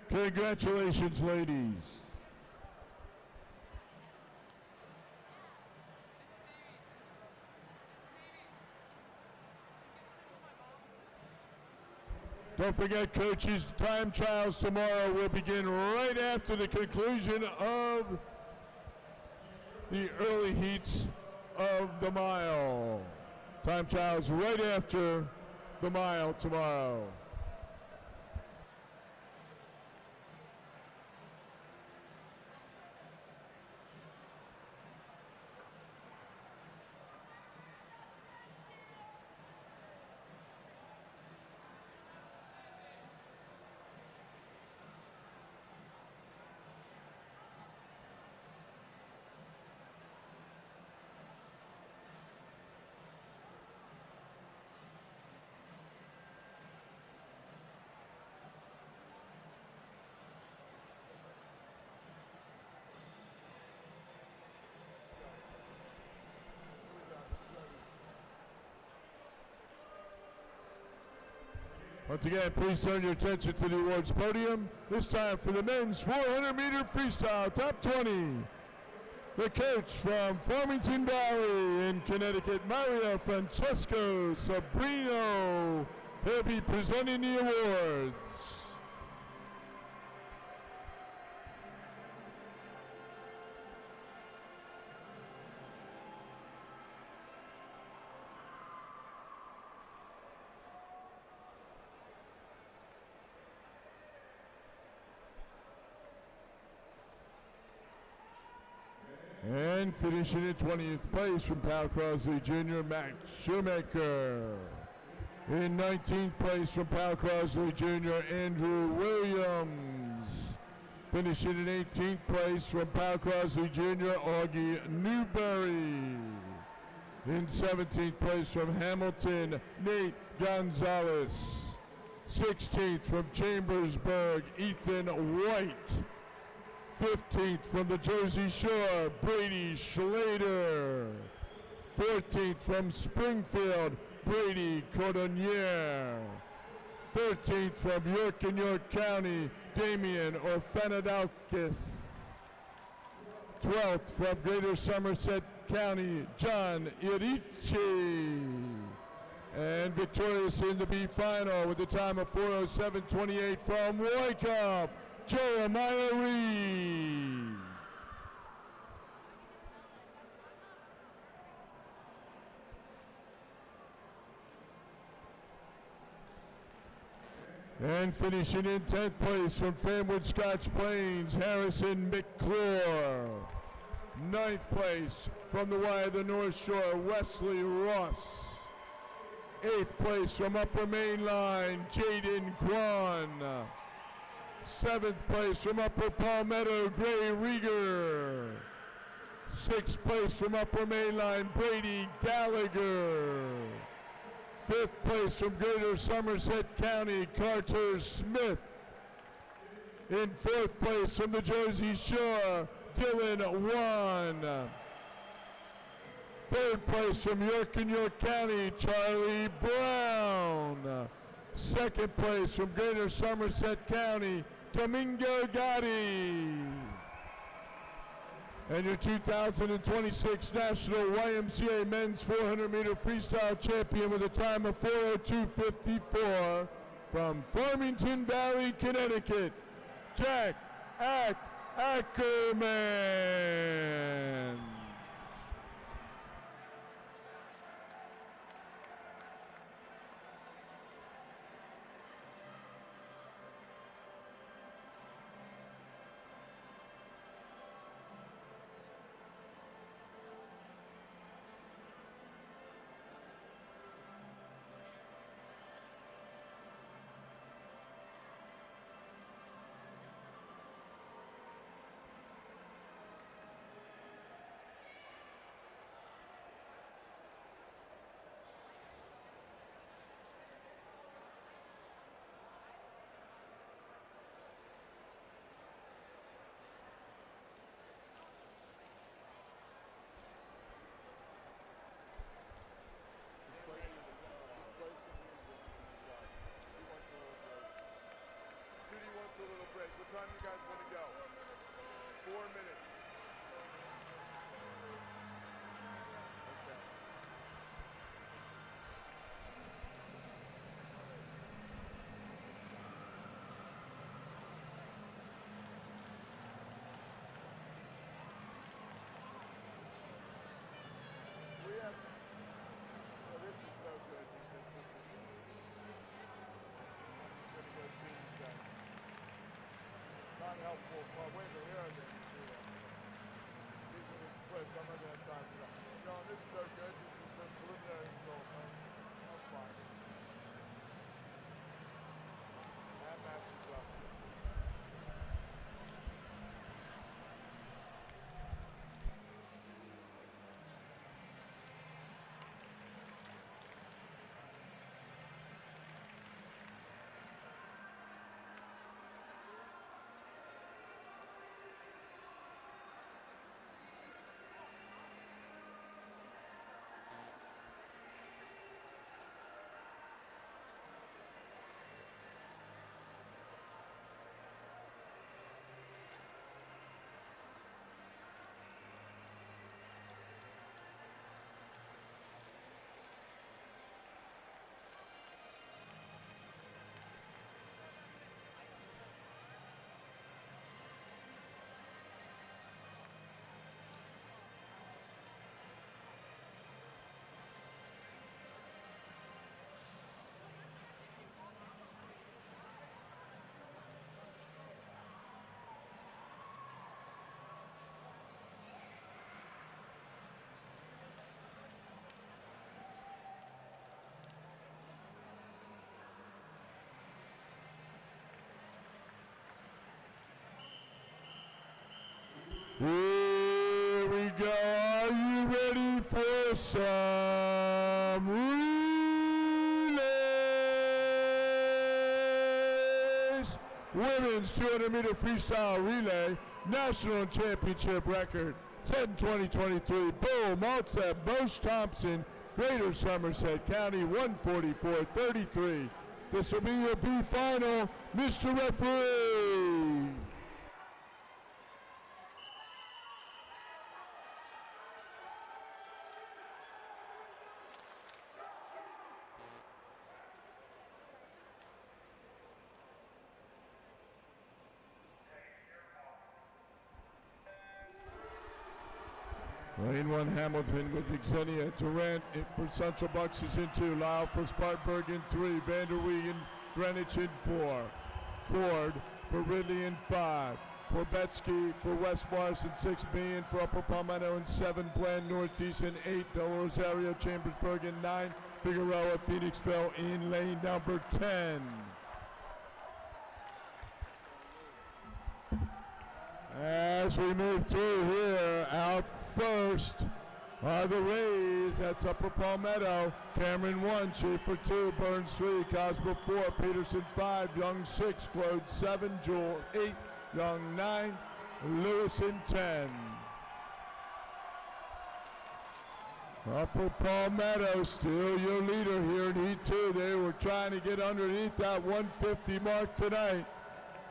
Congratulations, ladies. Don't forget, coaches, time trials tomorrow will begin right after the conclusion of the early heats of the mile. Time trials right after the mile tomorrow. Once again, please turn your attention to the awards podium. This time for the men's 400-meter freestyle top 20. The coach from Farmington Valley in Connecticut, Mario Francesco Sabrino, he'll be presenting the awards. And finishing in 20th place from Powell Crosley Jr., Max Shoemaker. In 19th place from Powell Crosley Jr., Andrew Williams. Finishing in 18th place from Powell Crosley Jr., Augie Newberry. In 17th place from Hamilton, Nate Gonzalez. 16th from Chambersburg, Ethan White. 15th from the Jersey Shore, Brady Schlater. 14th from Springfield, Brady Cordonier. 13th from York and York County, Damian Orfanadakis. 12th from Greater Somerset County, John Irici. And victorious in the B final with a time of 4:07:28 from Wyckoff, Jeremiah Reed. And finishing in 10th place from Fanwood Scotch Plains, Harrison McClure. 9th place from the Y of the North Shore, Wesley Ross. 8th place from Upper Main Line, Jaden Kwan. 7th place from Upper Palmetto, Gray Rieger. 6th place from Upper Main Line, Brady Gallagher. 5th place from Greater Somerset County, Carter Smith. In 4th place from the Jersey Shore, Dylan Wan. 3rd place from York and York County, Charlie Brown. 2nd place from Greater Somerset County, Domingo Gotti. And your 2026 National YMCA Men's 400-meter freestyle champion with a time of 4:02:54 from Farmington Valley, Connecticut, Jack Ackerman. What time you guys want to go? 4 minutes. Okay. We have, well, this is no good because this is going to go through these guys. Not helpful. Well, wait a minute, here I go. These are the splits. I'm not going to have time for that. No, this is no good. This is the preliminary result. That's fine. That matches up. Here we go. Are you ready for some relays. Women's 200-meter freestyle relay, national championship record, set in 2023. Bull Maltse, Bosch Thompson, Greater Somerset County, 144.33. This will be your B final, Mr. Referee. Lane 1 Hamilton with Xenia Durant for Central Bucks is in 2. Lyle for Spartanburg in 3. Vanderwegen Greenwich in 4. Ford for Ridley in 5. Korbetsky for West Morris in 6. Bean for Upper Palmetto in 7. Bland Northeast in 8. Del Rosario Chambersburg in 9. Figueroa Phoenixville in lane number 10. As we move through here, out first are the Rays. That's Upper Palmetto. Cameron 1, Schaefer 2, Burns 3, Cosmo 4, Peterson 5, Young 6, Claude 7, Jewel 8, Young 9, Lewis in 10. Upper Palmetto still your leader here in Heat 2. They were trying to get underneath that 150 mark tonight.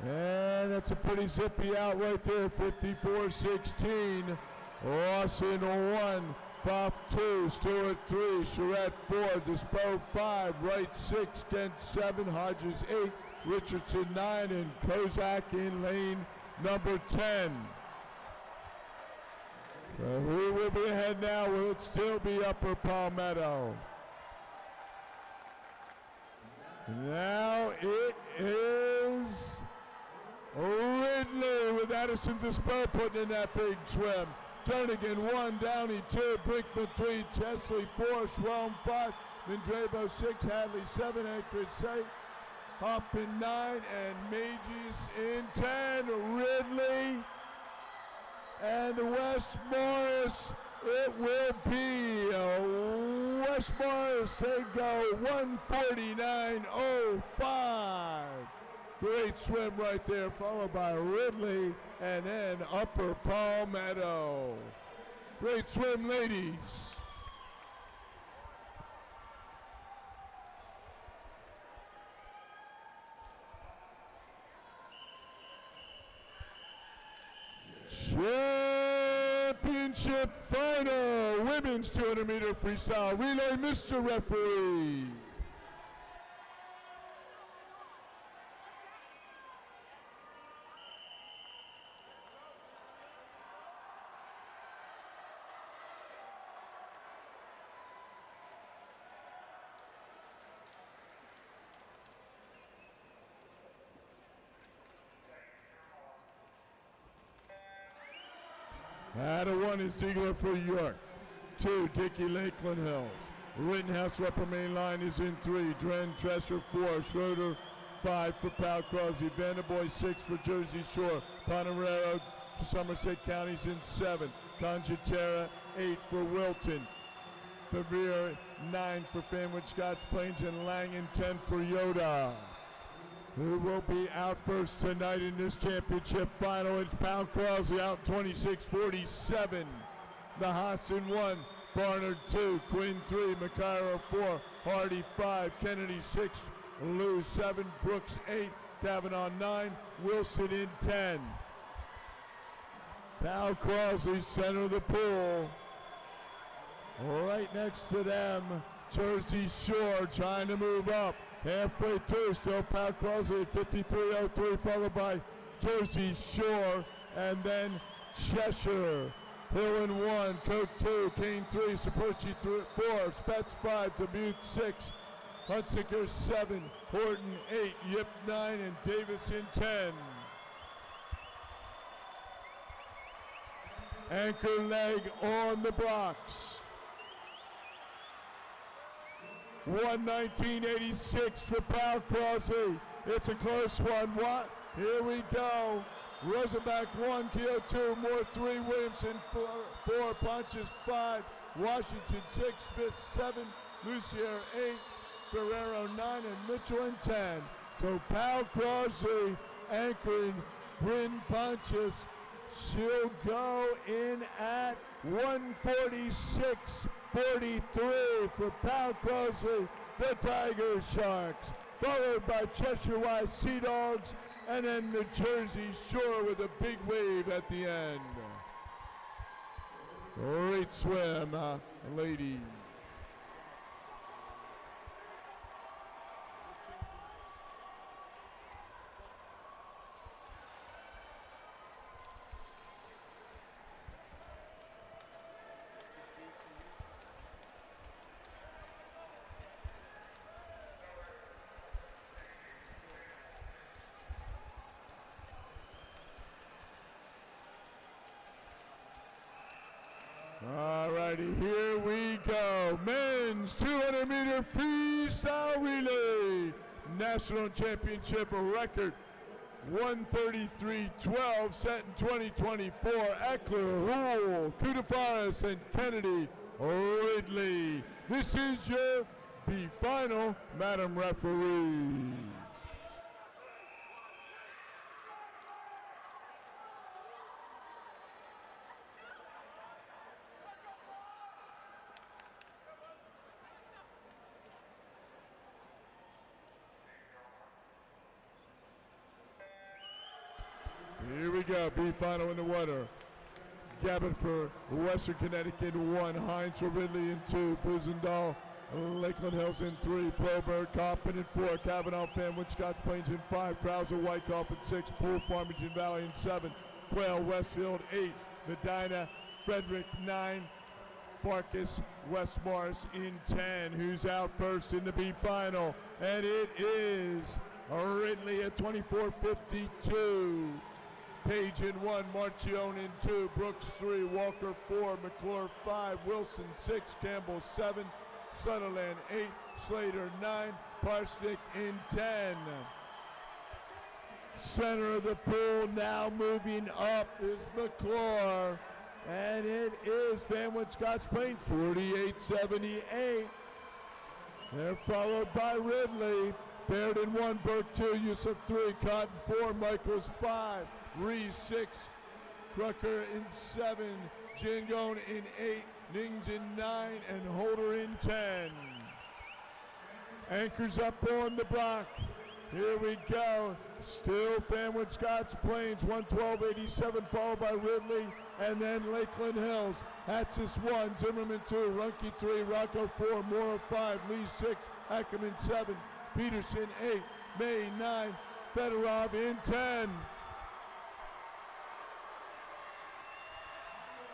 And that's a pretty zippy out right there, 54-16. Lawson 1, Pfaff 2, Stewart 3, Charette 4, Dispo 5, Wright 6, Kent 7, Hodges 8, Richardson 9, and Kozak in lane number 10. So who will be ahead now? Will it still be Upper Palmetto? Now it is Ridley with Addison Dispo putting in that big swim. Jernigan 1, Downey 2, Brinkman 3, Chesley 4, Schwelm 5, Mindrebo 6, Hadley 7, Anchorage 8, Hoppin 9, and Magis in 10. Ridley and West Morris, it will be West Morris. They go 149.05. Great swim right there, followed by Ridley and then Upper Palmetto. Great swim, ladies. Championship final, women's 200-meter freestyle relay, Mr. Referee. Out of 1 is Ziegler for York. 2, Dickey Lakeland Hills. Rittenhouse Upper Main Line is in 3. Dren Tresher 4. Schroeder 5 for Pal Crosby. Vanderboy 6 for Jersey Shore. Ponerero for Somerset County's in 7. Conjatera 8 for Wilton. Favre 9 for Fanwood Scotch Plains, and Lang in 10 for Yoda. Who will be out first tonight in this championship final? It's Pal Crosby out 26-47. Nahasan 1, Barnard 2, Quinn 3, McIra 4, Hardy 5, Kennedy 6, Lou 7, Brooks 8, Kavanaugh 9, Wilson in 10. Pal Crosby, center of the pool. Right next to them, Jersey Shore trying to move up. Halfway through, still Pal Crosby at 53.03, followed by Jersey Shore, and then Cheshire. Hill in 1, Coke 2, Kane 3, Saperchi 4, Spets 5, Dubuque 6, Hunsicker 7, Horton 8, Yip 9, and Davis in 10. Anchor leg on the blocks. 1:19.86 for Pal Crosby. It's a close one. What? Here we go. Rosenbach 1, Keogh 2, Moore 3, Williamson 4, Ponches 5, Washington 6, Smith 7, Lucier 8, Ferrero 9, and Mitchell in 10. So Pal Crossley anchoring Bryn Pontius. She'll go in at 146.43 for Pal Crossley, the Tiger Sharks, followed by Cheshire Wise Sea Dogs, and then the Jersey Shore with a big wave at the end. Great swim, ladies. Alrighty, here we go. Men's 200-meter freestyle relay. National championship record 133.12 set in 2024. Eckler, Houle, Kudafaris, and Kennedy Ridley. This is your B final, Madam Referee. Here we go, B final in the water. Gabbard for Western Connecticut 1, Hines for Ridley in 2, Buzendahl, Lakeland Hills in 3, Proberg, Coppin in 4, Kavanaugh, Fanwood, Scotch Plains in 5, Krauser, Wyckoff in 6, Poole, Farmington Valley in 7, Quail, Westfield 8, Medina, Frederick 9, Farkas, West Morris in 10. Who's out first in the B final? And it is Ridley at 24.52. Page in 1, Marchione in 2, Brooks 3, Walker 4, McClure 5, Wilson 6, Campbell 7, Sutherland 8, Slater 9, Parsnick in 10. Center of the pool now moving up is McClure, and it is Fanwood Scotch Plains 48.78. They're followed by Ridley. Baird in 1, Burke 2, Yusuf 3, Cotton 4, Michaels 5, Rees 6, Crucker in 7, Jangone in 8, Nings in 9, and Holder in 10. Anchors up on the block. Here we go. Still Fanwood Scotch Plains 112.87, followed by Ridley, and then Lakeland Hills. Hatsis 1, Zimmerman 2, Runke 3, Rocco 4, Mora 5, Lee 6, Ackerman 7, Peterson 8, May 9, Fedorov in 10.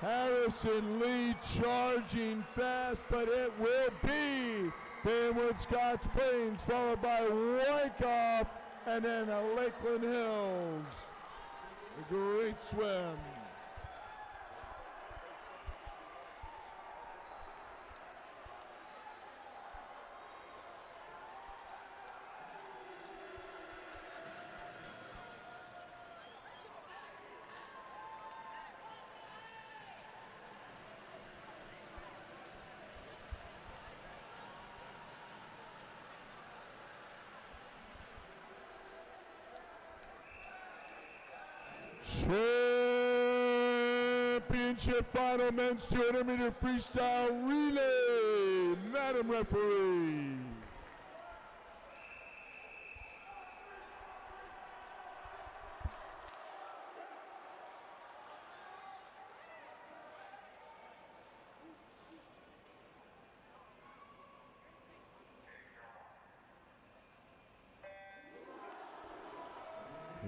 Harrison Lee charging fast, but it will be Fanwood Scotch Plains, followed by Wyckoff, and then Lakeland Hills. A great swim. Championship final, men's 200-meter freestyle relay. Madam Referee.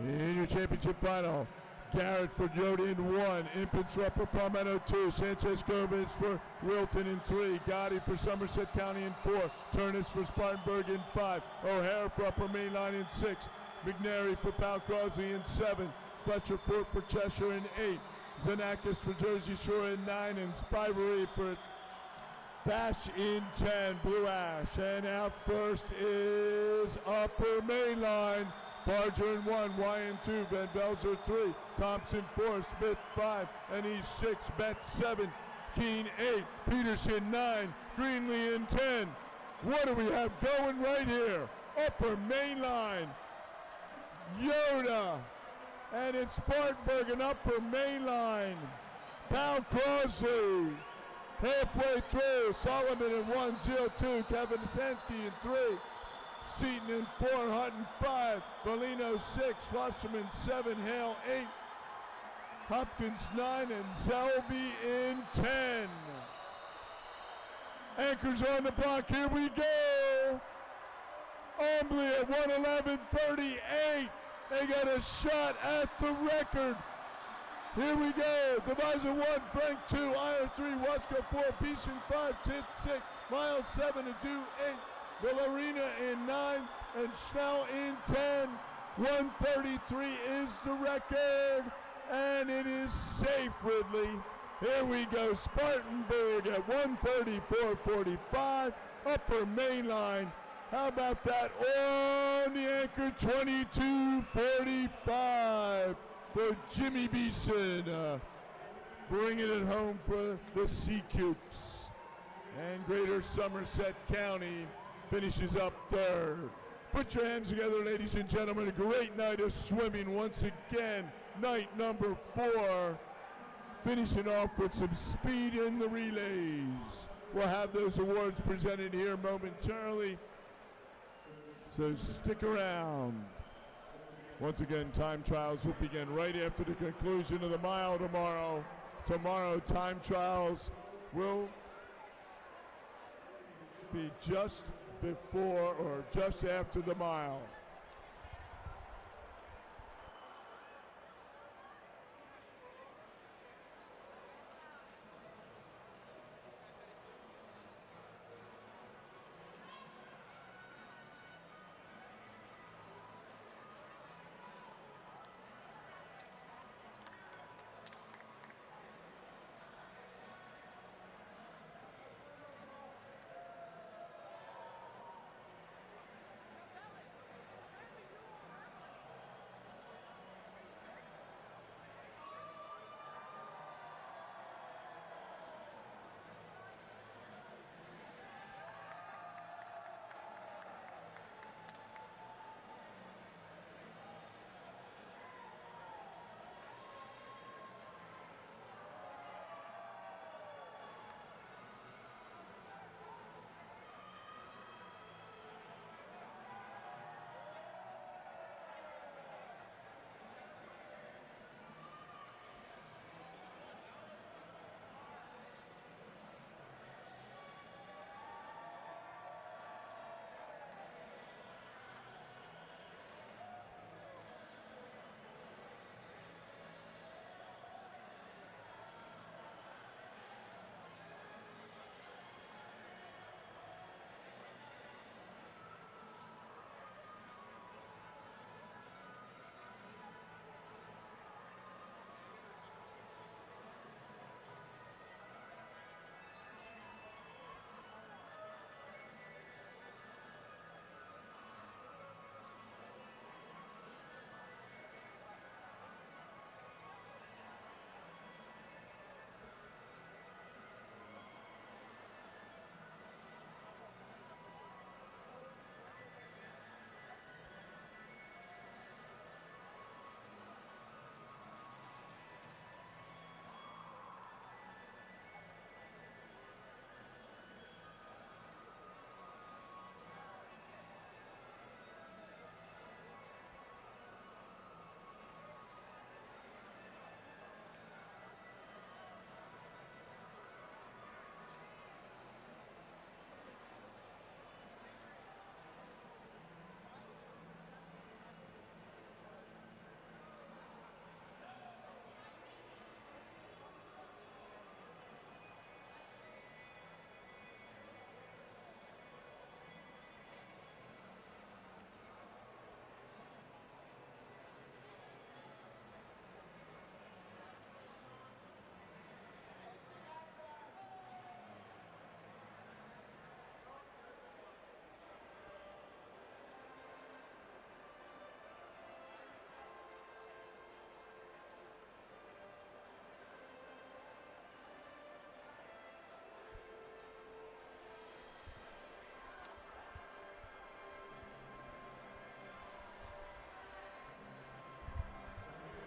In your championship final, Garrett for Jody in 1, Impens for Palmetto 2, Sanchez Gomez for Wilton in 3, Gotti for Somerset County in 4, Turnus for Spartanburg in 5, O'Hara for Upper Main Line in 6, McNary for Pal Crossley in 7, Fletcher Fort for Cheshire in 8, Zanakis for Jersey Shore in 9, and Spivery for Bash in 10, Blue Ash. And out first is Upper Main Line. Barger in 1, Wyan 2, Van Velzer 3, Thompson 4, Smith 5, and he's 6, Bet 7, Keene 8, Peterson 9, Greenlee in 10. What do we have going right here? Upper main line. Yoda, and it's Spartanburg and upper main line. Pal Crosley, halfway through, Solomon in 1-0-2, Kevin Tansky in 3, Seaton in 4, Hutton 5, Bellino 6, Schlusserman 7, Hale 8, Hopkins 9, and Zelby in 10. Anchors on the block, here we go. Ombley at 1:11:38. They got a shot at the record. Here we go. Devizes 1, Frank 2, Iyer 3, Wasko 4, Beeson 5, Tit 6, Miles 7, and Do 8, Villarina in 9, and Schnell in 10. 1:33 is the record, and it is safe, Ridley. Here we go. Spartanburg at 1:34:45, upper main line. How about that on the anchor, 22:45 for Jimmy Beeson, bringing it home for the Sea Cukes. And Greater Somerset County finishes up third. Put your hands together, ladies and gentlemen. A great night of swimming once again. Night number 4, finishing off with some speed in the relays. We'll have those awards presented here momentarily, so stick around. Once again, time trials will begin right after the conclusion of the mile tomorrow. Tomorrow, time trials will be just before or just after the mile.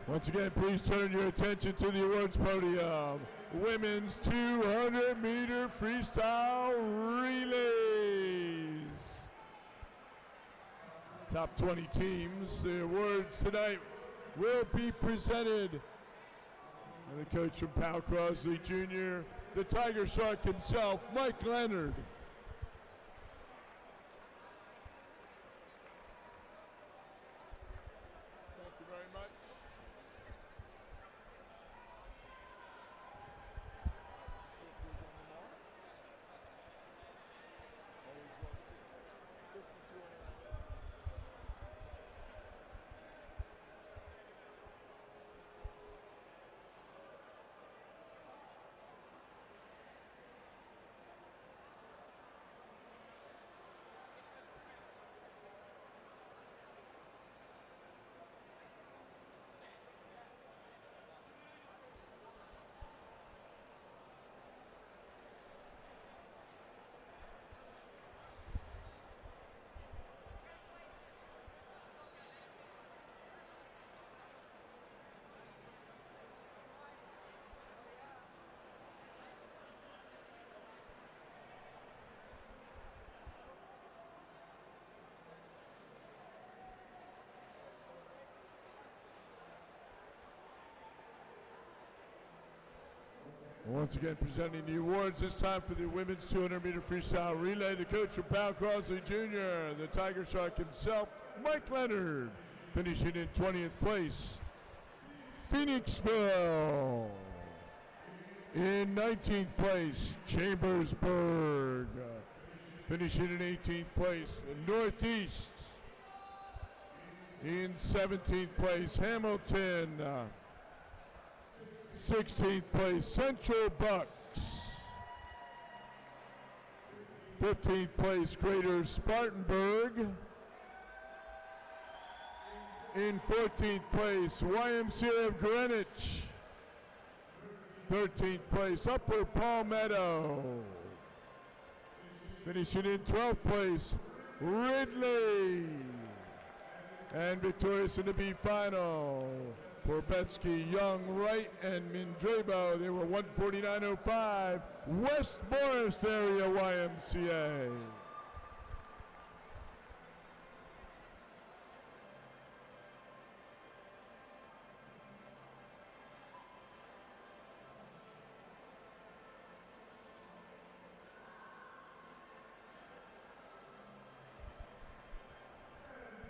Once again, please turn your attention to the awards podium. Women's 200-meter freestyle relays. Top 20 teams. The awards tonight will be presented by the coach from Powell Crosley Jr., the Tiger Shark himself, Mike Leonard. Thank you very much. Once again, presenting the awards, this time for the women's 200-meter freestyle relay, the coach from Powell Crosley Jr., the Tiger Shark himself, Mike Leonard, finishing in 20th place. Phoenixville. In 19th place, Chambersburg. Finishing in 18th place, Northeast. In 17th place, Hamilton. 16th place, Central Bucks. 15th place, Greater Spartanburg. In 14th place, YMCA of Greenwich. 13th place, Upper Palmetto. Finishing in 12th place, Ridley. And victorious in the B final, Porbetsky, Young, Wright, and Mindrebo. They were 149.05, West Morris Area YMCA.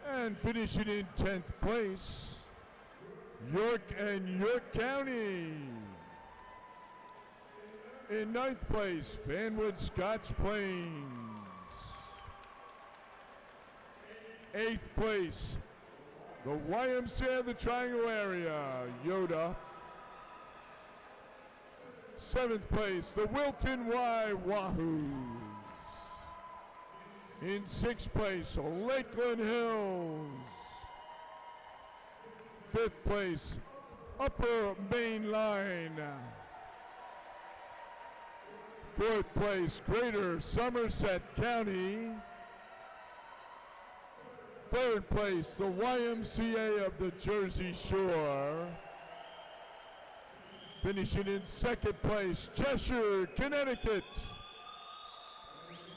And finishing in 10th place, York and York County. In 9th place, Fanwood Scotch Plains. 8th place, the YMCA of the Triangle area, Yoda. 7th place, the Wilton Y Wahoos. In 6th place, Lakeland Hills. 5th place, Upper Main Line. 4th place, Greater Somerset County. 3rd place, the YMCA of the Jersey Shore. Finishing in 2nd place, Cheshire, Connecticut.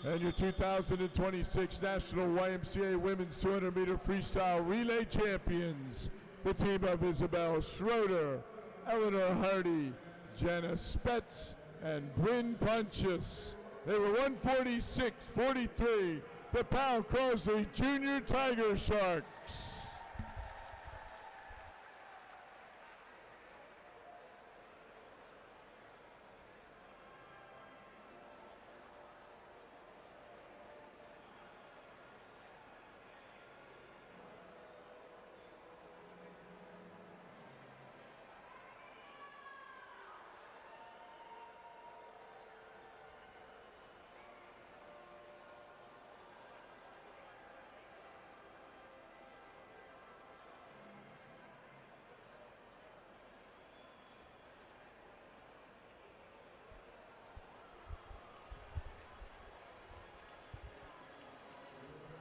And your 2026 National YMCA Women's 200-meter freestyle relay champions, the team of Isabel Schroeder, Eleanor Hardy, Janice Spetz, and Bryn Pontius. They were 146.43, the Powell Crosley Jr. Tiger Sharks.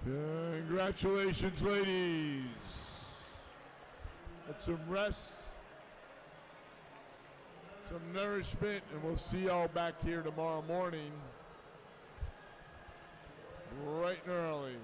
Congratulations, ladies. get some rest, some nourishment, and we'll see y'all back here tomorrow morning, bright and early.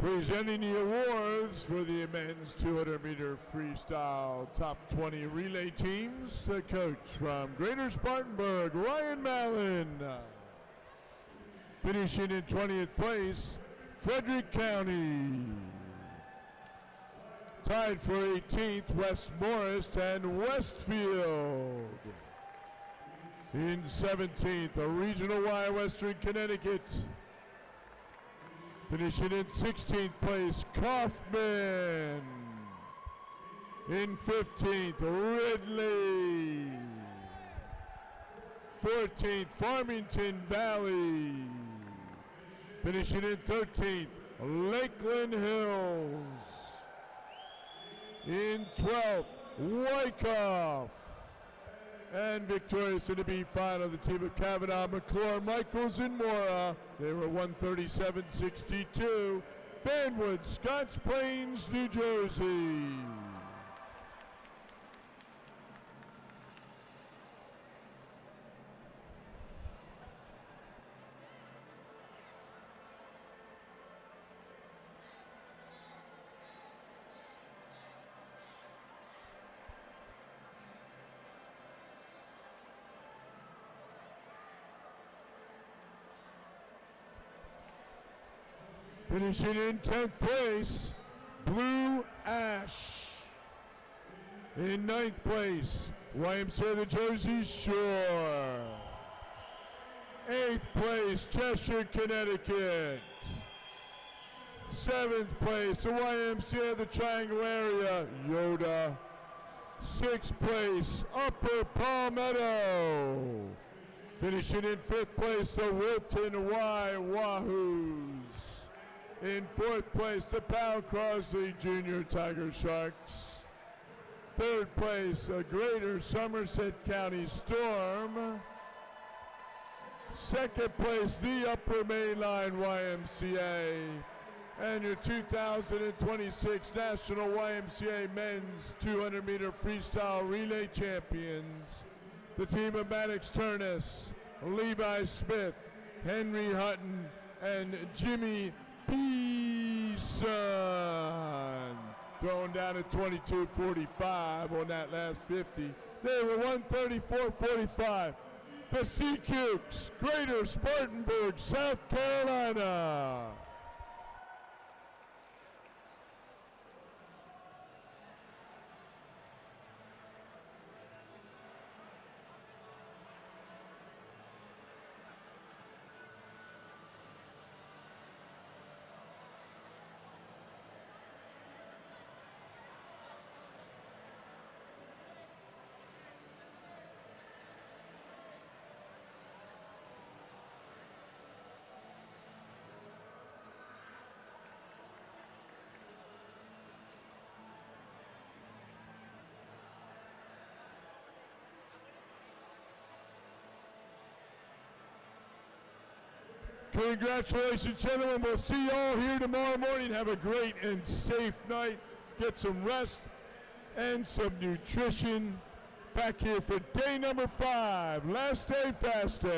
Presenting the awards for the men's 200-meter freestyle top 20 relay teams, the coach from Greater Spartanburg, Ryan Mallon. Finishing in 20th place, Frederick County. Tied for 18th, West Morris and Westfield. In 17th, a regional Y, Western Connecticut. Finishing in 16th place, Kaufman. In 15th, Ridley. 14th, Farmington Valley. Finishing in 13th, Lakeland Hills. In 12th, Wyckoff. And victorious in the B final, the team of Kavanaugh, McClure, Michaels, and Mora. They were 137.62. Fanwood, Scotch Plains, New Jersey. Finishing in 10th place, Blue Ash. In 9th place, YMCA the Jersey Shore. 8th place, Cheshire, Connecticut. 7th place, the YMCA the Triangle Area, Yoda. 6th place, Upper Palmetto. Finishing in 5th place, the Wilton Y Wahoos. In 4th place, the Powell Crosley Junior Tiger Sharks. 3rd place, the Greater Somerset County Storm. 2nd place, the Upper Mainline YMCA. And your 2026 National YMCA Men's 200-meter Freestyle Relay Champions, the team of Maddox Turnus, Levi Smith, Henry Hutton, and Jimmy Peason. Thrown down at 22:45 on that last 50. They were 1:34:45. The Sea Cukes, Greater Spartanburg, South Carolina. Congratulations, gentlemen. We'll see you all here tomorrow morning. Have a great and safe night. Get some rest and some nutrition. Back here for day number 5. Last day, fast day.